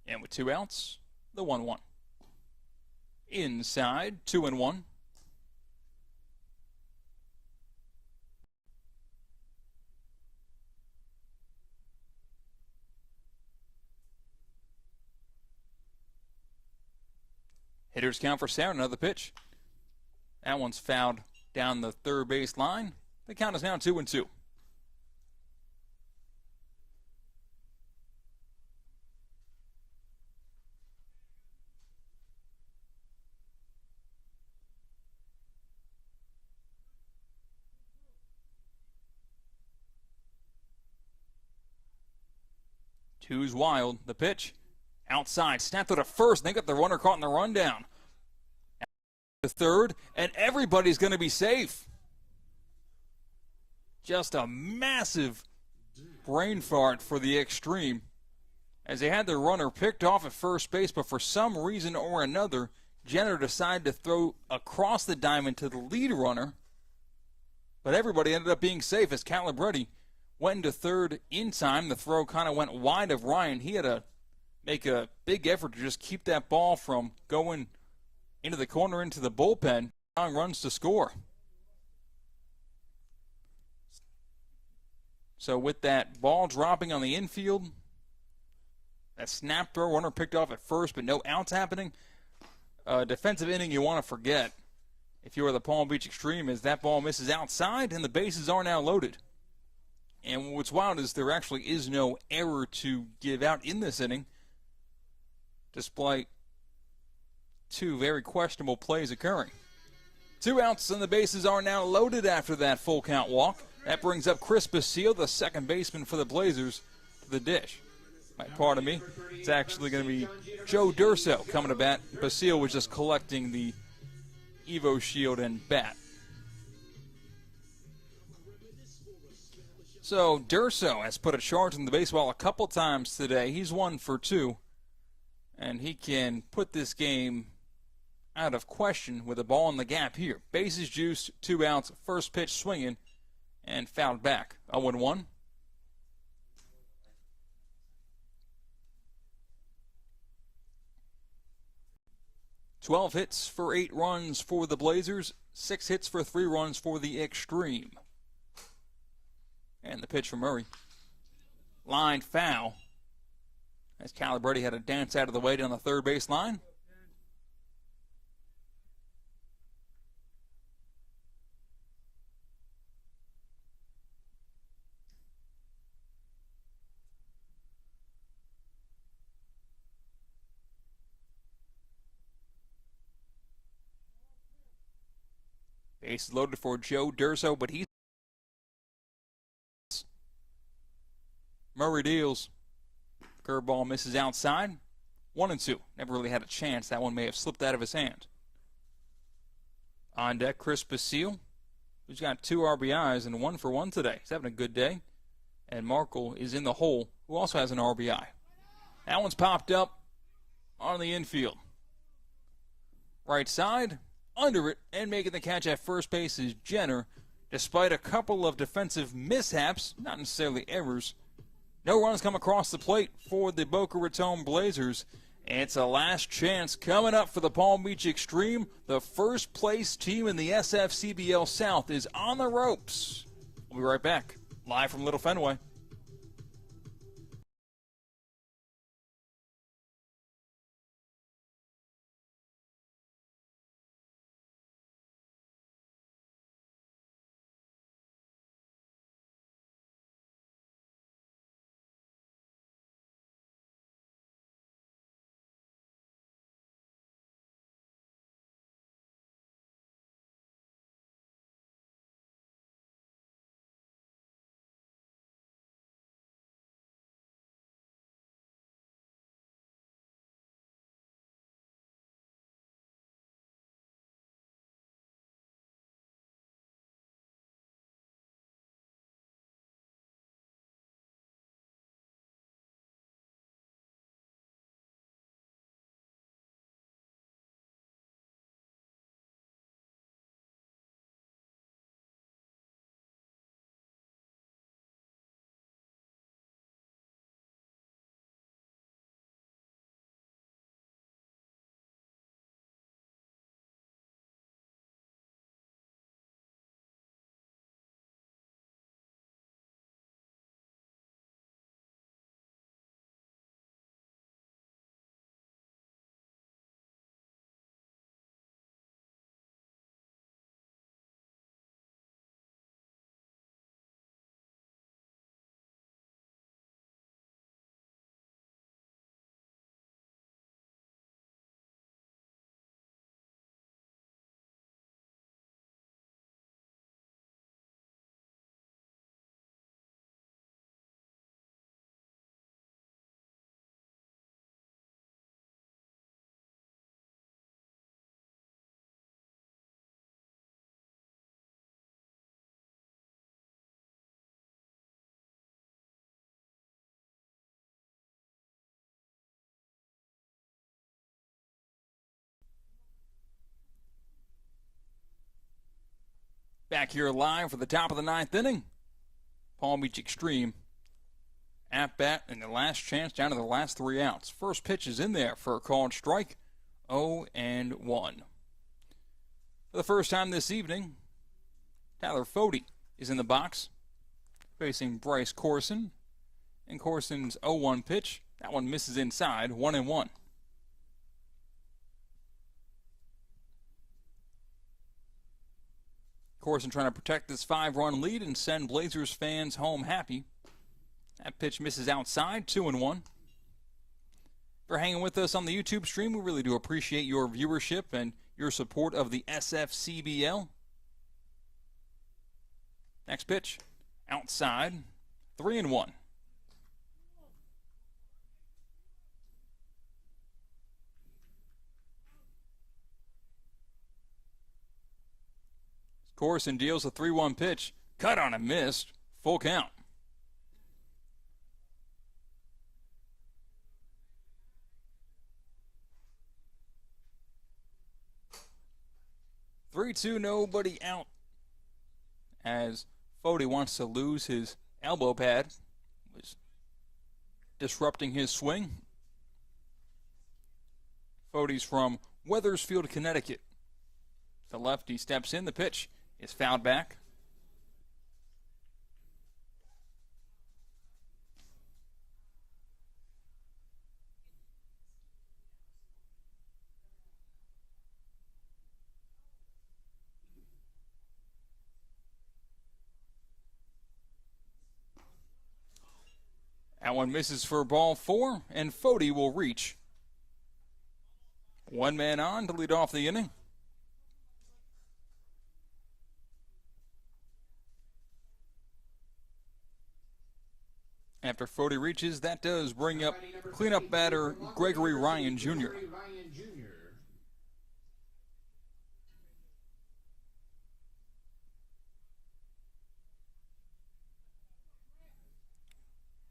And with 2 outs, the 1-1. Inside, 2-1. Hitters count for Sarah, another pitch. That one's fouled down the third base line. The count is now 2-2. Two's wild. The pitch. Outside. Snapped to the first. They got the runner caught in the rundown. The third. And everybody's going to be safe. Just a massive brain fart for the Xtreme, as they had their runner picked off at first base, but for some reason or another, Jenner decided to throw across the diamond to the lead runner, but everybody ended up being safe as Calabretti went into third in time. The throw kind of went wide of Ryan. He had to make a big effort to just keep that ball from going into the corner, into the bullpen, allowing runs to score. So with that ball dropping on the infield, that snap throw, runner picked off at first, but no outs happening. Defensive inning you want to forget if you are the Palm Beach Xtreme is that ball misses outside and the bases are now loaded. And what's wild is there actually is no error to give out in this inning, despite two very questionable plays occurring. 2 outs and the bases are now loaded after that full count walk. That brings up Chris Basile, the second baseman for the Blazers, to the dish. Pardon me. It's actually going to be Joe Durso coming to bat. Basile was just collecting the Evo Shield and bat. So Durso has put a charge in the baseball a couple times today. He's 1 for 2. And he can put this game out of question with a ball in the gap here. Bases juiced, 2 outs, first pitch swinging, and fouled back. 0-1. "12 hits for 8 runs for the Blazers, 6 hits for 3 runs for the Xtreme." And the pitch from Murray. Line foul, as Calabretti had to dance out of the way down the third base line. Base loaded for Joe Durso, but he's Murray deals. Curveball misses outside. 1-2. Never really had a chance. That one may have slipped out of his hand. On deck, Chris Basile, who's got 2 RBIs and 1 for 1 today. He's having a good day. And Markle is in the hole, who also has an RBI. That one's popped up on the infield. Right side, under it, and making the catch at first base is Jenner. Despite a couple of defensive mishaps, not necessarily errors, no runs come across the plate for the Boca Raton Blazers. And it's a last chance coming up for the Palm Beach Xtreme. The first place team in the SFCBL South is on the ropes. We'll be right back, live from Little Fenway. Back here live for the top of the ninth inning. Palm Beach Xtreme at bat in the last chance down to the last 3 outs. First pitch is in there for a called strike. 0-1. For the first time this evening, Tyler Fode is in the box facing Bryce Corson. And Corson's 0-1 pitch, that one misses inside, 1-1. Corson trying to protect this 5-run lead and send Blazers fans home happy. That pitch misses outside, 2-1. For hanging with us on the YouTube stream, we really do appreciate your viewership and your support of the SFCBL. Next pitch, outside, 3-1. Corson deals a 3-1 pitch. Cut on and missed. Full count. Three-two, nobody out. As Fode wants to lose his elbow pad, was disrupting his swing. Fode's from Wethersfield, Connecticut. The lefty steps in. The pitch is fouled back. That one misses for ball 4, and Fode will reach. One man on to lead off the inning. After Fode reaches, that does bring up cleanup batter Gregory Ryan Jr.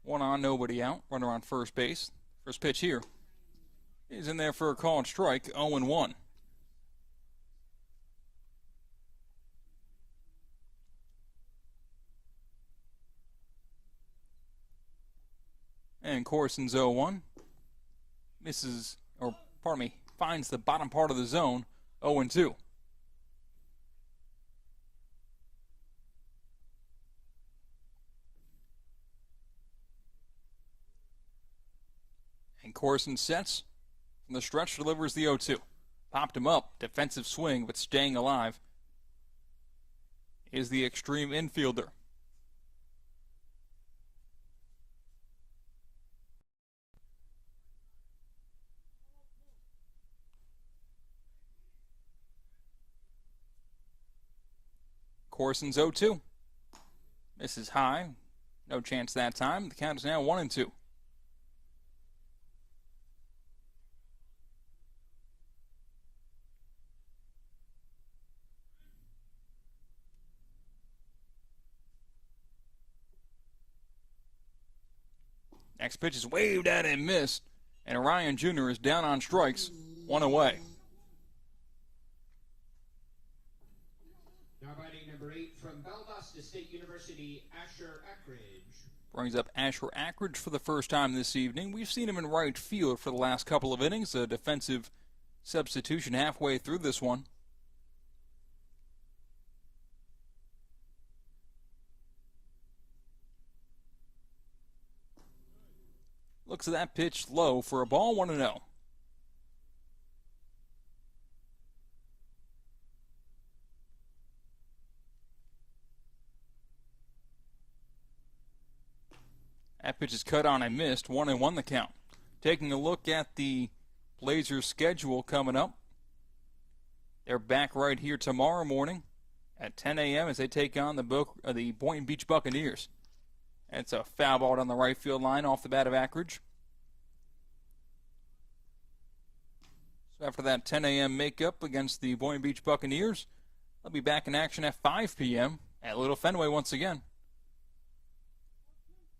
One on, nobody out. Runner on first base. First pitch here is in there for a called strike, 0-1. And Corson's 0-1. Misses, or pardon me, finds the bottom part of the zone, 0-2. And Corson sets from the stretch, delivers the 0-2. Popped him up, defensive swing, but staying alive is the Xtreme infielder. Corson's 0-2. Misses high. No chance that time. The count is now 1-2. Next pitch is waved at and missed. And Ryan Jr. is down on strikes. One away. Now batting number 8 from Valdosta State University, Asher Ackridge. Brings up Asher Ackridge for the first time this evening. We've seen him in right field for the last couple of innings. A defensive substitution halfway through this one. Looks at that pitch low for a ball, 1-0. That pitch is cut on and missed, 1-1 the count. Taking a look at the Blazers schedule coming up. They're back right here tomorrow morning at 10 a.m. as they take on the Boynton Beach Buccaneers. It's a foul ball down the right field line off the bat of Ackridge. So after that 10 a.m. makeup against the Boynton Beach Buccaneers, they'll be back in action at 5 p.m. at Little Fenway once again,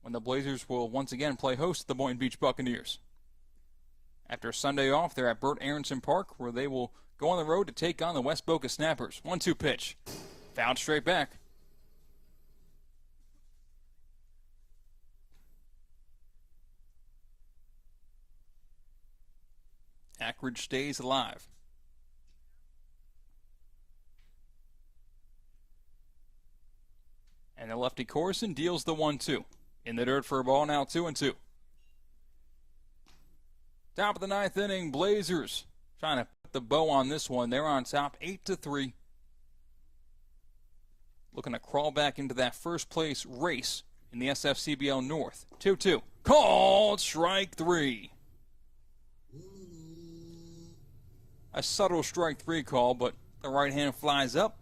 when the Blazers will once again play host to the Boynton Beach Buccaneers. After Sunday off, they're at Bert Aronson Park, where they will go on the road to take on the West Boca Snappers. 1-2 pitch. Fouled straight back. Ackridge stays alive. And the lefty Corson deals the 1-2. In the dirt for a ball, now 2-2. Top of the ninth inning, Blazers trying to put the bow on this one. They're on top 8-3. Looking to crawl back into that first place race in the SFCBL North. 2-2. Called strike 3. A subtle strike 3 call, but the right hand flies up.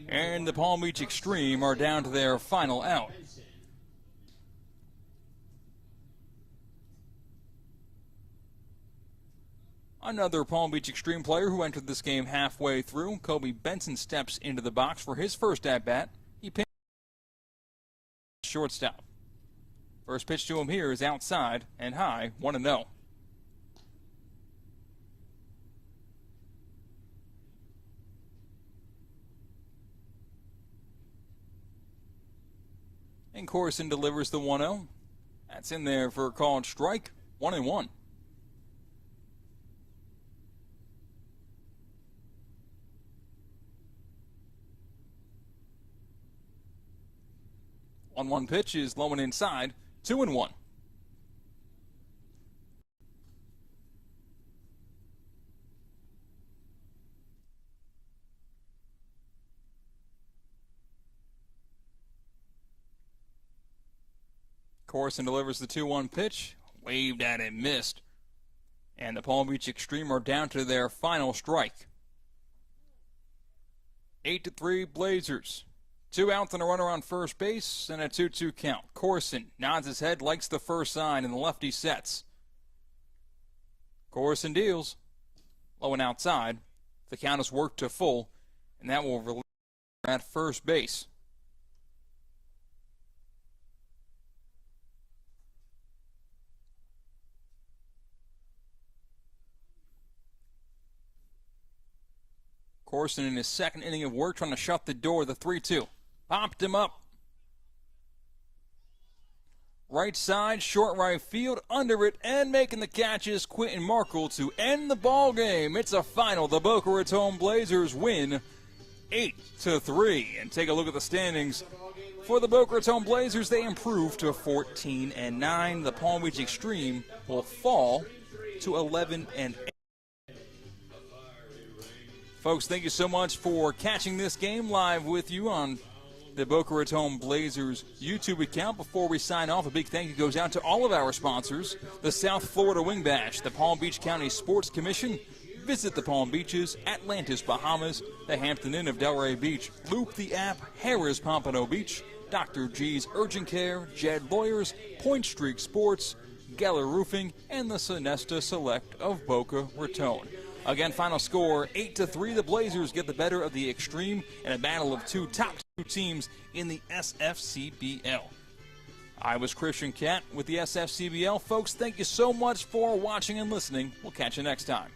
And the Palm Beach Xtreme are down to their final out. Another Palm Beach Xtreme player who entered this game halfway through, Kobe Benson, steps into the box for his first at-bat. He pitched shortstop. First pitch to him here is outside and high, 1-0. And Corson delivers the 1-0. That's in there for a called strike, 1-1. One pitch is low and inside, 2-1. Corson delivers the 2-1 pitch, waved at it, missed. And the Palm Beach Xtreme are down to their final strike. 8-3 Blazers. 2 outs and a runner on first base and a 2-2 count. Corson nods his head, likes the first sign, and the lefty sets. Corson deals. Low and outside. The count is worked to full, and that will release at first base. Corson in his second inning of work trying to shut the door, the 3-2. Popped him up. Right side, short right field, under it, and making the catches, Quentin Markle to end the ball game. It's a final. The Boca Raton Blazers win 8-3. And take a look at the standings. For the Boca Raton Blazers, they improve to 14-9. The Palm Beach Xtreme will fall to 11-8. Folks, thank you so much for catching this game live with you on the Boca Raton Blazers YouTube account. Before we sign off, a big thank you goes out to all of our sponsors: the South Florida Wing Bash, the Palm Beach County Sports Commission, Visit the Palm Beaches, Atlantis, Bahamas, the Hampton Inn of Delray Beach, Loop the App, Harrah's Pompano Beach, Dr. G's Urgent Care, Jed Lawyers, Point Streak Sports, Geller Roofing, and the Sonesta Select of Boca Raton. Again, final score, 8-3. The Blazers get the better of the Xtreme in a battle of top two teams in the SFCBL. I was Christian Cat with the SFCBL. Folks, thank you so much for watching and listening. We'll catch you next time.